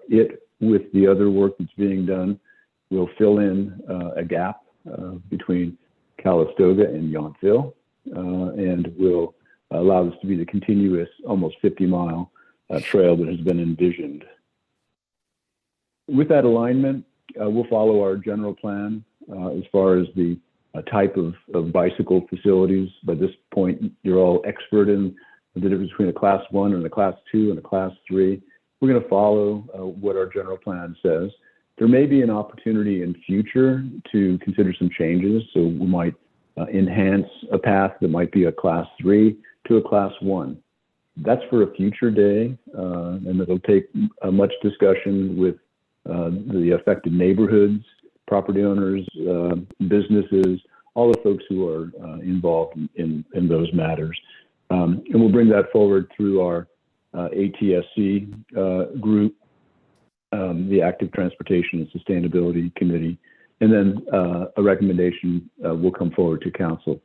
[SPEAKER 8] It, with the other work that's being done, will fill in a gap between Calistoga and Yountville, and will allow this to be the continuous, almost 50-mile trail that has been envisioned. With that alignment, we'll follow our general plan as far as the type of bicycle facilities. By this point, you're all expert in the difference between a Class 1 and a Class 2 and a Class 3. We're going to follow what our general plan says. There may be an opportunity in future to consider some changes. So we might enhance a path that might be a Class 3 to a Class 1. That's for a future day, and it'll take much discussion with the affected neighborhoods, property owners, businesses, all the folks who are involved in those matters. And we'll bring that forward through our ATSC group, the Active Transportation and Sustainability Committee, and then a recommendation will come forward to council.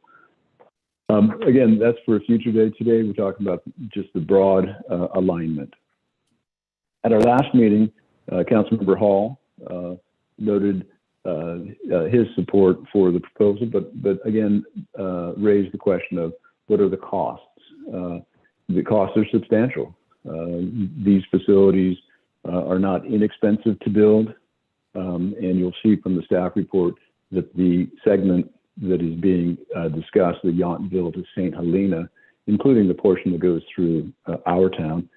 [SPEAKER 8] Again, that's for a future day. Today, we're talking about just the broad alignment. At our last meeting, Councilmember Hall noted his support for the proposal, but again, raised the question of what are the costs? The costs are substantial. These facilities are not inexpensive to build, and you'll see from the staff report that the segment that is being discussed, the Yountville to St. Helena, including the portion that goes through our town,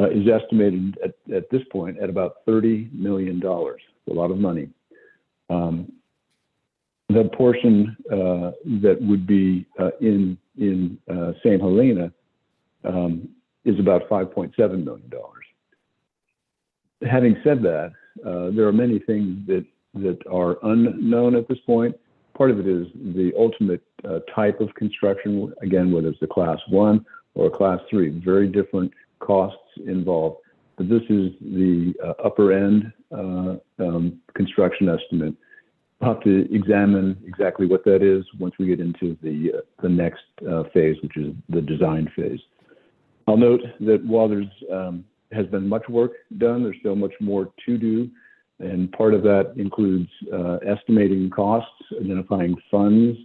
[SPEAKER 8] is estimated at this point at about $30 million, a lot of money. The portion that would be in St. Helena is about $5.7 million. Having said that, there are many things that are unknown at this point. Part of it is the ultimate type of construction, again, whether it's a Class 1 or a Class 3, very different costs involved. But this is the upper end construction estimate. We'll have to examine exactly what that is once we get into the next phase, which is the design phase. I'll note that while there's has been much work done, there's still much more to do. And part of that includes estimating costs, identifying funds,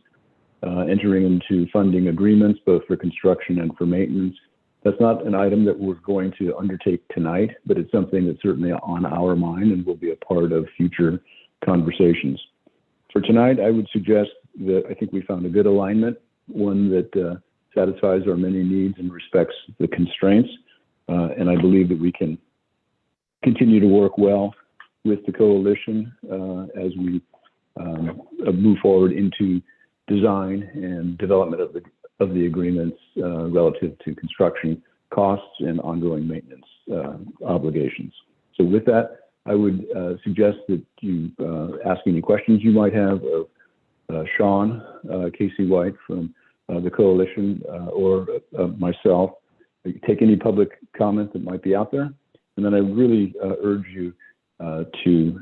[SPEAKER 8] entering into funding agreements, both for construction and for maintenance. That's not an item that we're going to undertake tonight, but it's something that's certainly on our mind and will be a part of future conversations. For tonight, I would suggest that I think we found a good alignment, one that satisfies our many needs and respects the constraints. And I believe that we can continue to work well with the coalition as we move forward into design and development of the agreements relative to construction costs and ongoing maintenance obligations. So with that, I would suggest that you ask any questions you might have of Sean, Casey White from the coalition, or myself. Take any public comment that might be out there. And then I really urge you to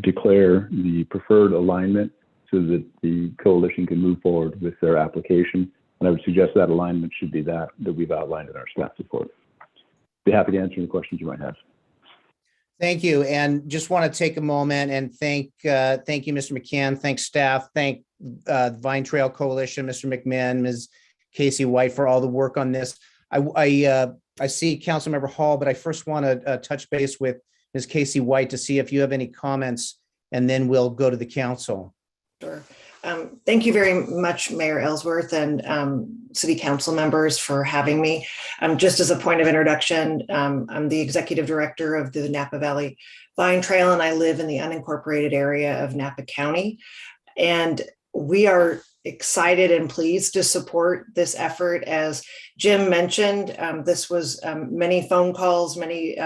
[SPEAKER 8] declare the preferred alignment so that the coalition can move forward with their application. And I would suggest that alignment should be that we've outlined in our staff report. Be happy to answer any questions you might have.
[SPEAKER 1] Thank you. And just want to take a moment and thank you, Mr. McCann, thank staff, thank Vine Trail Coalition, Mr. McMahon, Ms. Casey White for all the work on this. I see Councilmember Hall, but I first want to touch base with Ms. Casey White to see if you have any comments, and then we'll go to the council.
[SPEAKER 7] Sure. Thank you very much, Mayor Ellsworth and City Council members for having me. Just as a point of introduction, I'm the Executive Director of the Napa Valley Vine Trail, and I live in the unincorporated area of Napa County. And we are excited and pleased to support this effort. As Jim mentioned, this was many phone calls, many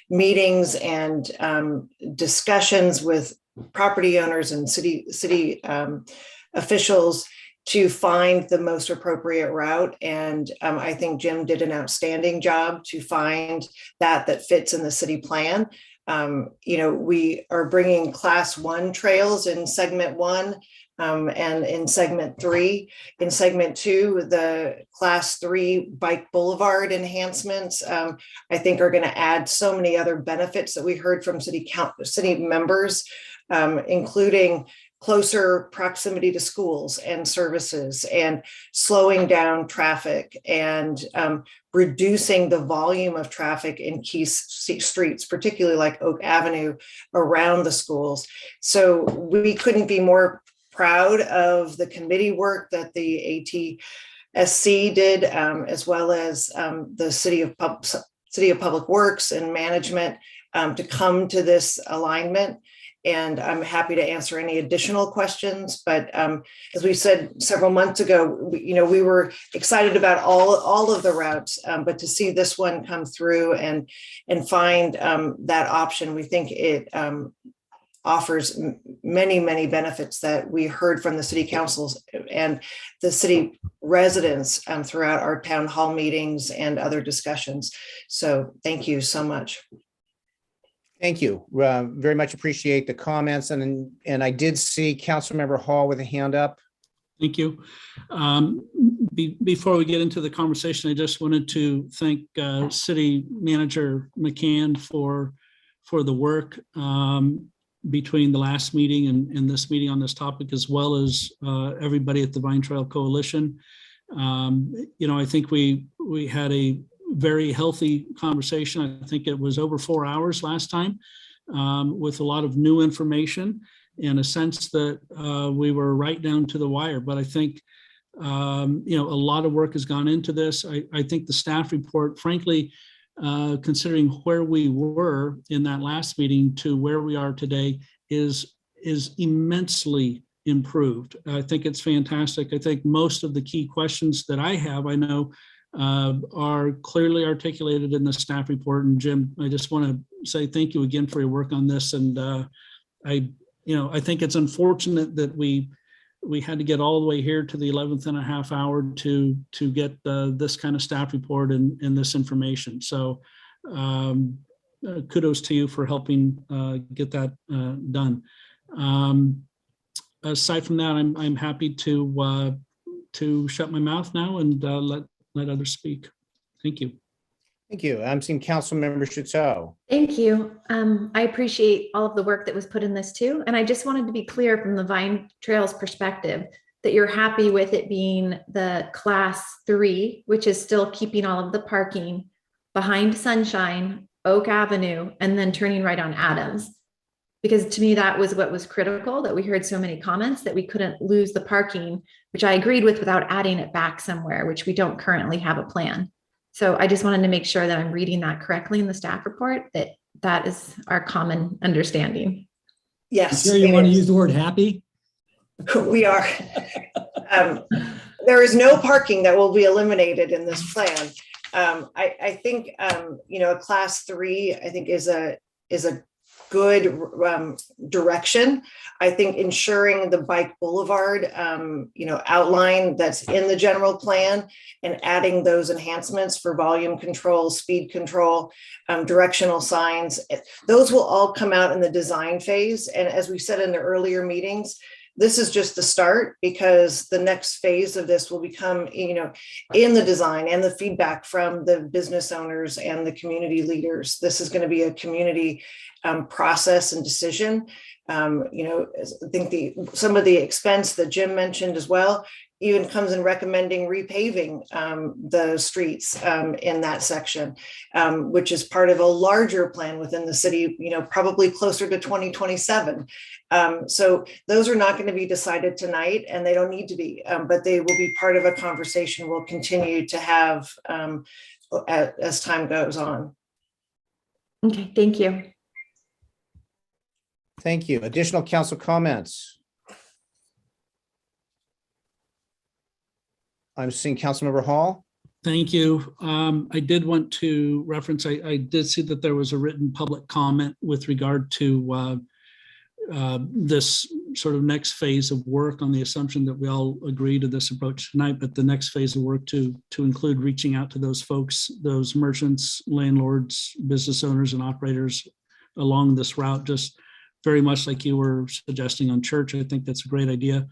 [SPEAKER 7] meetings and discussions with property owners and city officials to find the most appropriate route. And I think Jim did an outstanding job to find that fits in the city plan. We are bringing class 1 trails in segment 1 and in segment 3. In segment 2, the class 3 bike boulevard enhancements, I think are going to add so many other benefits that we heard from city members, including closer proximity to schools and services and slowing down traffic and reducing the volume of traffic in key streets, particularly like Oak Avenue around the schools. So we couldn't be more proud of the committee work that the ATSC did, as well as the City of Public Works and management to come to this alignment. And I'm happy to answer any additional questions. But as we said several months ago, we were excited about all of the routes, but to see this one come through and find that option, we think it offers many, many benefits that we heard from the city councils and the city residents throughout our town hall meetings and other discussions. So thank you so much.
[SPEAKER 1] Thank you. Very much appreciate the comments. And I did see Councilmember Hall with a hand up.
[SPEAKER 13] Thank you. Before we get into the conversation, I just wanted to thank City Manager McCann for the work between the last meeting and this meeting on this topic, as well as everybody at the Vine Trail Coalition. I think we had a very healthy conversation. I think it was over 4 hours last time, with a lot of new information and a sense that we were right down to the wire. But I think a lot of work has gone into this. I think the staff report, frankly, considering where we were in that last meeting to where we are today, is immensely improved. I think it's fantastic. I think most of the key questions that I have, I know, are clearly articulated in the staff report. And Jim, I just want to say thank you again for your work on this. And I think it's unfortunate that we had to get all the way here to the 11th and a half hour to get this kind of staff report and this information. So kudos to you for helping get that done. Aside from that, I'm happy to shut my mouth now and let others speak. Thank you.
[SPEAKER 1] Thank you. I'm seeing Councilmember Chateau.
[SPEAKER 3] Thank you. I appreciate all of the work that was put in this too. And I just wanted to be clear from the Vine Trails perspective that you're happy with it being the class 3, which is still keeping all of the parking behind Sunshine, Oak Avenue, and then turning right on Adams. Because to me, that was what was critical, that we heard so many comments that we couldn't lose the parking, which I agreed with, without adding it back somewhere, which we don't currently have a plan. So I just wanted to make sure that I'm reading that correctly in the staff report, that that is our common understanding.
[SPEAKER 7] Yes.
[SPEAKER 4] You sure you want to use the word happy?
[SPEAKER 7] We are. There is no parking that will be eliminated in this plan. I think, a class 3, I think is a good direction. I think ensuring the bike boulevard, outline that's in the general plan and adding those enhancements for volume control, speed control, directional signs, those will all come out in the design phase. And as we said in the earlier meetings, this is just the start, because the next phase of this will become, in the design and the feedback from the business owners and the community leaders. This is going to be a community process and decision. I think some of the expense that Jim mentioned as well even comes in recommending repaving the streets in that section, which is part of a larger plan within the city, probably closer to 2027. So those are not going to be decided tonight, and they don't need to be, but they will be part of a conversation we'll continue to have as time goes on.
[SPEAKER 3] Okay, thank you.
[SPEAKER 1] Thank you. Additional council comments? I'm seeing Councilmember Hall.
[SPEAKER 13] Thank you. I did want to reference, I did see that there was a written public comment with regard to this sort of next phase of work, on the assumption that we all agree to this approach tonight, but the next phase of work to include reaching out to those folks, those merchants, landlords, business owners, and operators along this route, just very much like you were suggesting on Church. I think that's a great idea.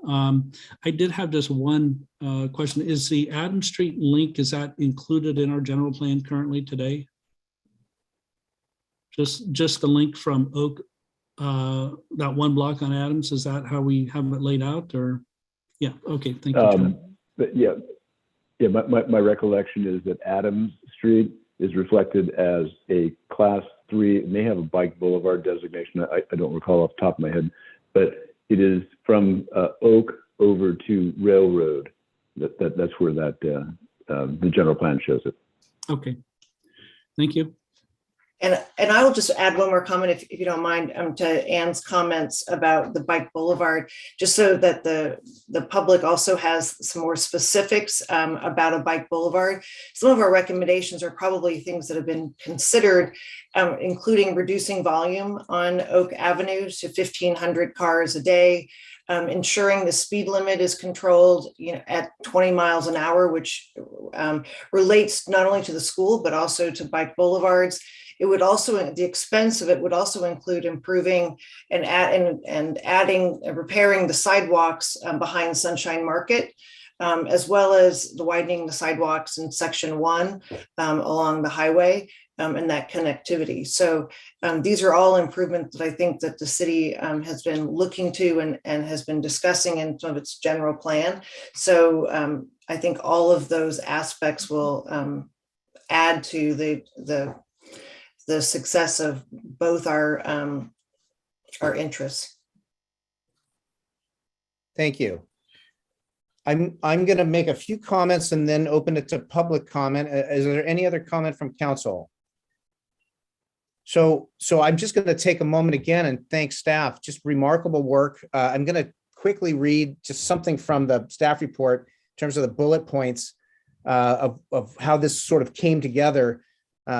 [SPEAKER 13] I did have just one question. Is the Adams Street link, is that included in our general plan currently today? Just the link from Oak, that one block on Adams, is that how we have it laid out? Or yeah, okay, thank you.
[SPEAKER 8] But yeah, my recollection is that Adams Street is reflected as a class 3, and they have a bike boulevard designation. I don't recall off the top of my head, but it is from Oak over to Railroad. That's where that the general plan shows it.
[SPEAKER 13] Okay, thank you.
[SPEAKER 7] And I will just add one more comment, if you don't mind, to Anne's comments about the bike boulevard, just so that the public also has some more specifics about a bike boulevard. Some of our recommendations are probably things that have been considered, including reducing volume on Oak Avenue to 1,500 cars a day, ensuring the speed limit is controlled, at 20 miles an hour, which relates not only to the school, but also to bike boulevards. It would also, the expense of it would also include improving and adding, repairing the sidewalks behind Sunshine Market, as well as the widening the sidewalks in section 1 along the highway and that connectivity. So these are all improvements that I think that the city has been looking to and has been discussing in some of its general plan. So I think all of those aspects will add to the success of both our interests.
[SPEAKER 1] Thank you. I'm going to make a few comments and then open it to public comment. Is there any other comment from council? So I'm just going to take a moment again and thank staff. Just remarkable work. I'm going to quickly read just something from the staff report in terms of the bullet points of how this sort of came together.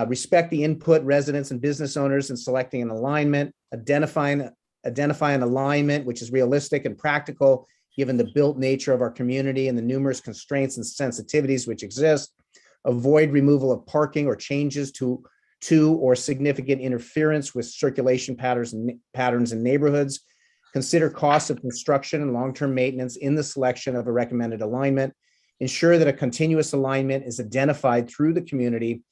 [SPEAKER 1] Respect the input residents and business owners in selecting an alignment, identifying alignment which is realistic and practical given the built nature of our community and the numerous constraints and sensitivities which exist. Avoid removal of parking or changes to or significant interference with circulation patterns in neighborhoods. Consider costs of construction and long-term maintenance in the selection of a recommended alignment. Ensure that a continuous alignment is identified through the community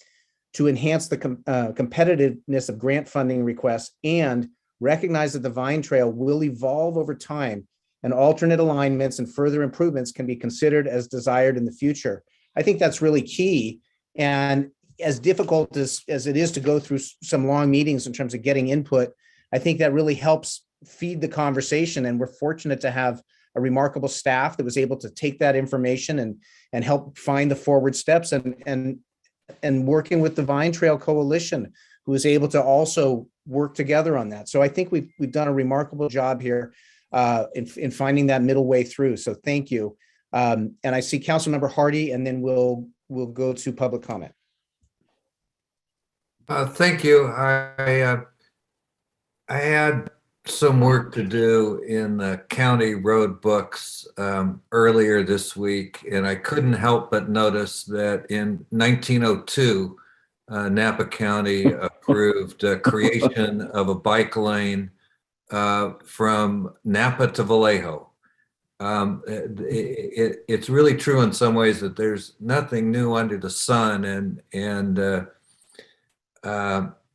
[SPEAKER 1] to enhance the competitiveness of grant funding requests, and recognize that the Vine Trail will evolve over time and alternate alignments and further improvements can be considered as desired in the future. I think that's really key. And as difficult as it is to go through some long meetings in terms of getting input I think that really helps feed the conversation. And we're fortunate to have a remarkable staff that was able to take that information and help find the forward steps, and working with the Vine Trail Coalition, who was able to also work together on that. So I think we've done a remarkable job here in finding that middle way through. So thank you. And I see Councilmember Hardy, and then we'll go to public comment.
[SPEAKER 5] Thank you. I had some work to do in the county road books earlier this week, and I couldn't help but notice that in 1902, Napa County approved creation of a bike lane from Napa to Vallejo. It's really true in some ways that there's nothing new under the sun, and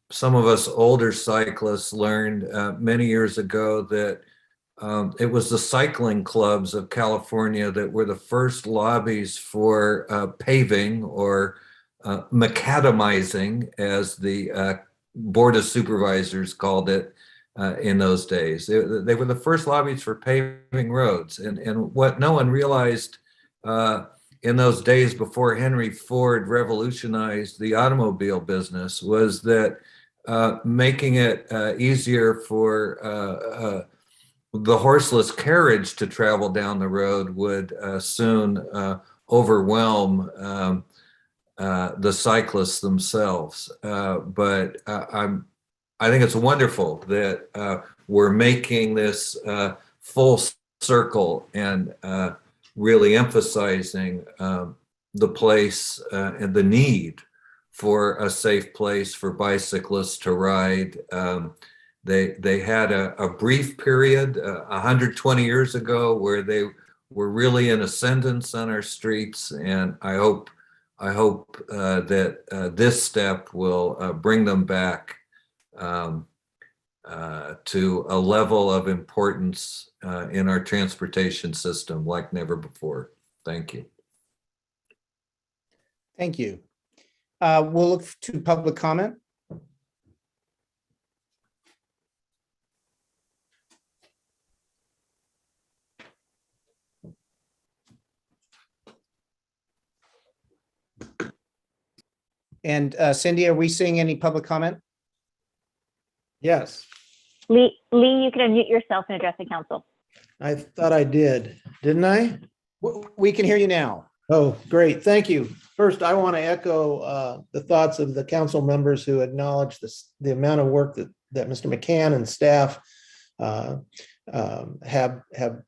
[SPEAKER 5] some of us older cyclists learned many years ago that it was the cycling clubs of California that were the first lobbies for paving or macadamizing, as the Board of Supervisors called it in those days. They were the first lobbies for paving roads. And what no one realized in those days before Henry Ford revolutionized the automobile business was that making it easier for the horseless carriage to travel down the road would soon overwhelm the cyclists themselves. But I think it's wonderful that we're making this full circle and really emphasizing the place and the need for a safe place for bicyclists to ride. They had a brief period 120 years ago where they were really in ascendance on our streets, and I hope that this step will bring them back to a level of importance in our transportation system like never before. Thank you.
[SPEAKER 1] Thank you. We'll look to public comment. And Cindy, are we seeing any public comment?
[SPEAKER 16] Yes,
[SPEAKER 17] Lee, you can unmute yourself and address the council.
[SPEAKER 16] I thought I did, didn't I?
[SPEAKER 1] We can hear you now.
[SPEAKER 16] Oh, great. Thank you. First, I want to echo the thoughts of the council members who acknowledge the amount of work that Mr. McCann and staff have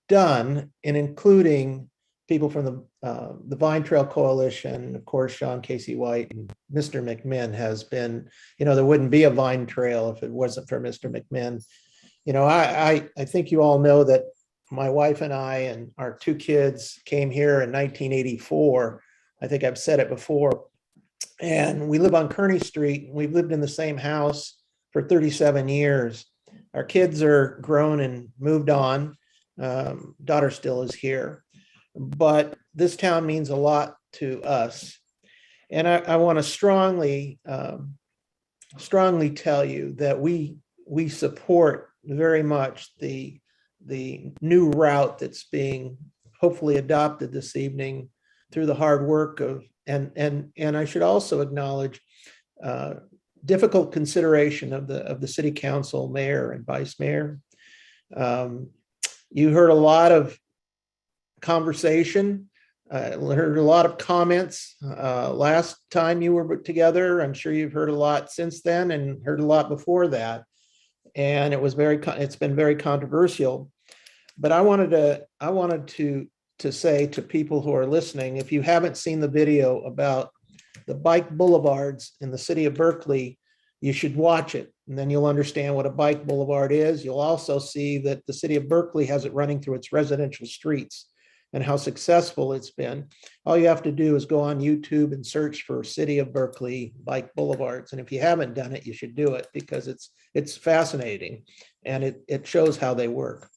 [SPEAKER 16] done, and including people from the Vine Trail Coalition, of course, Sean Casey White and Mr. McMinn has been, there wouldn't be a Vine Trail if it wasn't for Mr. McMinn. I think you all know that my wife and I and our two kids came here in 1984. I think I've said it before. And we live on Kearney Street. We've lived in the same house for 37 years. Our kids are grown and moved on. Daughter still is here. But this town means a lot to us. And I want to strongly tell you that we support very much the new route that's being hopefully adopted this evening through the hard work of, and I should also acknowledge difficult consideration of the city council, mayor and vice mayor. You heard a lot of conversation, heard a lot of comments last time you were together. I'm sure you've heard a lot since then and heard a lot before that. And it's been very controversial. But I wanted to say to people who are listening, if you haven't seen the video about the bike boulevards in the city of Berkeley, you should watch it. And then you'll understand what a bike boulevard is. You'll also see that the city of Berkeley has it running through its residential streets and how successful it's been. All you have to do is go on YouTube and search for City of Berkeley bike boulevards. And if you haven't done it, you should do it because it's fascinating and it shows how they work.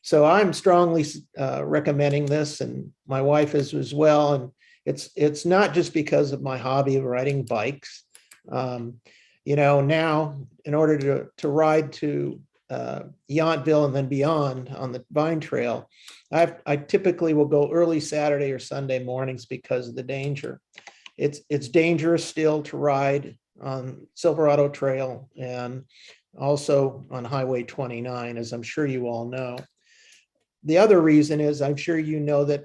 [SPEAKER 16] So I'm strongly recommending this, and my wife is as well. And it's not just because of my hobby of riding bikes. Now in order to ride to Yountville and then beyond on the Vine Trail, I typically will go early Saturday or Sunday mornings because of the danger. It's dangerous still to ride on Silverado Trail and also on Highway 29, as I'm sure you all know. The other reason is I'm sure you know that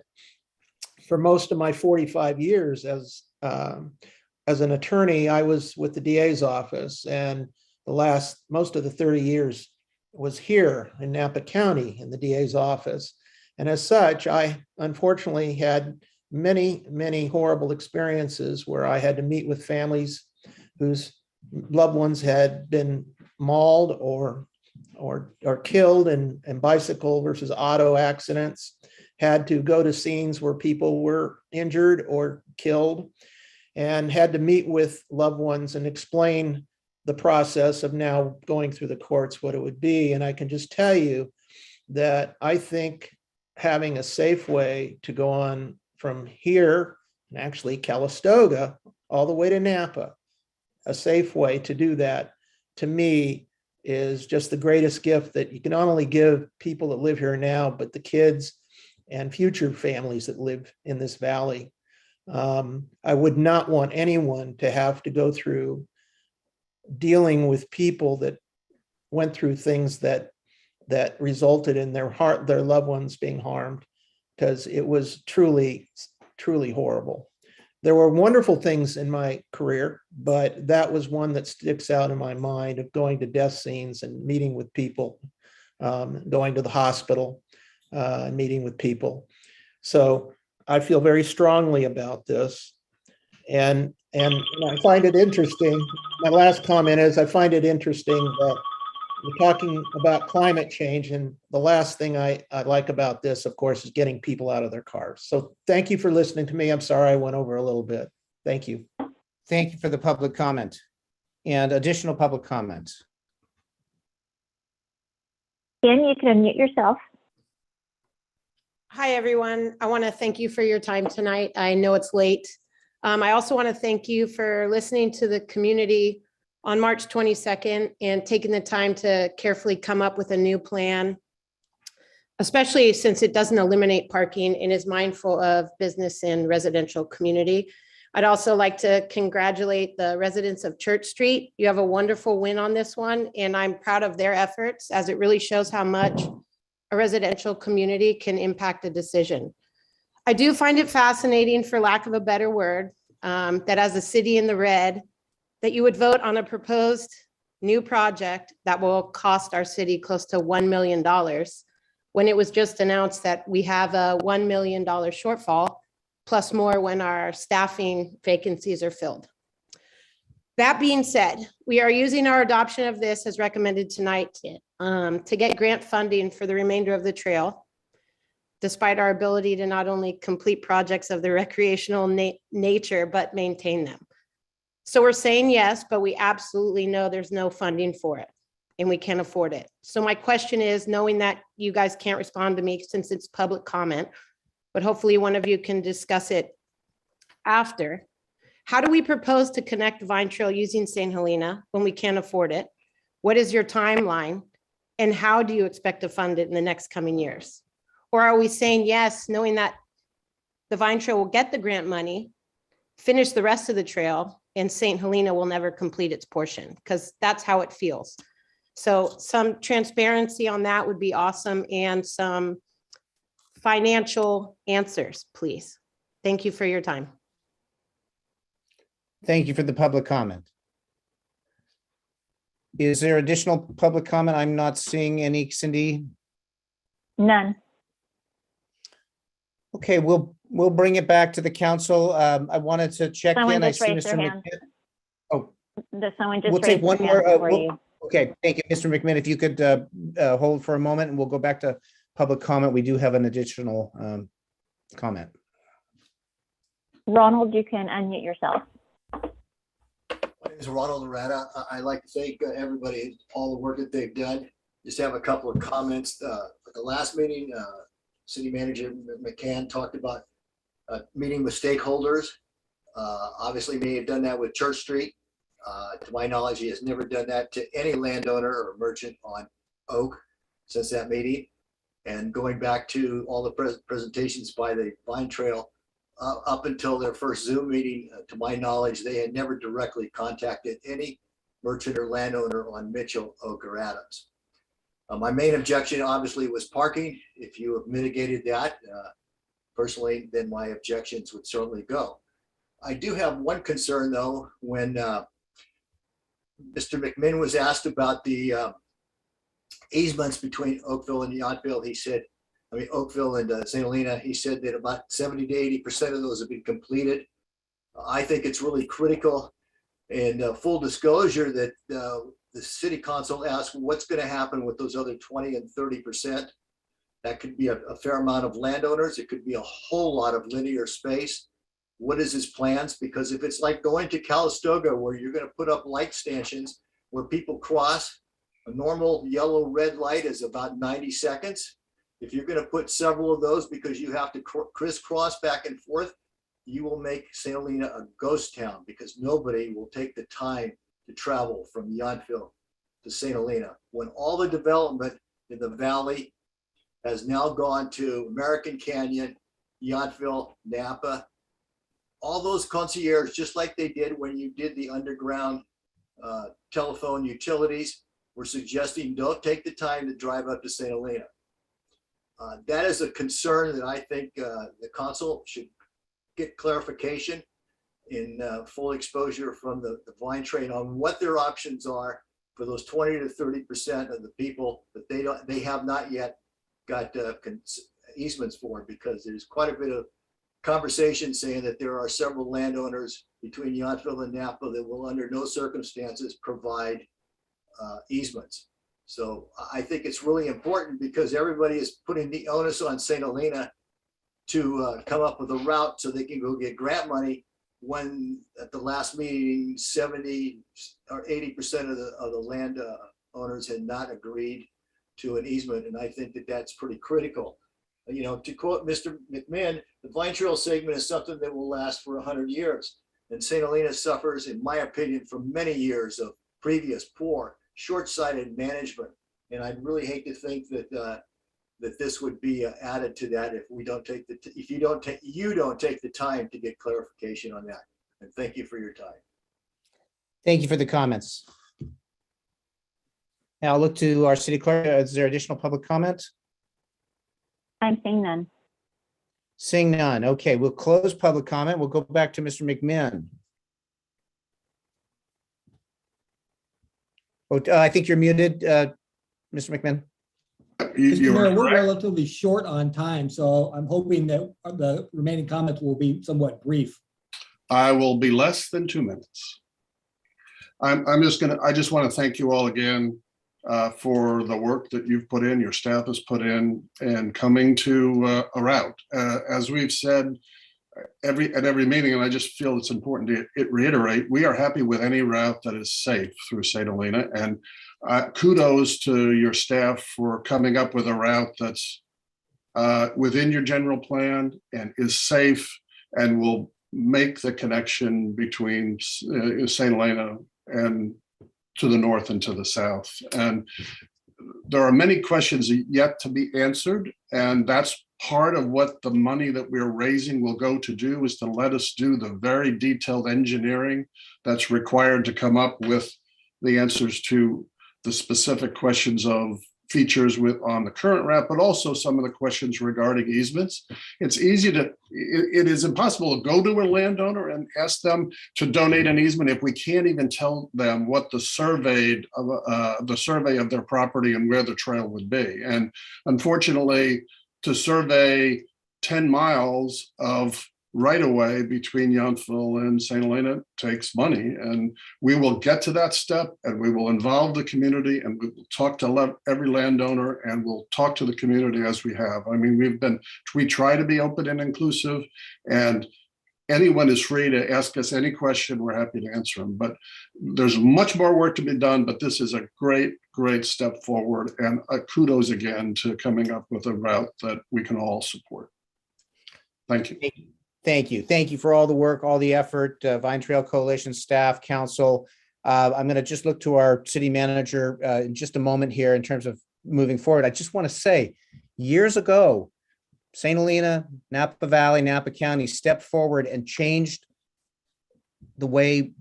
[SPEAKER 16] for most of my 45 years as an attorney, I was with the DA's office, and most of the 30 years was here in Napa County in the DA's office. And as such, I unfortunately had many horrible experiences where I had to meet with families whose loved ones had been mauled or killed in bicycle versus auto accidents, had to go to scenes where people were injured or killed, and had to meet with loved ones and explain the process of now going through the courts, what it would be. And I can just tell you that I think having a safe way to go on from here, and actually Calistoga, all the way to Napa, a safe way to do that, to me, is just the greatest gift that you can not only give people that live here now, but the kids and future families that live in this valley. I would not want anyone to have to go through dealing with people that went through things that resulted in their loved ones being harmed, because it was truly horrible. There were wonderful things in my career, but that was one that sticks out in my mind, of going to death scenes and meeting with people, going to the hospital, meeting with people. So I feel very strongly about this. And I find it interesting. My last comment is I find it interesting that we're talking about climate change, and the last thing I like about this, of course, is getting people out of their cars. So thank you for listening to me. I'm sorry I went over a little bit. Thank you.
[SPEAKER 1] Thank you for the public comment and additional public comments.
[SPEAKER 17] Ken, you can unmute yourself.
[SPEAKER 18] Hi, everyone. I want to thank you for your time tonight. I know it's late. I also want to thank you for listening to the community on March 22nd and taking the time to carefully come up with a new plan, especially since it doesn't eliminate parking and is mindful of business and residential community. I'd also like to congratulate the residents of Church Street. You have a wonderful win on this one, and I'm proud of their efforts, as it really shows how much a residential community can impact a decision. I do find it fascinating, for lack of a better word, that as a city in the red, that you would vote on a proposed new project that will cost our city close to $1 million, when it was just announced that we have a $1 million shortfall, plus more when our staffing vacancies are filled. That being said, we are using our adoption of this as recommended tonight to get grant funding for the remainder of the trail, despite our ability to not only complete projects of the recreational nature, but maintain them. So we're saying yes, but we absolutely know there's no funding for it, and we can't afford it. So my question is, knowing that you guys can't respond to me since it's public comment, but hopefully one of you can discuss it after. How do we propose to connect Vine Trail using St. Helena when we can't afford it? What is your timeline? And how do you expect to fund it in the next coming years? Or are we saying yes, knowing that the Vine Trail will get the grant money, finish the rest of the trail, and St. Helena will never complete its portion? Because that's how it feels. So some transparency on that would be awesome, and some financial answers, please. Thank you for your time.
[SPEAKER 1] Thank you for the public comment. Is there additional public comment? I'm not seeing any, Cindy.
[SPEAKER 17] None.
[SPEAKER 1] Okay, we'll bring it back to the council. I wanted to check
[SPEAKER 17] Someone
[SPEAKER 1] in. I
[SPEAKER 17] just
[SPEAKER 1] see
[SPEAKER 17] raised their
[SPEAKER 1] Mr.
[SPEAKER 17] hand.
[SPEAKER 1] McMinn. Oh,
[SPEAKER 17] Does someone just
[SPEAKER 1] we'll take
[SPEAKER 17] raise
[SPEAKER 1] one
[SPEAKER 17] their hand
[SPEAKER 1] more.
[SPEAKER 17] for you?
[SPEAKER 1] Okay, thank you, Mr. McMinn. If you could hold for a moment, and we'll go back to public comment. We do have an additional comment.
[SPEAKER 17] Ronald, you can unmute yourself.
[SPEAKER 19] My name is Ronald Loretta. I'd like to thank everybody, all the work that they've done. Just have a couple of comments. At the last meeting, City Manager McCann talked about meeting with stakeholders. Obviously, may have done that with Church Street. To my knowledge, he has never done that to any landowner or merchant on Oak since that meeting. And going back to all the presentations by the Vine Trail, up until their first Zoom meeting, to my knowledge, they had never directly contacted any merchant or landowner on Mitchell, Oak, or Adams. My main objection obviously was parking. If you have mitigated that, personally, then my objections would certainly go. I do have one concern though, when Mr. McMinn was asked about the easements between Oakville and Yountville, he said, Oakville and St. Helena, he said that about 70 to 80% of those have been completed. I think it's really critical and full disclosure that the city council asked what's going to happen with those other 20 and 30%. That could be a fair amount of landowners. It could be a whole lot of linear space. What is his plans? Because if it's like going to Calistoga where you're going to put up light stanchions where people cross, a normal yellow red light is about 90 seconds. If you're going to put several of those because you have to crisscross back and forth, you will make St. Helena a ghost town because nobody will take the time to travel from Yountville to St. Helena. When all the development in the valley has now gone to American Canyon, Yountville, Napa, all those concierges, just like they did when you did the underground telephone utilities, were suggesting don't take the time to drive up to St. Helena. That is a concern that I think the council should get clarification in full exposure from the Vine Train on what their options are for those 20 to 30% of the people that they have not yet got easements for, because there's quite a bit of conversation saying that there are several landowners between Yountville and Napa that will under no circumstances provide easements. So I think it's really important because everybody is putting the onus on St. Helena to come up with a route so they can go get grant money, when at the last meeting 70 or 80% of the land owners had not agreed to an easement. And I think that that's pretty critical. You know, to quote Mr. McMinn, the Vine Trail segment is something that will last for 100 years. And St. Helena suffers, in my opinion, from many years of previous poor, short-sighted management. And I'd really hate to think that that this would be added to that if we don't take you don't take the time to get clarification on that. And thank you for your time.
[SPEAKER 1] Thank you for the comments. Now I'll look to our city clerk. Is there additional public comment?
[SPEAKER 17] I'm seeing none.
[SPEAKER 1] Seeing none. Okay, we'll close public comment. We'll go back to Mr. McMinn. Oh, I think you're muted, Mr. McMinn.
[SPEAKER 4] Mr. Mayor, we're relatively short on time, so I'm hoping that the remaining comments will be somewhat brief.
[SPEAKER 20] I will be less than 2 minutes. I just want to thank you all again for the work that you've put in, your staff has put in, and coming to a route. As we've said at every meeting, and I just feel it's important to reiterate, we are happy with any route that is safe through St. Helena. And kudos to your staff for coming up with a route that's within your general plan and is safe and will make the connection between St. Helena and to the north and to the south. And there are many questions yet to be answered. And that's part of what the money that we're raising will go to do, is to let us do the very detailed engineering that's required to come up with the answers to the specific questions of features on the current route, but also some of the questions regarding easements. It is impossible to go to a landowner and ask them to donate an easement if we can't even tell them what the survey of their property and where the trail would be. And unfortunately, to survey 10 miles of right-of-way between Yountville and St. Helena takes money, and we will get to that step, and we will involve the community, and we will talk to every landowner, and we'll talk to the community as we have. I mean, we try to be open and inclusive, and anyone is free to ask us any question. We're happy to answer them, but there's much more work to be done, but this is a great step forward, and kudos again to coming up with a route that we can all support. Thank you.
[SPEAKER 1] Thank you. Thank you for all the work, all the effort, Vine Trail Coalition staff, council. I'm going to just look to our city manager in just a moment here in terms of moving forward. I just want to say, years ago, St. Helena, Napa Valley, Napa County stepped forward and changed the way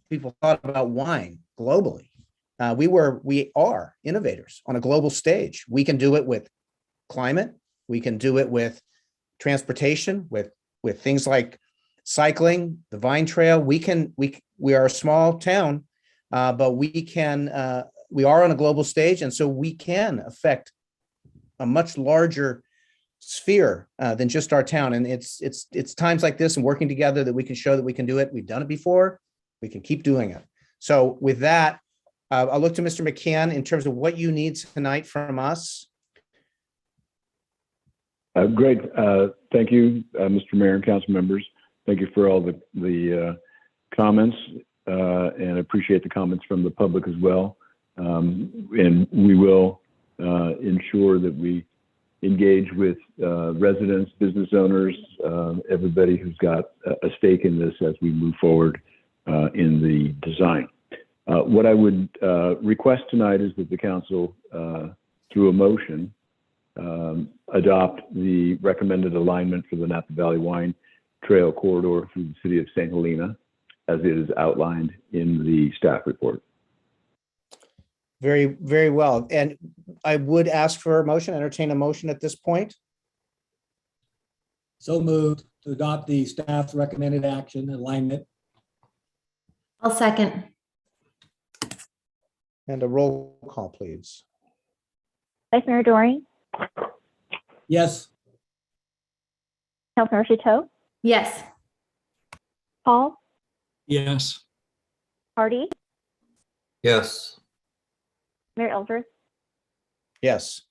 [SPEAKER 1] people thought about wine globally. We are innovators on a global stage. We can do it with climate. We can do it with transportation, with things like cycling, the Vine Trail. We are a small town, but we are on a global stage, and so we can affect a much larger sphere than just our town. And it's times like this and working together that we can show that we can do it. We've done it before. We can keep doing it. So with that, I'll look to Mr. McCann in terms of what you need tonight from us.
[SPEAKER 8] Great. Thank you, Mr. Mayor and council members. Thank you for all the comments and appreciate the comments from the public as well. And we will ensure that we engage with residents, business owners, everybody who's got a stake in this as we move forward in the design. What I would request tonight is that the council, through a motion, adopt the recommended alignment for the Napa Valley Wine Trail corridor through the city of St. Helena, as it is outlined in the staff report.
[SPEAKER 1] Very, very well. And I would ask for a motion, entertain a motion at this point.
[SPEAKER 4] So moved to adopt the staff's recommended action alignment.
[SPEAKER 3] I'll second.
[SPEAKER 1] And a roll call, please.
[SPEAKER 17] Vice Mayor Doring,
[SPEAKER 4] Yes.
[SPEAKER 17] Councilmember Chateau,
[SPEAKER 3] Yes.
[SPEAKER 17] Paul,
[SPEAKER 13] Yes.
[SPEAKER 17] Hardy,
[SPEAKER 5] Yes.
[SPEAKER 17] Mayor Ellsworth.
[SPEAKER 1] Yes.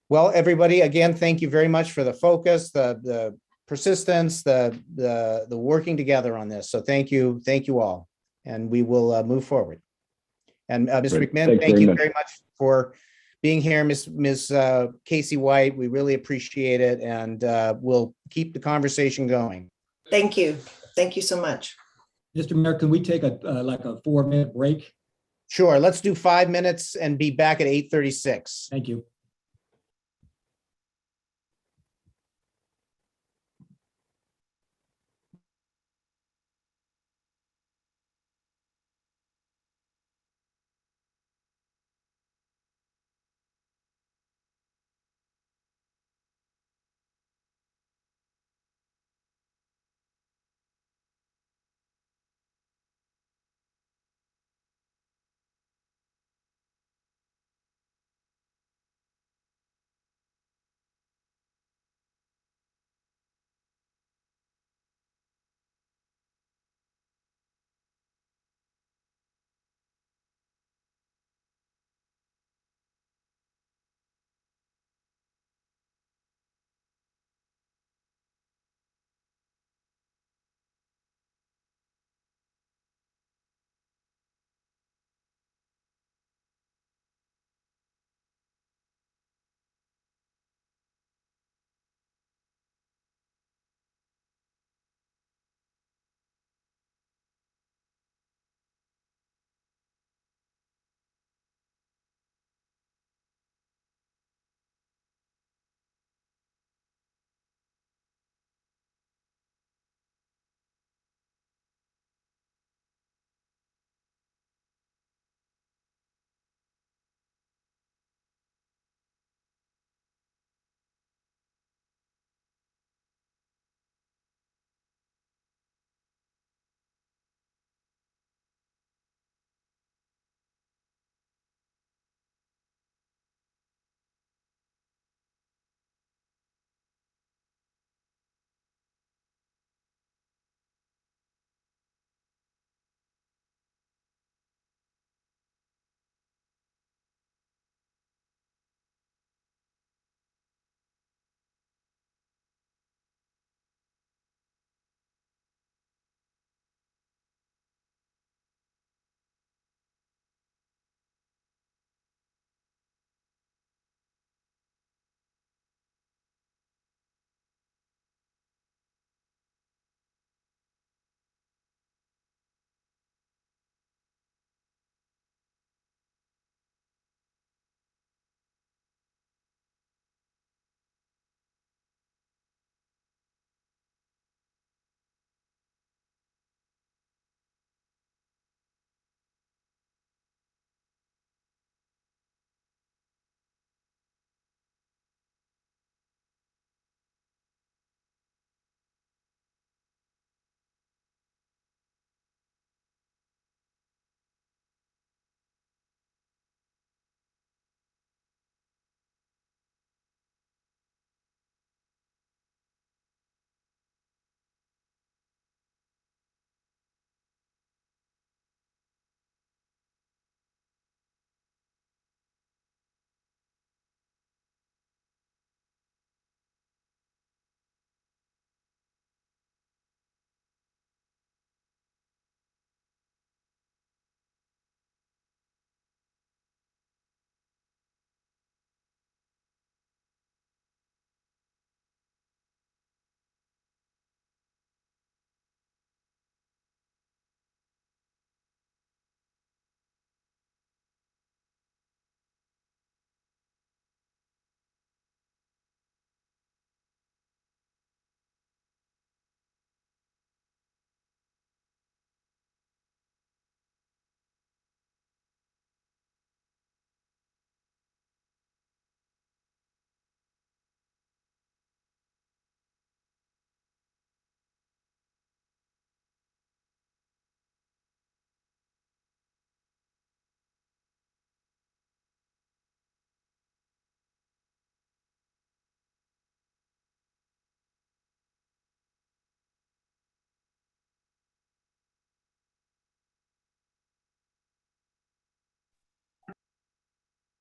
[SPEAKER 1] Well, everybody, again, thank you very much for the focus, the persistence, the working together on this. So thank you all. And we will move forward. And Mr.
[SPEAKER 8] Great.
[SPEAKER 1] McMahon,
[SPEAKER 8] Thanks
[SPEAKER 1] thank you
[SPEAKER 8] very
[SPEAKER 1] very much for being here, Ms. Casey White. We really appreciate it, and we'll keep the conversation going.
[SPEAKER 7] Thank you. Thank you so much.
[SPEAKER 4] Mr. Mayor, can we take a 4-minute break?
[SPEAKER 1] Sure, let's do 5 minutes and be back at 8:36.
[SPEAKER 4] Thank you.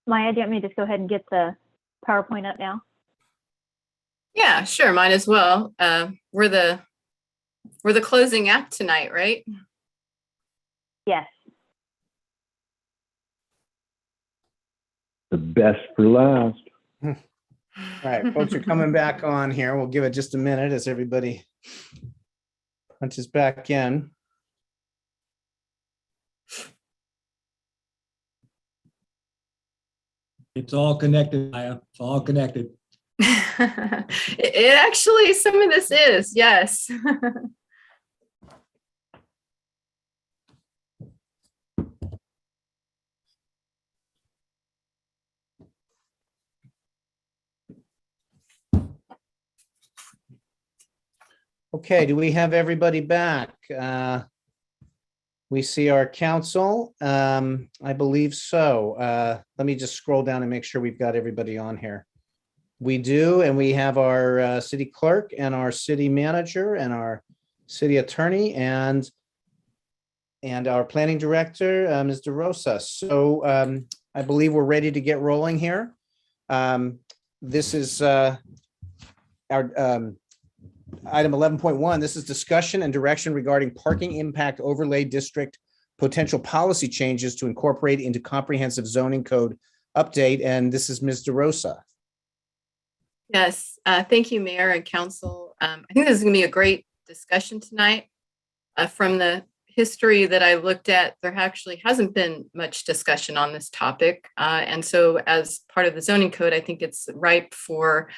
[SPEAKER 17] Maya, do you want me to just go ahead and get the PowerPoint up now?
[SPEAKER 2] Yeah, sure, might as well. We're the closing act tonight, right?
[SPEAKER 17] Yes.
[SPEAKER 8] The best for last.
[SPEAKER 1] All right, folks are coming back on here. We'll give it just a minute as everybody punches back in.
[SPEAKER 4] It's all connected, Maya. It's all connected.
[SPEAKER 2] It actually, some of this is, yes.
[SPEAKER 1] Okay, do we have everybody back? We see our council. I believe so. Let me just scroll down and make sure we've got everybody on here. We do, and we have our city clerk and our city manager and our city attorney and our planning director, Ms. DeRosa. So I believe we're ready to get rolling here. This is our item 11.1. This is discussion and direction regarding parking impact overlay district potential policy changes to incorporate into comprehensive zoning code update. And this is Ms. DeRosa.
[SPEAKER 2] Yes, thank you, Mayor and Council. I think this is going to be a great discussion tonight. From the history that I looked at, there actually hasn't been much discussion on this topic. And so as part of the zoning code, I think it's ripe for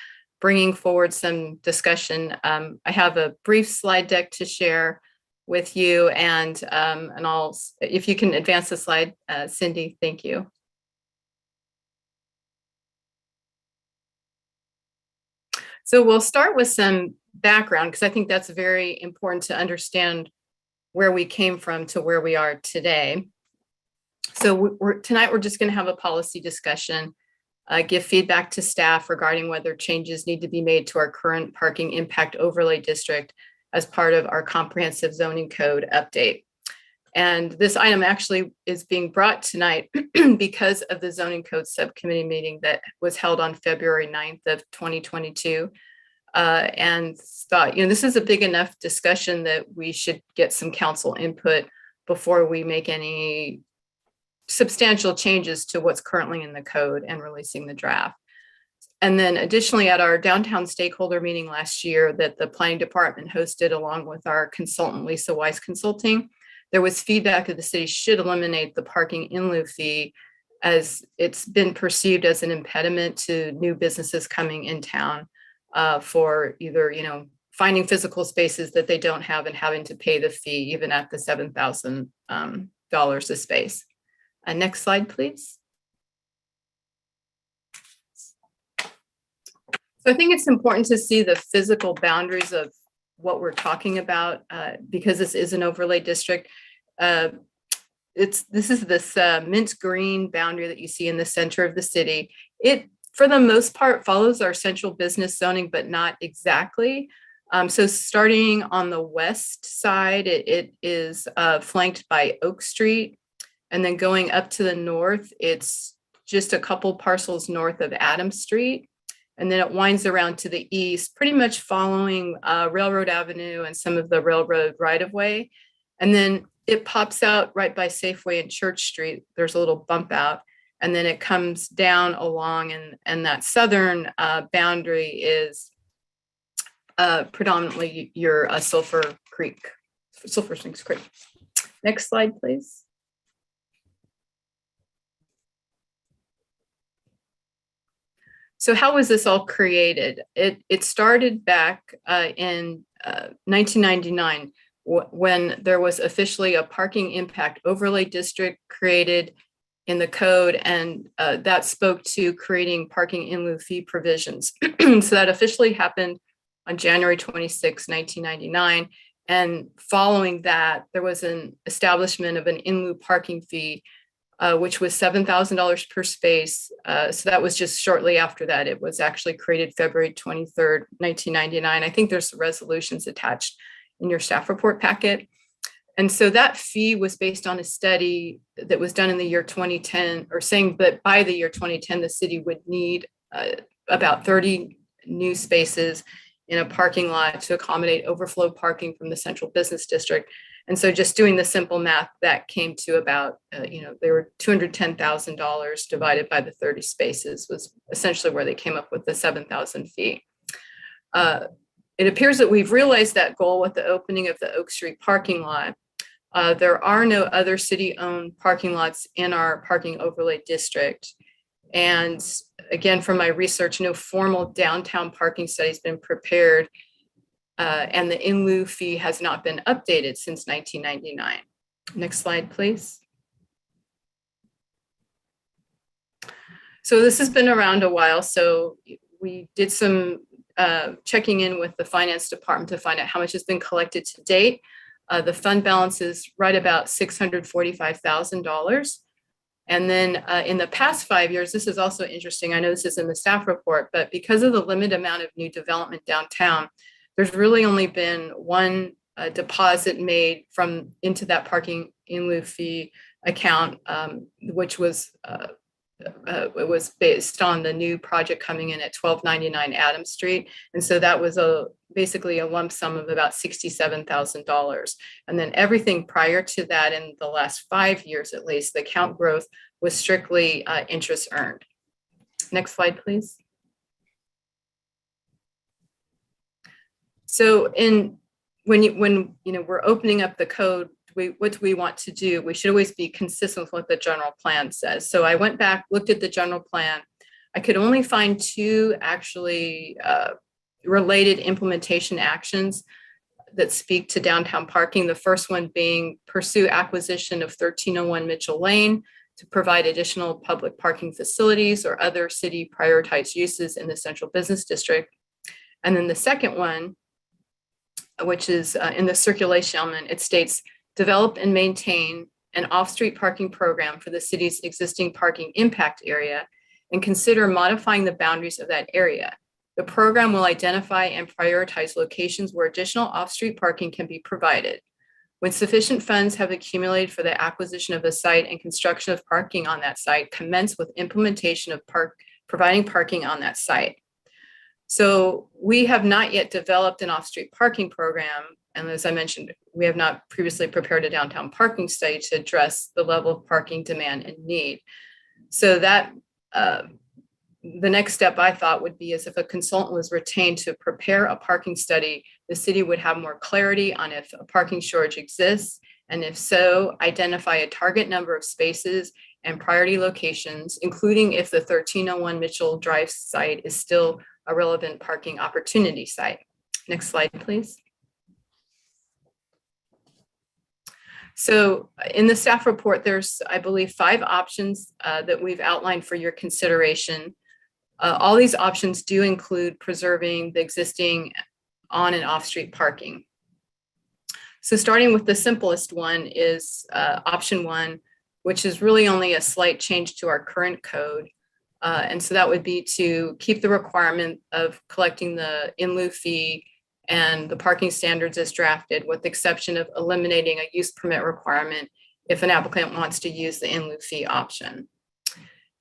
[SPEAKER 2] bringing forward some discussion. I have a brief slide deck to share with you, and I'll, if you can advance the slide, Cindy, thank you. So we'll start with some background, because I think that's very important to understand where we came from to where we are today. So tonight we're just going to have a policy discussion, give feedback to staff regarding whether changes need to be made to our current parking impact overlay district as part of our comprehensive zoning code update. And this item actually is being brought tonight because of the zoning code subcommittee meeting that was held on February 9th of 2022. And thought, this is a big enough discussion that we should get some council input before we make any substantial changes to what's currently in the code and releasing the draft. And then additionally, at our downtown stakeholder meeting last year that the planning department hosted along with our consultant, Lisa Weiss Consulting, there was feedback that the city should eliminate the parking in lieu fee, as it's been perceived as an impediment to new businesses coming in town for either, finding physical spaces that they don't have and having to pay the fee even at the $7,000 a space. Next slide, please. So I think it's important to see the physical boundaries of what we're talking about because this is an overlay district. This is this mint green boundary that you see in the center of the city. It, for the most part, follows our central business zoning, but not exactly. So starting on the west side, it is flanked by Oak Street. And then going up to the north, it's just a couple parcels north of Adams Street. And then it winds around to the east, pretty much following Railroad Avenue and some of the railroad right-of-way. And then it pops out right by Safeway and Church Street. There's a little bump out. And then it comes down along, and that southern boundary is predominantly your Sulphur Springs Creek. Next slide, please. So how was this all created? It started back in 1999 when there was officially a parking impact overlay district created in the code, and that spoke to creating parking in lieu fee provisions. So that officially happened on January 26, 1999. And following that, there was an establishment of an in lieu parking fee, which was $7,000 per space. So that was just shortly after that. It was actually created February 23rd, 1999. I think there's resolutions attached in your staff report packet. And so that fee was based on a study that was done in the year 2010, or saying that by the year 2010, the city would need about 30 new spaces in a parking lot to accommodate overflow parking from the central business district. And so just doing the simple math, that came to about, they were $210,000 divided by the 30 spaces was essentially where they came up with the $7,000 fee. It appears that we've realized that goal with the opening of the Oak Street parking lot. There are no other city-owned parking lots in our parking overlay district. And again, from my research, no formal downtown parking study has been prepared, and the in lieu fee has not been updated since 1999. Next slide, please. So this has been around a while. So we did some checking in with the finance department to find out how much has been collected to date. The fund balance is right about $645,000. And then in the past 5 years, this is also interesting. I know this is in the staff report, but because of the limited amount of new development downtown, there's really only been one deposit made into that parking in lieu fee account, which was it was based on the new project coming in at 1299 Adams Street. And so that was basically a lump sum of about $67,000. And then everything prior to that, in the last 5 years at least, the account growth was strictly interest earned. Next slide, please. So when we're opening up the code, what do we want to do? We should always be consistent with what the general plan says. So I went back, looked at the general plan. I could only find two actually related implementation actions that speak to downtown parking. The first one being pursue acquisition of 1301 Mitchell Lane to provide additional public parking facilities or other city prioritized uses in the central business district. And then the second one, which is in the circulation element, it states, develop and maintain an off-street parking program for the city's existing parking impact area and consider modifying the boundaries of that area. The program will identify and prioritize locations where additional off-street parking can be provided. When sufficient funds have accumulated for the acquisition of a site and construction of parking on that site, commence with implementation of providing parking on that site. So we have not yet developed an off-street parking program. And as I mentioned, we have not previously prepared a downtown parking study to address the level of parking demand and need. So that the next step I thought would be is if a consultant was retained to prepare a parking study, the city would have more clarity on if a parking shortage exists, and if so, identify a target number of spaces and priority locations, including if the 1301 Mitchell Drive site is still a relevant parking opportunity site. Next slide, please. So in the staff report, there's, I believe, 5 options that we've outlined for your consideration. All these options do include preserving the existing on and off street parking. So starting with the simplest one is option 1, which is really only a slight change to our current code. And so that would be to keep the requirement of collecting the in lieu fee and the parking standards as drafted, with the exception of eliminating a use permit requirement if an applicant wants to use the in lieu fee option.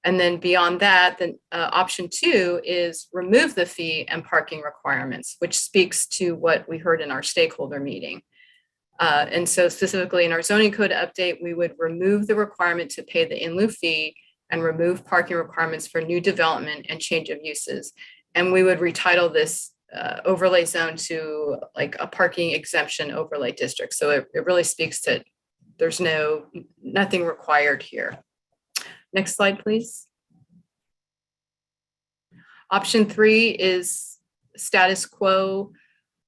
[SPEAKER 2] And then beyond that, then option 2 is remove the fee and parking requirements, which speaks to what we heard in our stakeholder meeting. And so specifically in our zoning code update, we would remove the requirement to pay the in lieu fee and remove parking requirements for new development and change of uses. And we would retitle this overlay zone to like a parking exemption overlay district. So it really speaks to, there's nothing required here. Next slide, please. Option 3 is status quo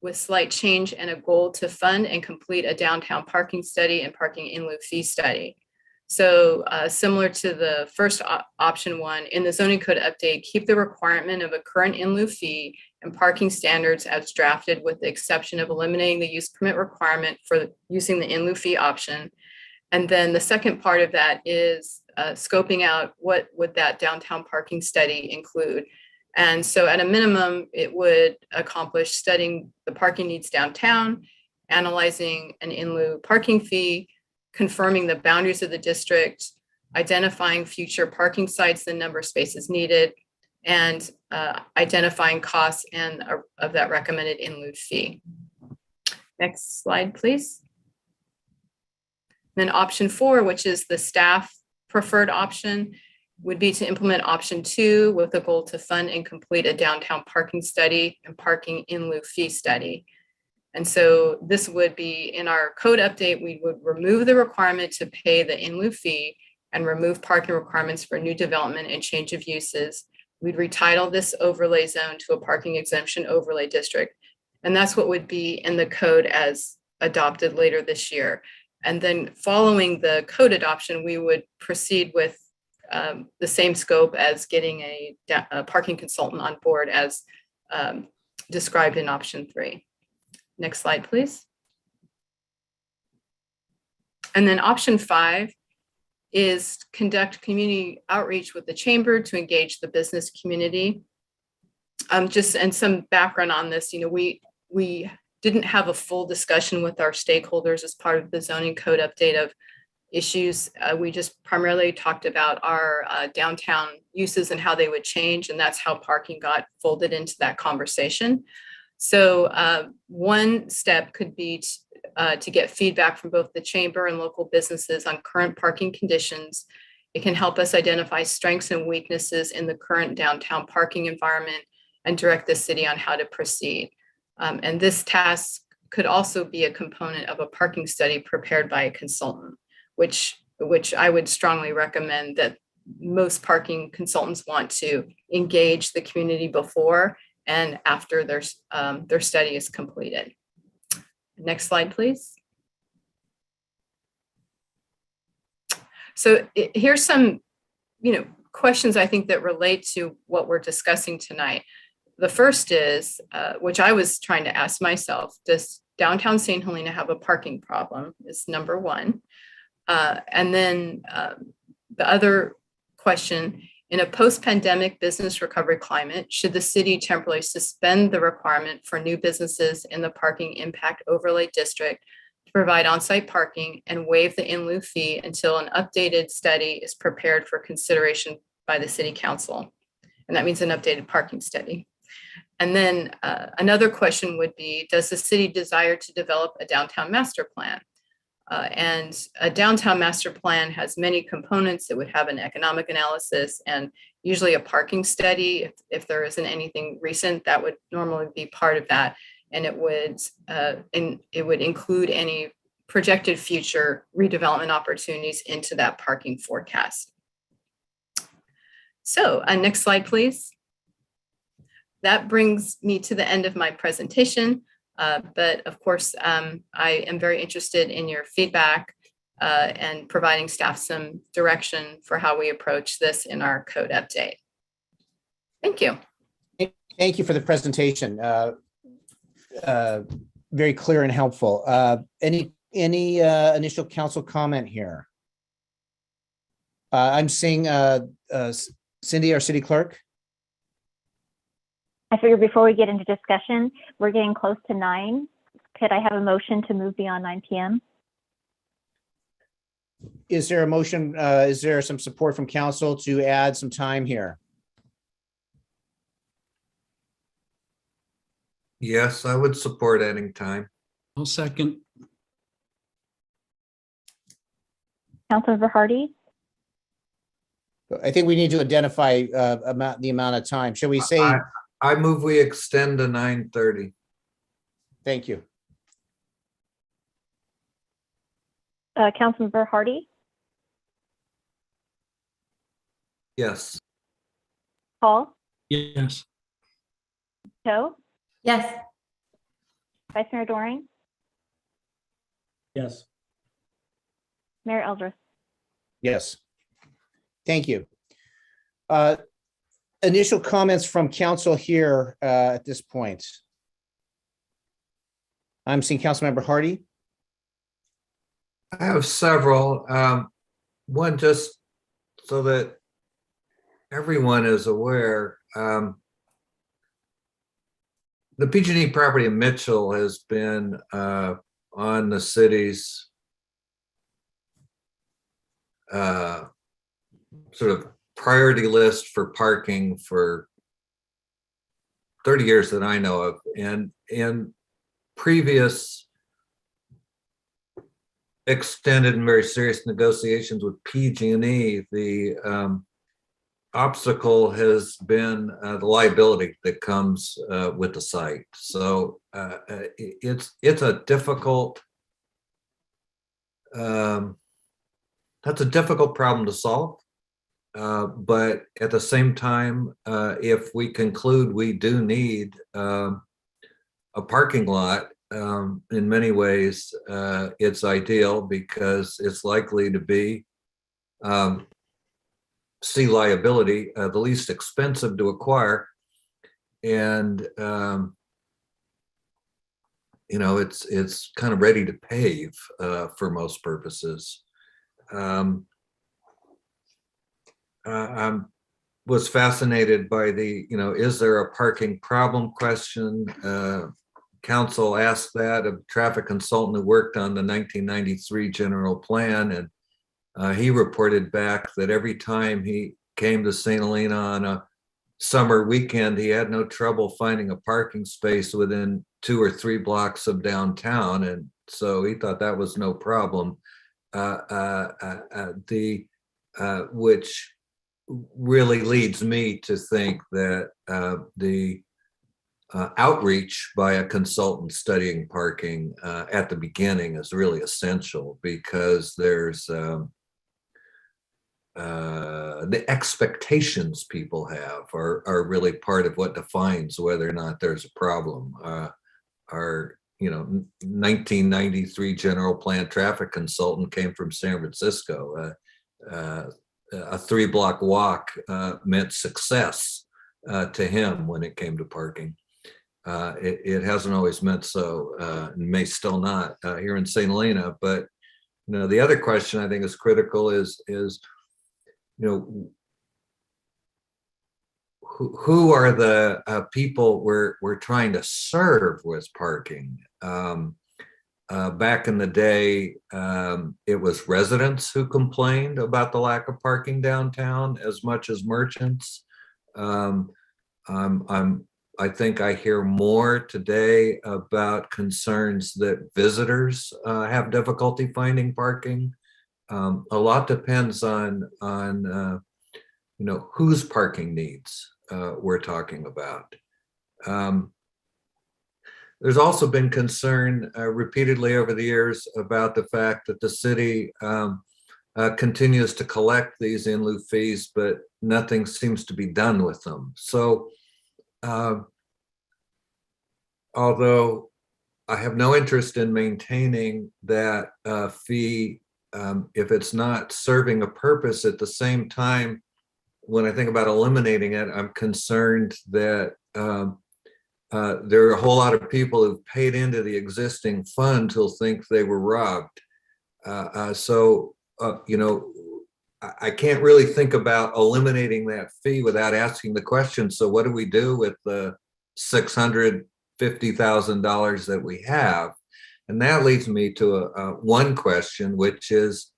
[SPEAKER 2] with slight change and a goal to fund and complete a downtown parking study and parking in lieu fee study. So similar to the first option 1, in the zoning code update, keep the requirement of a current in lieu fee and parking standards as drafted, with the exception of eliminating the use permit requirement for using the in lieu fee option. And then the second part of that is scoping out what would that downtown parking study include. And so at a minimum, it would accomplish studying the parking needs downtown analyzing an in lieu parking fee, confirming the boundaries of the district, identifying future parking sites, the number of spaces needed, and identifying costs and of that recommended in lieu fee. Next slide, please. Then option 4, which is the staff preferred option, would be to implement option 2 with the goal to fund and complete a downtown parking study and parking in lieu fee study. And so this would be in our code update, we would remove the requirement to pay the in lieu fee and remove parking requirements for new development and change of uses. We'd retitle this overlay zone to a parking exemption overlay district. And that's what would be in the code as adopted later this year. And then following the code adoption, we would proceed with the same scope as getting a parking consultant on board as described in option 3. Next slide, please. And then option 5 is conduct community outreach with the chamber to engage the business community. Just and some background on this, we didn't have a full discussion with our stakeholders as part of the zoning code update of issues. We just primarily talked about our downtown uses and how they would change, and that's how parking got folded into that conversation. So one step could be to get feedback from both the chamber and local businesses on current parking conditions. It can help us identify strengths and weaknesses in the current downtown parking environment and direct the city on how to proceed. And this task could also be a component of a parking study prepared by a consultant, which I would strongly recommend that most parking consultants want to engage the community before and after their study is completed. Next slide, please. So here's some, questions I think that relate to what we're discussing tonight. The first is, which I was trying to ask myself, does downtown St. Helena have a parking problem? Is number 1. And then the other question, in a post-pandemic business recovery climate, should the city temporarily suspend the requirement for new businesses in the parking impact overlay district to provide on-site parking and waive the in lieu fee until an updated study is prepared for consideration by the city council? And that means an updated parking study. And then another question would be, does the city desire to develop a downtown master plan? And a downtown master plan has many components. It would have an economic analysis and usually a parking study. If there isn't anything recent, that would normally be part of that. And it would include any projected future redevelopment opportunities into that parking forecast. So next slide, please. That brings me to the end of my presentation. But of course, I am very interested in your feedback and providing staff some direction for how we approach this in our code update. Thank you.
[SPEAKER 1] Thank you for the presentation. Very clear and helpful. Any initial council comment here? I'm seeing Cindy, our city clerk.
[SPEAKER 17] I figure before we get into discussion, we're getting close to 9. Could I have a motion to move beyond 9 p.m.?
[SPEAKER 1] Is there a motion? Is there some support from council to add some time here?
[SPEAKER 5] Yes, I would support adding time.
[SPEAKER 13] I'll second.
[SPEAKER 17] Councilmember Hardy?
[SPEAKER 1] I think we need to identify the amount of time. Shall we say?
[SPEAKER 5] I move we extend to 9:30.
[SPEAKER 1] Thank you.
[SPEAKER 17] Councilmember Hardy?
[SPEAKER 5] Yes.
[SPEAKER 17] Paul?
[SPEAKER 13] Yes.
[SPEAKER 17] Joe?
[SPEAKER 3] Yes.
[SPEAKER 17] Vice Mayor Doring?
[SPEAKER 4] Yes.
[SPEAKER 17] Mayor Eldredge?
[SPEAKER 1] Yes. Thank you. Initial comments from council here at this point. I'm seeing Councilmember Hardy.
[SPEAKER 5] I have several. One, just so that everyone is aware, the PG&E property in Mitchell has been on the city's sort of priority list for parking for 30 years that I know of. And in previous extended and very serious negotiations with PG&E, the obstacle has been the liability that comes with the site. So it's a difficult, that's a difficult problem to solve. But at the same time, if we conclude we do need a parking lot, in many ways, it's ideal because it's likely to be C liability, the least expensive to acquire. And, you know, it's kind of ready to pave for most purposes. I was fascinated by the, you know, is there a parking problem question? Council asked that of a traffic consultant who worked on the 1993 general plan, and he reported back that every time he came to St. Helena on a summer weekend, he had no trouble finding a parking space within 2 or 3 blocks of downtown, and so he thought that was no problem. Which really leads me to think that the outreach by a consultant studying parking at the beginning is really essential, because there's the expectations people have are really part of what defines whether or not there's a problem. Our 1993 general plan traffic consultant came from San Francisco. A 3-block walk meant success to him when it came to parking. It hasn't always meant so, and may still not here in St. Helena. But the other question I think is critical is who are the people we're trying to serve with parking? Back in the day, it was residents who complained about the lack of parking downtown as much as merchants. I think I hear more today about concerns that visitors have difficulty finding parking. A lot depends on whose parking needs we're talking about. There's also been concern repeatedly over the years about the fact that the city continues to collect these in lieu fees, but nothing seems to be done with them. So, although I have no interest in maintaining that fee if it's not serving a purpose, at the same time, when I think about eliminating it, I'm concerned that there are a whole lot of people who've paid into the existing fund who'll think they were robbed. I can't really think about eliminating that fee without asking the question, so what do we do with the $650,000 that we have? And that leads me to one question, which is,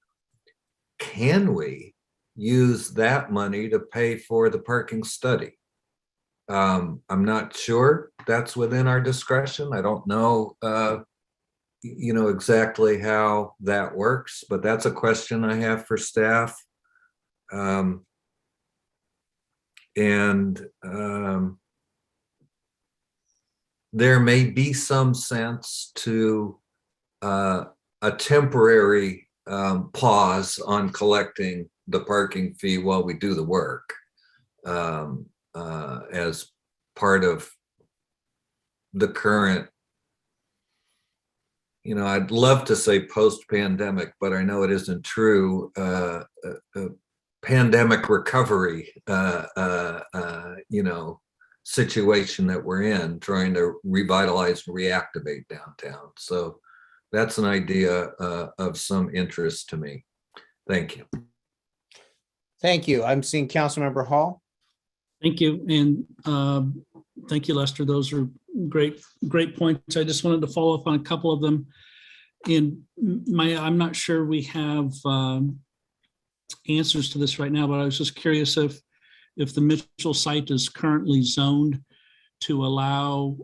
[SPEAKER 5] can we use that money to pay for the parking study? I'm not sure that's within our discretion. I don't know, exactly how that works, but that's a question I have for staff. There may be some sense to a temporary pause on collecting the parking fee while we do the work, as part of the current, I'd love to say post-pandemic, but I know it isn't true, pandemic recovery, situation that we're in, trying to revitalize and reactivate downtown. So that's an idea of some interest to me. Thank you.
[SPEAKER 1] Thank you. I'm seeing Councilmember Hall.
[SPEAKER 13] Thank you. And thank you, Lester. Those are great points. I just wanted to follow up on a couple of them. And I'm not sure we have answers to this right now, but I was just curious if the Mitchell site is currently zoned to allow,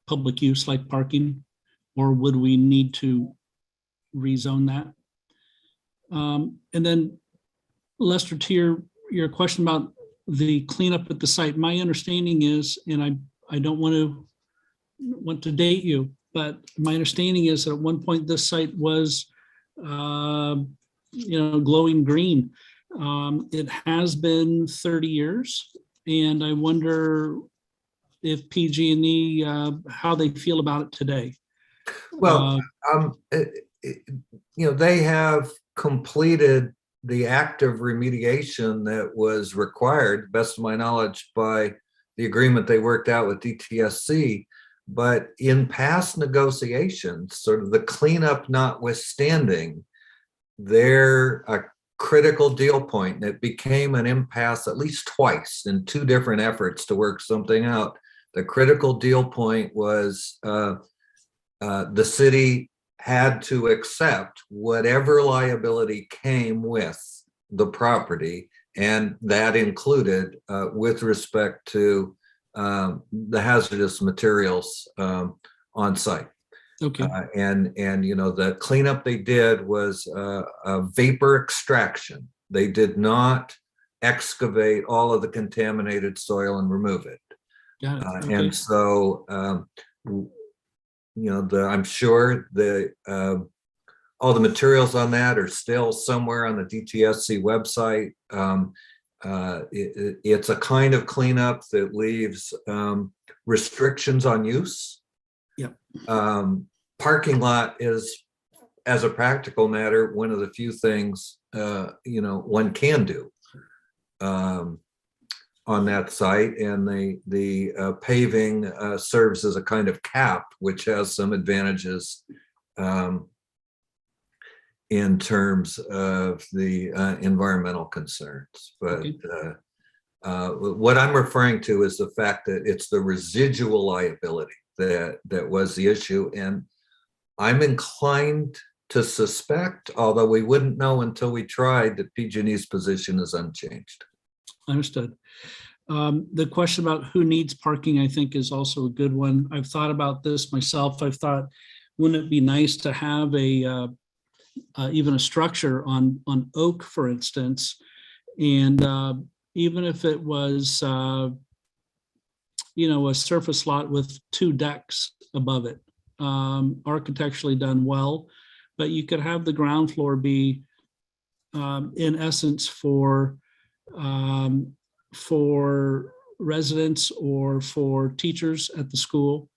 [SPEAKER 13] public use like parking, or would we need to rezone that? And then Lester, to your question about the cleanup at the site, my understanding is, and I don't want to date you, but my understanding is that at one point this site was, glowing green. It has been 30 years, and I wonder if PG&E, how they feel about it today.
[SPEAKER 5] Well, they have completed the active remediation that was required, best of my knowledge, by the agreement they worked out with DTSC. But in past negotiations, sort of the cleanup notwithstanding, they're a critical deal point. And it became an impasse at least twice in two different efforts to work something out. The critical deal point was the city had to accept whatever liability came with the property, and that included with respect to the hazardous materials on site.
[SPEAKER 13] Okay.
[SPEAKER 5] And the cleanup they did was a vapor extraction. They did not excavate all of the contaminated soil and remove it.
[SPEAKER 13] Got it. Okay.
[SPEAKER 5] And so, I'm sure all the materials on that are still somewhere on the DTSC website. It's a kind of cleanup that leaves restrictions on use.
[SPEAKER 13] Yeah.
[SPEAKER 5] Parking lot is, as a practical matter, one of the few things one can do on that site, and the paving serves as a kind of cap, which has some advantages in terms of the environmental concerns. But what I'm referring to is the fact that it's the residual liability that was the issue. And I'm inclined to suspect, although we wouldn't know until we tried, that PG&E's position is unchanged.
[SPEAKER 13] Understood. The question about who needs parking, I think, is also a good one. I've thought about this myself. I've thought, wouldn't it be nice to have even a structure on oak, for instance, and even if it was a surface lot with 2 decks above it, architecturally done well, but you could have the ground floor be in essence for residents or for teachers at the school.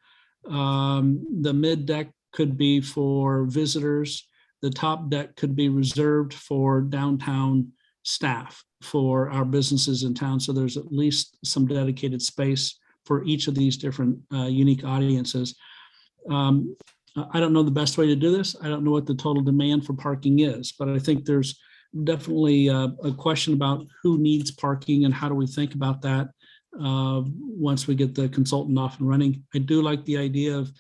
[SPEAKER 13] The mid deck could be for visitors. The top deck could be reserved for downtown staff, for our businesses in town. So there's at least some dedicated space for each of these different unique audiences. I don't know the best way to do this. I don't know what the total demand for parking is, but I think there's definitely a question about who needs parking and how do we think about that once we get the consultant off and running. I do like the idea of,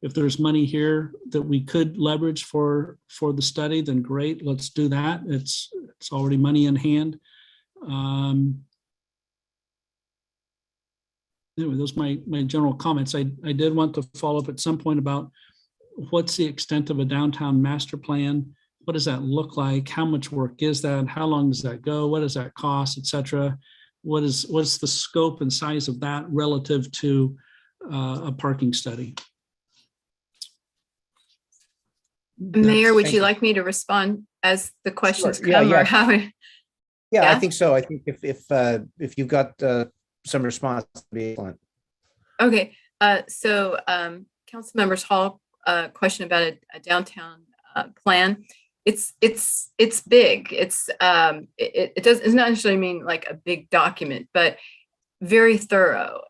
[SPEAKER 13] if there's money here that we could leverage for the study, then great, let's do that. It's already money in hand. Anyway, those are my general comments. I did want to follow up at some point about what's the extent of a downtown master plan? What does that look like? How much work is that? How long does that go? What does that cost, et cetera? What's the scope and size of that relative to a parking study?
[SPEAKER 2] Mayor, would you like me to respond as the questions come, or how?
[SPEAKER 1] Yeah, I think so. I think if you've got some response, that'd be excellent.
[SPEAKER 2] Okay, so Councilmembers Hall, question about a downtown plan. It's big. It's not necessarily mean like a big document, but very thorough.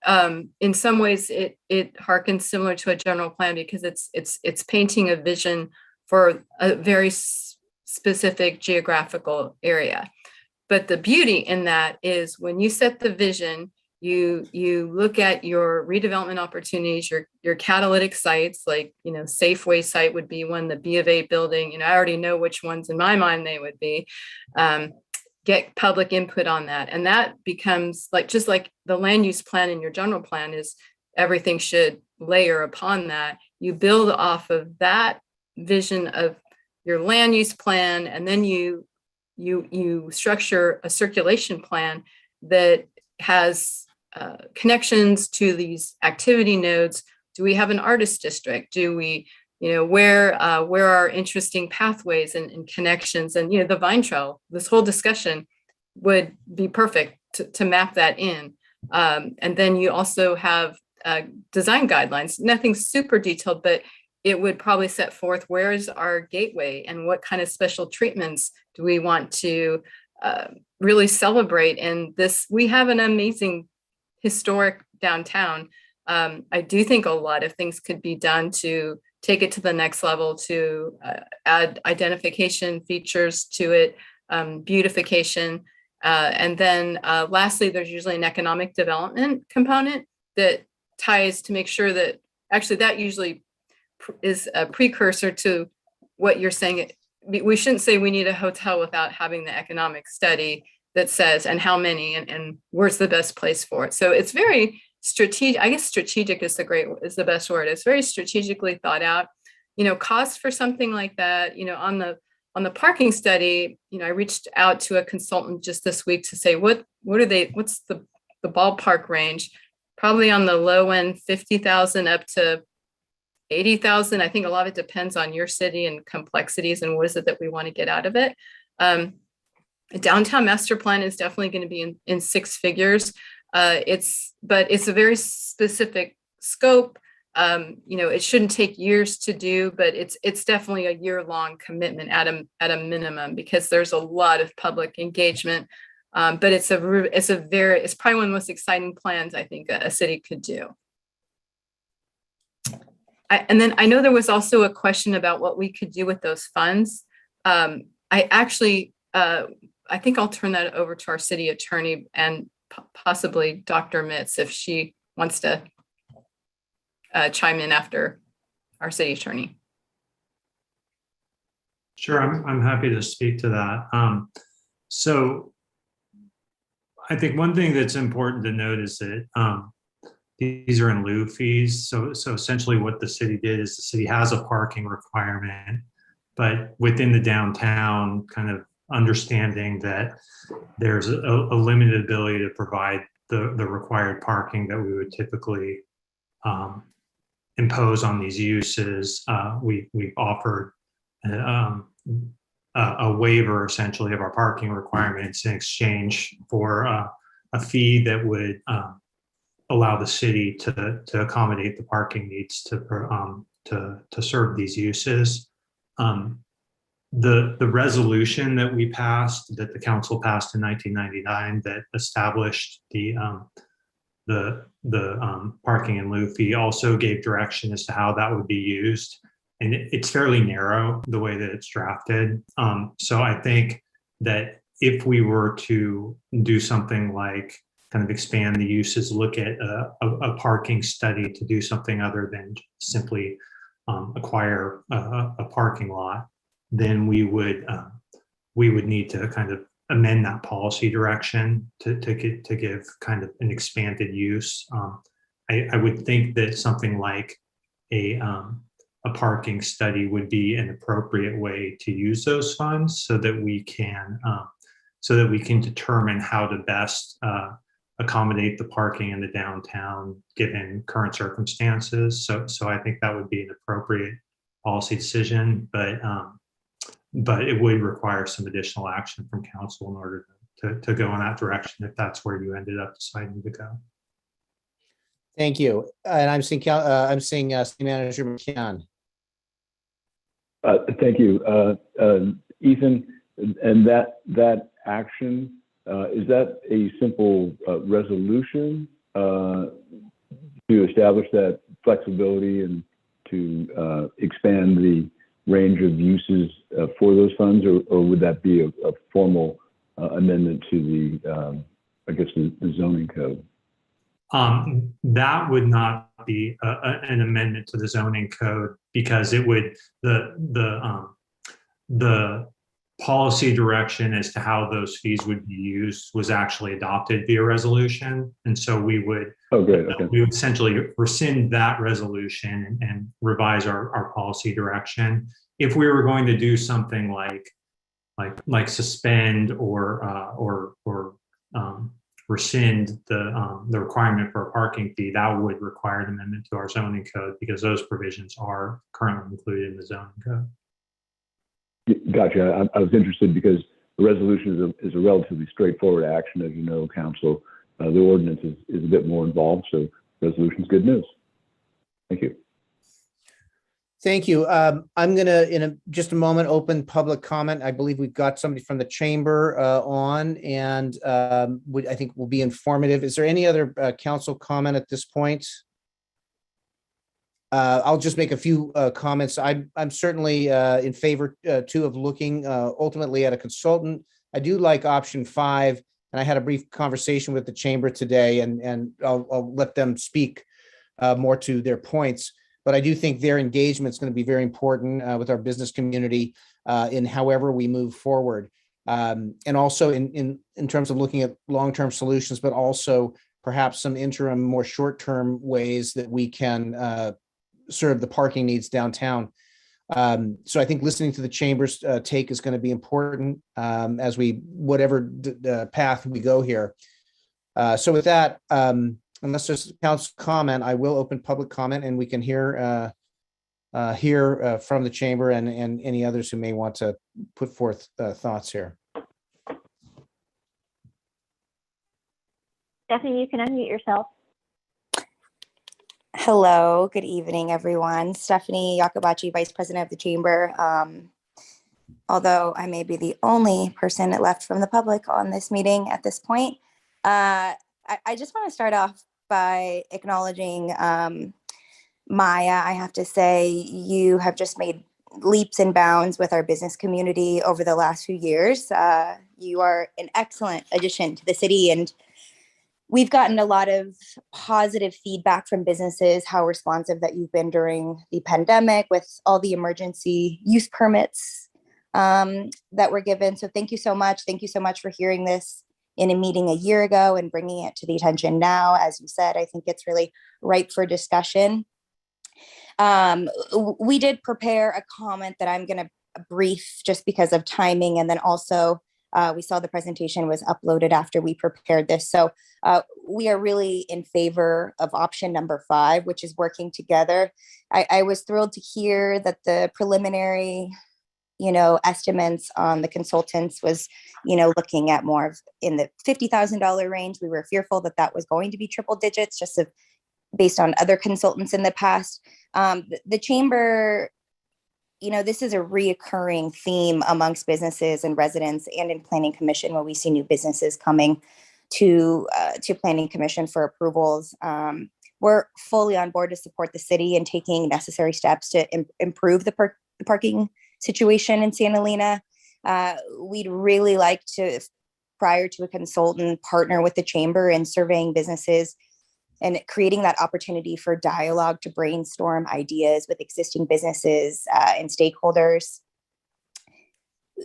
[SPEAKER 2] In some ways, it harkens similar to a general plan because it's painting a vision for a very specific geographical area. But the beauty in that is when you set the vision, You look at your redevelopment opportunities, your catalytic sites, like, Safeway site would be one, the B of A building, I already know which ones in my mind they would be. Get public input on that. And that becomes just like the land use plan in your general plan is, everything should layer upon that. You build off of that vision of your land use plan, and then you structure a circulation plan that has connections to these activity nodes. Do we have an artist district? Do we, where are interesting pathways and connections? And, the vine trail, this whole discussion would be perfect to map that in. And then you also have design guidelines, nothing super detailed, but it would probably set forth where is our gateway and what kind of special treatments do we want to really celebrate. And we have an amazing historic downtown. I do think a lot of things could be done to take it to the next level, to add identification features to it, beautification. And then lastly, there's usually an economic development component that ties to make sure that actually that usually is a precursor to what you're saying. We shouldn't say we need a hotel without having the economic study that says, and how many, and where's the best place for it. So it's very strategic. I guess strategic is the best word. It's very strategically thought out. Cost for something like that, on the parking study, I reached out to a consultant just this week to say, what's the ballpark range? Probably on the low end, 50,000 up to 80,000. I think a lot of it depends on your city and complexities and what is it that we want to get out of it. A downtown master plan is definitely going to be in six figures. But it's a very specific scope. It shouldn't take years to do, but it's definitely a year-long commitment at a minimum, because there's a lot of public engagement. But it's probably one of the most exciting plans I think a city could do. And then I know there was also a question about what we could do with those funds. I think I'll turn that over to our city attorney and possibly Dr. Mitz if she wants to chime in after our city attorney.
[SPEAKER 14] Sure, I'm happy to speak to that. So I think one thing that's important to note is that these are in lieu fees. So essentially what the city did is the city has a parking requirement, but within the downtown, kind of understanding that there's a limited ability to provide the required parking that we would typically impose on these uses. We've offered a waiver essentially of our parking requirements in exchange for a fee that would allow the city to accommodate the parking needs to serve these uses. The resolution that we passed, that the council passed in 1999, that established the parking in lieu fee, also gave direction as to how that would be used. And it's fairly narrow the way that it's drafted. So I think that if we were to do something like kind of expand the uses, look at a parking study to do something other than simply acquire a parking lot, then we would need to kind of amend that policy direction to give kind of an expanded use. I would think that something like a parking study would be an appropriate way to use those funds so that we can determine how to best accommodate the parking in the downtown given current circumstances. So I think that would be an appropriate policy decision, but it would require some additional action from council in order to go in that direction if that's where you ended up deciding to go.
[SPEAKER 1] Thank you. And I'm seeing City Manager McCann.
[SPEAKER 8] Thank you, Ethan. And that action, is that a simple resolution to establish that flexibility and to expand the range of uses for those funds, or would that be a formal amendment to the, I guess, the zoning code?
[SPEAKER 14] That would not be an amendment to the zoning code because it would, the policy direction as to how those fees would be used was actually adopted via resolution. And so we would,
[SPEAKER 8] Oh, great. Okay.
[SPEAKER 14] we would essentially rescind that resolution and revise our policy direction. If we were going to do something like suspend or rescind the requirement for a parking fee, that would require an amendment to our zoning code because those provisions are currently included in the zoning code.
[SPEAKER 8] Gotcha. I was interested because the resolution is a relatively straightforward action, as you know, Council. The ordinance is a bit more involved, so resolution's good news. Thank you.
[SPEAKER 1] Thank you. I'm going to, in just a moment, open public comment. I believe we've got somebody from the chamber on, and I think will be informative. Is there any other council comment at this point? I'll just make a few comments. I'm certainly in favor too of looking ultimately at a consultant. I do like option 5, and I had a brief conversation with the chamber today, and I'll let them speak more to their points. But I do think their engagement is going to be very important with our business community in however we move forward, and also in terms of looking at long-term solutions, but also perhaps some interim, more short-term ways that we can serve the parking needs downtown. So I think listening to the chamber's take is going to be important as we, whatever path we go here. So with that, unless there's council comment, I will open public comment and we can hear from the chamber and any others who may want to put forth thoughts here.
[SPEAKER 17] Stephanie, you can unmute yourself.
[SPEAKER 10] Hello, good evening, everyone. Stephanie Yacobachi, Vice President of the Chamber. Although I may be the only person left from the public on this meeting at this point, I just want to start off by acknowledging Maya. I have to say, you have just made leaps and bounds with our business community over the last few years. You are an excellent addition to the city, and we've gotten a lot of positive feedback from businesses, how responsive that you've been during the pandemic with all the emergency use permits that were given. So thank you so much. Thank you so much for hearing this in a meeting a year ago and bringing it to the attention now. As you said, I think it's really ripe for discussion. We did prepare a comment that I'm going to brief just because of timing, and then also we saw the presentation was uploaded after we prepared this. So we are really in favor of option number 5, which is working together. I was thrilled to hear that the preliminary, estimates on the consultants was, looking at more of in the $50,000 range. We were fearful that that was going to be triple digits just based on other consultants in the past. The chamber, this is a reoccurring theme amongst businesses and residents and in planning commission when we see new businesses coming to planning commission for approvals. We're fully on board to support the city and taking necessary steps to improve the parking situation in Santa Helena. We'd really like to, prior to a consultant, partner with the chamber in surveying businesses and creating that opportunity for dialogue to brainstorm ideas with existing businesses and stakeholders.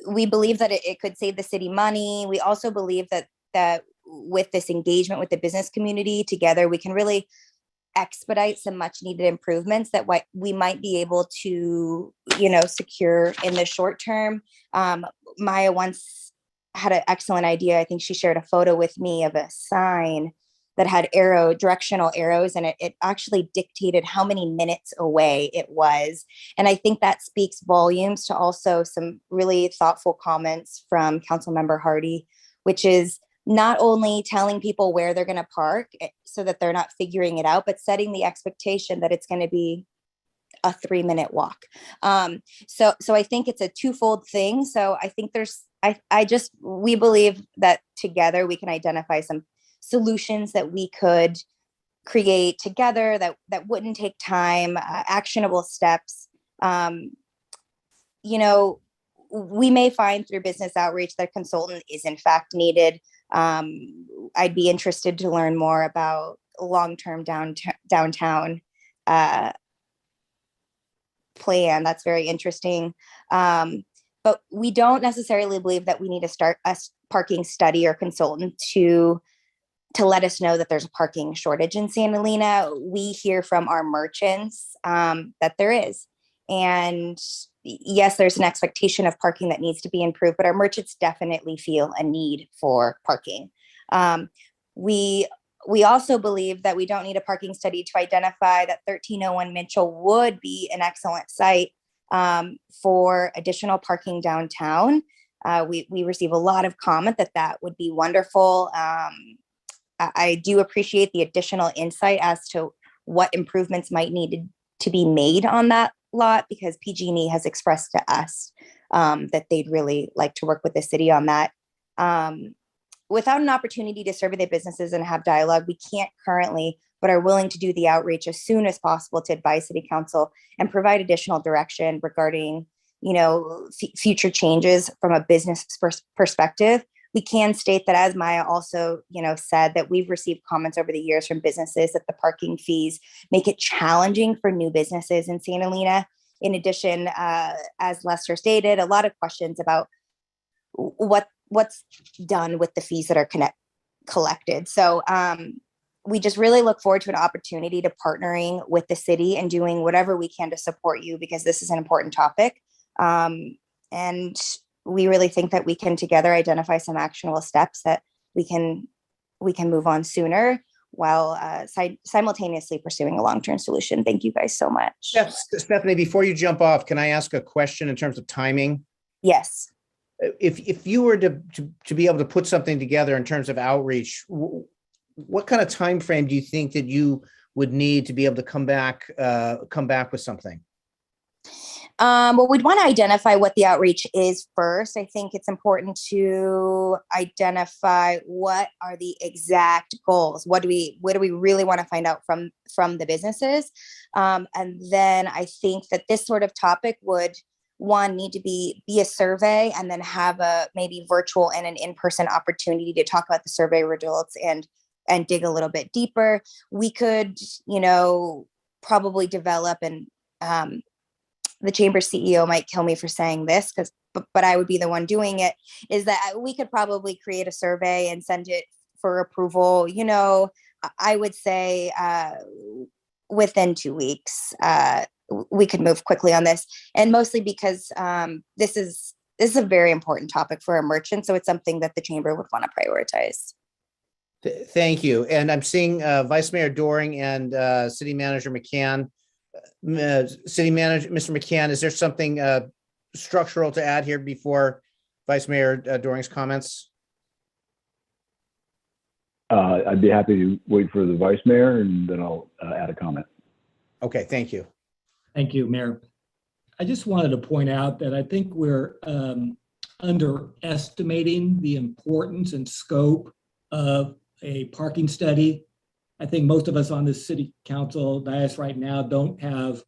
[SPEAKER 10] We believe that it could save the city money. We also believe that with this engagement with the business community together, we can really expedite some much needed improvements that we might be able to, secure in the short term. Maya once had an excellent idea. I think she shared a photo with me of a sign that had directional arrows, and it actually dictated how many minutes away it was. And I think that speaks volumes to also some really thoughtful comments from Councilmember Hardy, which is not only telling people where they're going to park so that they're not figuring it out, but setting the expectation that it's going to be a 3-minute walk. So I think it's a twofold thing. So I think we believe that together we can identify some solutions that we could create together that wouldn't take time, actionable steps. We may find through business outreach that a consultant is in fact needed. I'd be interested to learn more about long-term downtown plan. That's very interesting. But we don't necessarily believe that we need to start a parking study or consultant to let us know that there's a parking shortage in Santa Helena. We hear from our merchants that there is. And yes, there's an expectation of parking that needs to be improved, but our merchants definitely feel a need for parking. We also believe that we don't need a parking study to identify that 1301 Mitchell would be an excellent site for additional parking downtown. We receive a lot of comment that would be wonderful. I do appreciate the additional insight as to what improvements might need to be made on that lot, because PG&E has expressed to us that they'd really like to work with the city on that. Without an opportunity to survey the businesses and have dialogue, we can't currently, but are willing to do the outreach as soon as possible to advise City Council and provide additional direction regarding, future changes from a business perspective. We can state that, as Maya also, said, that we've received comments over the years from businesses that the parking fees make it challenging for new businesses in Santa Helena. In addition, as Lester stated, a lot of questions about what's done with the fees that are collected. So we just really look forward to an opportunity to partnering with the city and doing whatever we can to support you, because this is an important topic. And we really think that we can together identify some actionable steps that we can move on sooner while simultaneously pursuing a long-term solution. Thank you guys so much.
[SPEAKER 1] Stephanie, before you jump off, can I ask a question in terms of timing?
[SPEAKER 10] Yes.
[SPEAKER 1] If you were to be able to put something together in terms of outreach, what kind of time frame do you think that you would need to be able to come back with something?
[SPEAKER 10] Well, we'd want to identify what the outreach is first. I think it's important to identify what are the exact goals. What do we really want to find out from the businesses? And then I think that this sort of topic would, one, need to be a survey, and then have a maybe virtual and an in-person opportunity to talk about the survey results and dig a little bit deeper. We could, probably develop, and the chamber CEO might kill me for saying this, but I would be the one doing it, is that we could probably create a survey and send it for approval. I would say within 2 weeks, we could move quickly on this, and mostly because this is a very important topic for our merchants. So it's something that the chamber would want to prioritize.
[SPEAKER 1] Thank you. And I'm seeing Vice Mayor Doring and City Manager McCann. City Manager, Mr. McCann, is there something structural to add here before Vice Mayor Doring's comments?
[SPEAKER 8] I'd be happy to wait for the Vice Mayor, and then I'll add a comment.
[SPEAKER 1] Okay, thank you.
[SPEAKER 4] Thank you, Mayor. I just wanted to point out that I think we're underestimating the importance and scope of a parking study. I think most of us on this city council dais right now don't have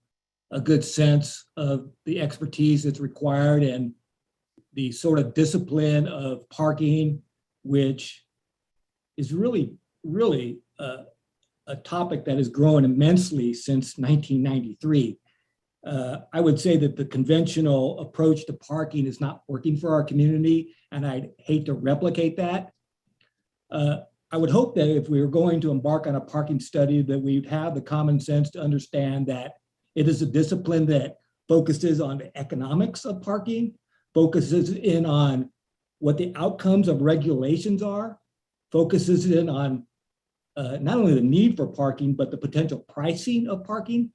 [SPEAKER 4] a good sense of the expertise that's required and the sort of discipline of parking, which is really a topic that has grown immensely since 1993. I would say that the conventional approach to parking is not working for our community, and I'd hate to replicate that. I would hope that if we were going to embark on a parking study, that we'd have the common sense to understand that it is a discipline that focuses on the economics of parking, focuses in on what the outcomes of regulations are, focuses in on not only the need for parking, but the potential pricing of parking,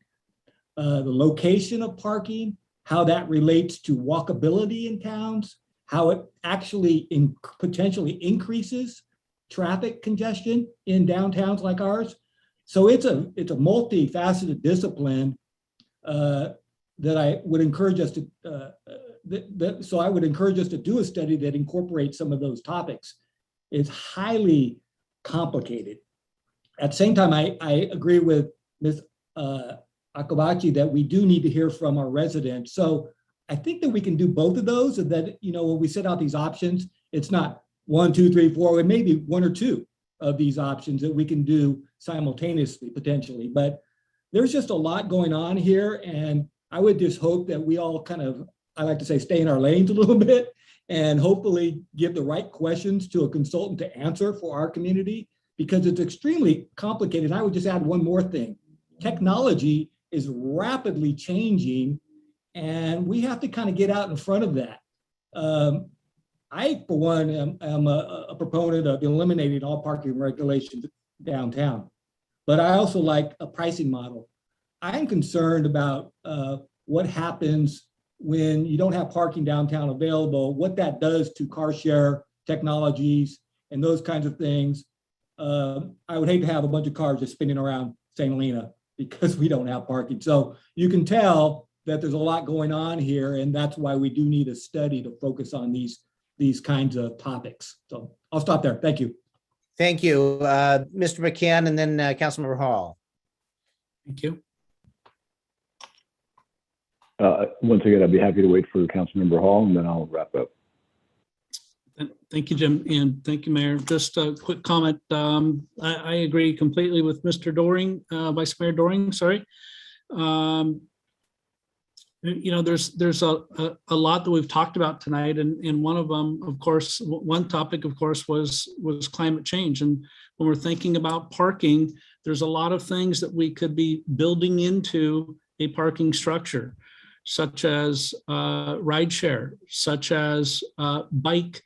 [SPEAKER 4] the location of parking, how that relates to walkability in towns, how it actually potentially increases traffic congestion in downtowns like ours. So it's a multifaceted discipline that I would encourage us to. So I would encourage us to do a study that incorporates some of those topics. It's highly complicated. At the same time, I agree with Ms. Akabachi that we do need to hear from our residents. So I think that we can do both of those, and that, when we set out these options, it's not 1, 2, 3, 4, it may be 1 or 2 of these options that we can do simultaneously potentially, but there's just a lot going on here. And I would just hope that we all kind of, I like to say, stay in our lanes a little bit and hopefully give the right questions to a consultant to answer for our community, because it's extremely complicated. I would just add one more thing. Technology is rapidly changing, and we have to kind of get out in front of that. I, for one, am a proponent of eliminating all parking regulations downtown, but I also like a pricing model. I'm concerned about what happens when you don't have parking downtown available, what that does to car share technologies and those kinds of things. I would hate to have a bunch of cars just spinning around St. Helena because we don't have parking. So you can tell that there's a lot going on here, and that's why we do need a study to focus on these kinds of topics. So I'll stop there. Thank you.
[SPEAKER 1] Thank you, Mr. McCann, and then Councilmember Hall.
[SPEAKER 13] Thank you.
[SPEAKER 8] Once again, I'd be happy to wait for Councilmember Hall, and then I'll wrap up.
[SPEAKER 13] Thank you, Jim, and thank you, Mayor. Just a quick comment. I agree completely with Mr. Doring, Vice Mayor Doring, sorry. You know, there's a lot that we've talked about tonight, and one of them, of course, one topic, of course, was climate change. And when we're thinking about parking, there's a lot of things that we could be building into a parking structure, such as ride share, such as bike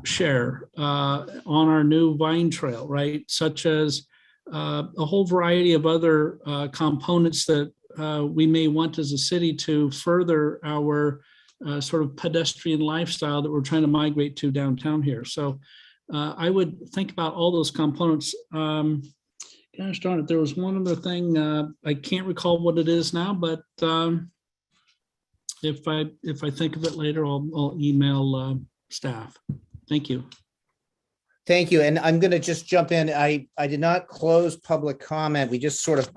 [SPEAKER 13] share on our new Vine Trail, right? Such as a whole variety of other components that we may want as a city to further our sort of pedestrian lifestyle that we're trying to migrate to downtown here. So I would think about all those components. Gosh darn it, there was one other thing, I can't recall what it is now, but if I think of it later, I'll email staff. Thank you.
[SPEAKER 1] Thank you. And I'm going to just jump in. I did not close public comment. We just sort of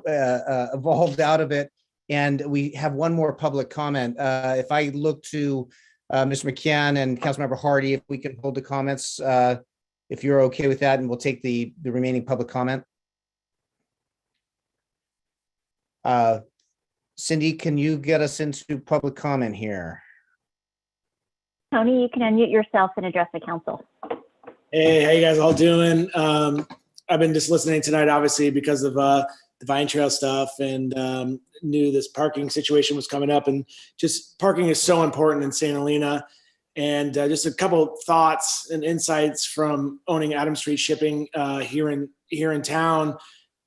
[SPEAKER 1] evolved out of it. And we have one more public comment. If I look to Mr. McCann and Councilmember Hardy, if we can hold the comments, if you're okay with that, and we'll take the remaining public comment. Cindy, can you get us into public comment here?
[SPEAKER 17] Tony, you can unmute yourself and address the council.
[SPEAKER 21] Hey, how you guys all doing? I've been just listening tonight, obviously, because of the Vine Trail stuff, and knew this parking situation was coming up, and just parking is so important in St. Helena. And just a couple thoughts and insights from owning Adam Street Shipping here in town.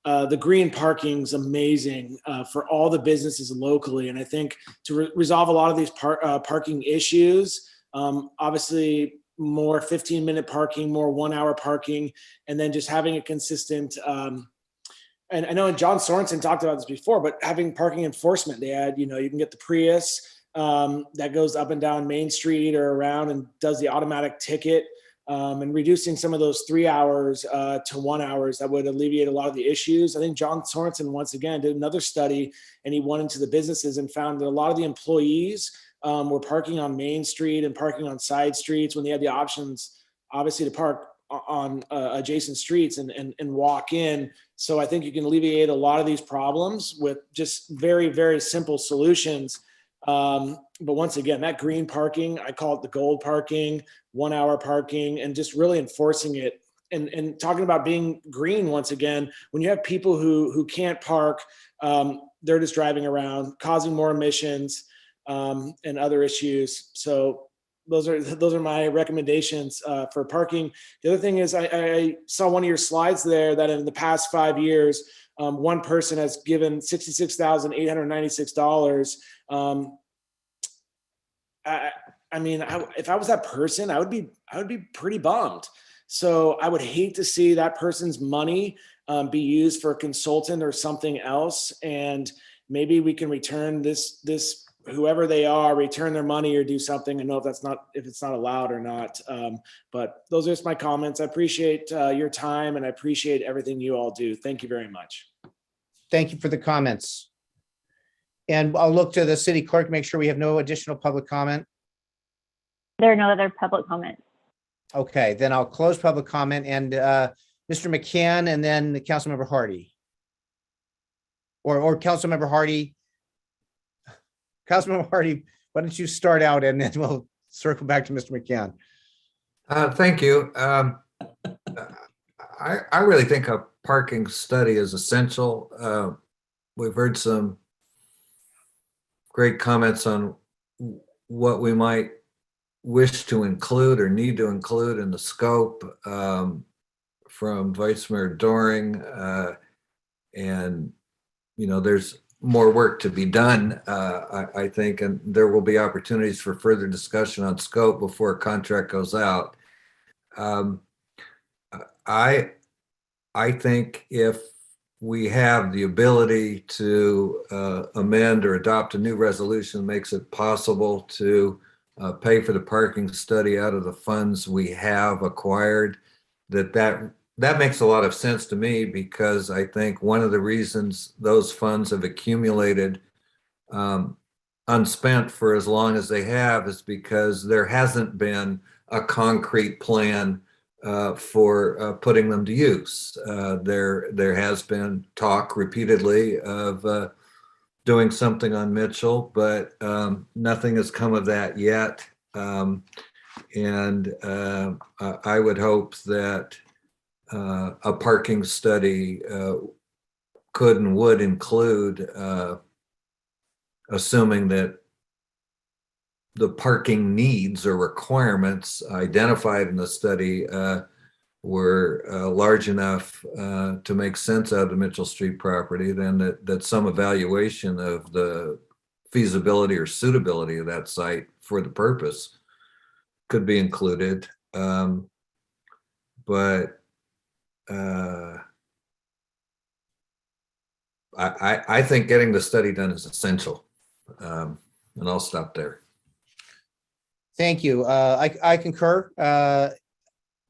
[SPEAKER 21] The green parking is amazing for all the businesses locally, and I think to resolve a lot of these parking issues, obviously more 15-minute parking, more 1-hour parking, and then just having a consistent, and I know John Sorensen talked about this before, but having parking enforcement. They had, you can get the Prius that goes up and down Main Street or around and does the automatic ticket, and reducing some of those 3 hours to 1 hour, that would alleviate a lot of the issues. I think John Sorensen, once again, did another study, and he went into the businesses and found that a lot of the employees were parking on Main Street and parking on side streets when they had the options, obviously, to park on adjacent streets and walk in. So I think you can alleviate a lot of these problems with just very, very simple solutions. But once again, that green parking, I call it the gold parking, 1-hour parking, and just really enforcing it. And talking about being green, once again, when you have people who can't park, they're just driving around, causing more emissions and other issues. So those are my recommendations for parking. The other thing is I saw one of your slides there that in the past 5 years, one person has given $66,896. I mean, if I was that person, I would be pretty bummed. So I would hate to see that person's money be used for a consultant or something else. And maybe we can return this whoever they are, return their money or do something. I know if it's not allowed or not. But those are just my comments. I appreciate your time, and I appreciate everything you all do. Thank you very much.
[SPEAKER 1] Thank you for the comments. And I'll look to the city clerk, make sure we have no additional public comment.
[SPEAKER 17] There are no other public comments.
[SPEAKER 1] Okay, then I'll close public comment, and Mr. McCann and then Councilmember Hardy. or Councilmember Hardy. Councilmember Hardy, why don't you start out and then we'll circle back to Mr. McCann.
[SPEAKER 5] Thank you. I really think a parking study is essential. We've heard some great comments on what we might wish to include or need to include in the scope from Vice Mayor Doring. And, you know, there's more work to be done, I think, and there will be opportunities for further discussion on scope before a contract goes out. I think if we have the ability to amend or adopt a new resolution that makes it possible to pay for the parking study out of the funds we have acquired, that makes a lot of sense to me, because I think one of the reasons those funds have accumulated unspent for as long as they have is because there hasn't been a concrete plan for putting them to use. There has been talk repeatedly of doing something on Mitchell, but nothing has come of that yet. And I would hope that a parking study could and would include, assuming that the parking needs or requirements identified in the study were large enough to make sense out of the Mitchell Street property, then that some evaluation of the feasibility or suitability of that site for the purpose could be included. But I think getting the study done is essential. And I'll stop there.
[SPEAKER 1] Thank you. I concur.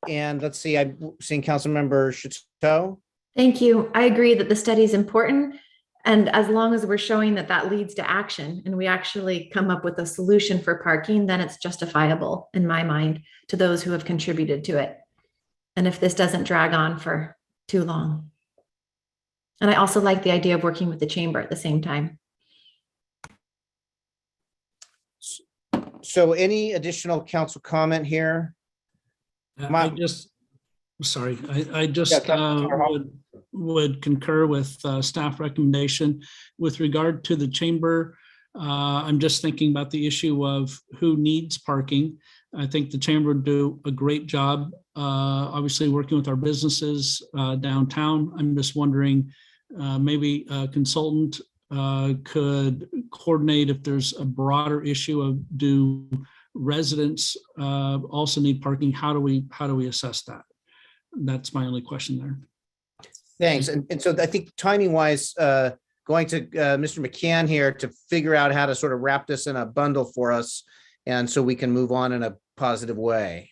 [SPEAKER 1] And let's see, I'm seeing Councilmember Chateau.
[SPEAKER 3] Thank you. I agree that the study is important. And as long as we're showing that that leads to action and we actually come up with a solution for parking, then it's justifiable in my mind to those who have contributed to it. And if this doesn't drag on for too long. And I also like the idea of working with the chamber at the same time.
[SPEAKER 1] So any additional council comment here?
[SPEAKER 13] I just would concur with staff recommendation with regard to the chamber. I'm just thinking about the issue of who needs parking. I think the chamber would do a great job, obviously working with our businesses downtown. I'm just wondering, maybe a consultant could coordinate if there's a broader issue of do residents also need parking? How do we assess that? That's my only question there.
[SPEAKER 1] Thanks. And so I think timing wise, going to Mr. McCann here to figure out how to sort of wrap this in a bundle for us. And so we can move on in a positive way.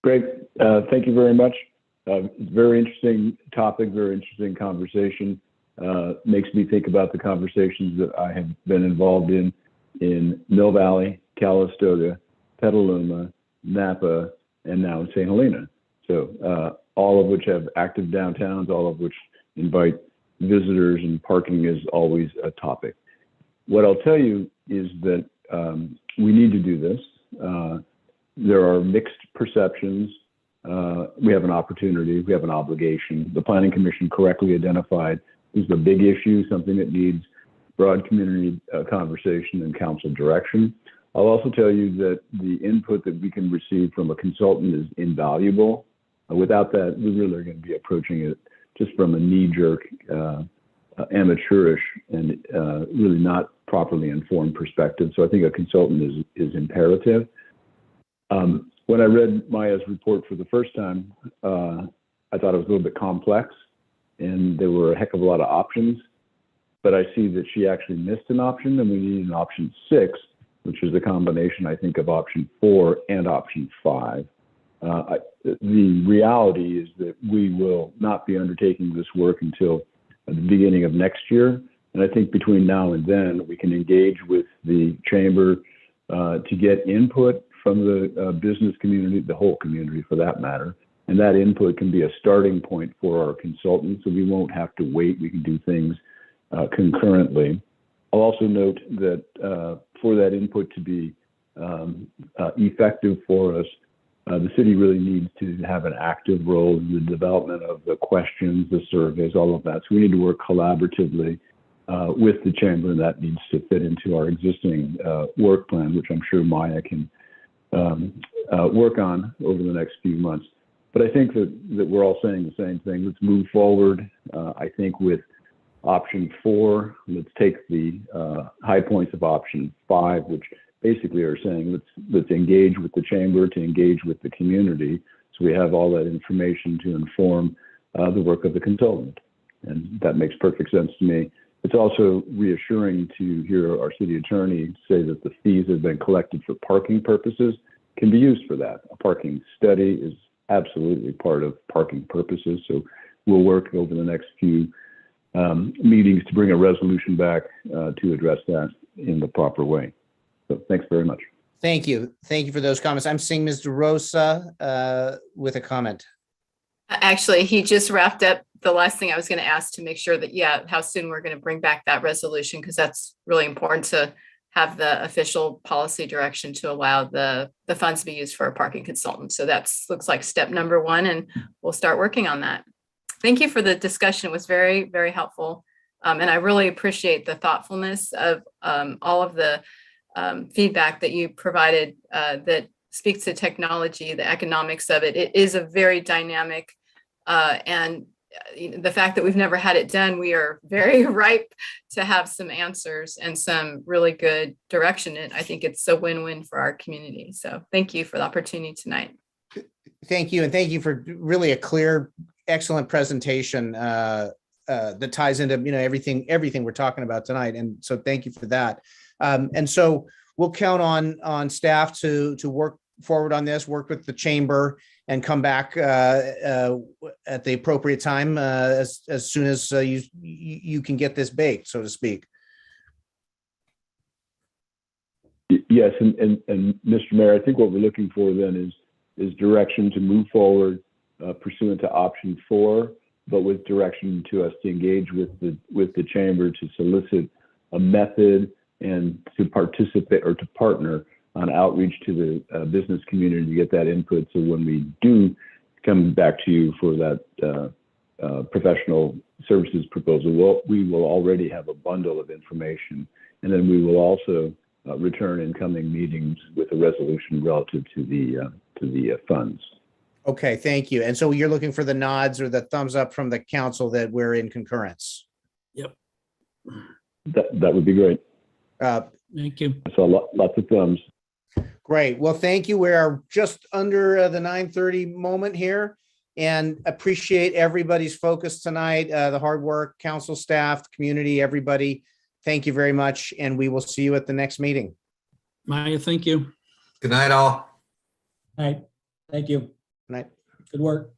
[SPEAKER 8] Great. Thank you very much. Very interesting topic, very interesting conversation. Makes me think about the conversations that I have been involved in Mill Valley, Calistoga, Petaluma, Napa, and now in St. Helena. So all of which have active downtowns, all of which invite visitors, and parking is always a topic. What I'll tell you is that we need to do this. There are mixed perceptions. We have an opportunity, we have an obligation. The Planning Commission correctly identified this is a big issue, something that needs broad community conversation and council direction. I'll also tell you that the input that we can receive from a consultant is invaluable. Without that, we really are going to be approaching it just from a knee-jerk, amateurish, and really not properly informed perspective. So I think a consultant is imperative. When I read Maya's report for the first time, I thought it was a little bit complex, and there were a heck of a lot of options. But I see that she actually missed an option, and we need an option 6, which is a combination, I think, of option 4 and option 5. The reality is that we will not be undertaking this work until the beginning of next year. And I think between now and then, we can engage with the chamber to get input from the business community, the whole community for that matter, And that input can be a starting point for our consultants, so we won't have to wait. We can do things concurrently. I'll also note that for that input to be effective for us, the city really needs to have an active role in the development of the questions, the surveys, all of that. So we need to work collaboratively with the chamber, and that needs to fit into our existing work plan, which I'm sure Maya can work on over the next few months. But I think that we're all saying the same thing. Let's move forward. I think with option 4, let's take the high points of option 5, which basically are saying let's engage with the chamber, to engage with the community, so we have all that information to inform the work of the consultant. And that makes perfect sense to me. It's also reassuring to hear our city attorney say that the fees that have been collected for parking purposes can be used for that. A parking study is absolutely part of parking purposes. So we'll work over the next few meetings to bring a resolution back to address that in the proper way. So thanks very much.
[SPEAKER 1] Thank you. Thank you for those comments. I'm seeing Mr. Rosa with a comment.
[SPEAKER 2] Actually, he just wrapped up the last thing I was going to ask to make sure that, yeah, how soon we're going to bring back that resolution, because that's really important to have the official policy direction to allow the funds to be used for a parking consultant. So that's looks like step number 1, and we'll start working on that. Thank you for the discussion. It was very, very helpful. And I really appreciate the thoughtfulness of all of the feedback that you provided that speaks to technology, the economics of it. It is a very dynamic and the fact that we've never had it done, we are very ripe to have some answers and some really good direction. And I think it's a win-win for our community. So thank you for the opportunity tonight.
[SPEAKER 1] Thank you. And thank you for really a clear, excellent presentation that ties into, everything we're talking about tonight. And so thank you for that. And so we'll count on staff to work forward on this, work with the chamber, and come back at the appropriate time as soon as you can get this baked, so to speak.
[SPEAKER 8] Yes, and Mr. Mayor, I think what we're looking for then is direction to move forward pursuant to option 4, but with direction to us to engage with the chamber to solicit a method and to participate or to partner on outreach to the business community to get that input. So when we do come back to you for that professional services proposal, we will already have a bundle of information, and then we will also return in coming meetings with a resolution relative to the funds.
[SPEAKER 1] Okay, thank you. And so you're looking for the nods or the thumbs up from the council that we're in concurrence.
[SPEAKER 13] Yep.
[SPEAKER 8] That would be great.
[SPEAKER 13] Thank you.
[SPEAKER 8] I saw lots of thumbs.
[SPEAKER 1] Great. Well, thank you. We are just under the 9:30 moment here, and appreciate everybody's focus tonight, the hard work, council staff, community, everybody. Thank you very much, and we will see you at the next meeting.
[SPEAKER 13] Maya, thank you.
[SPEAKER 5] Good night, all.
[SPEAKER 4] All right. Thank you.
[SPEAKER 1] Good night.
[SPEAKER 4] Good work.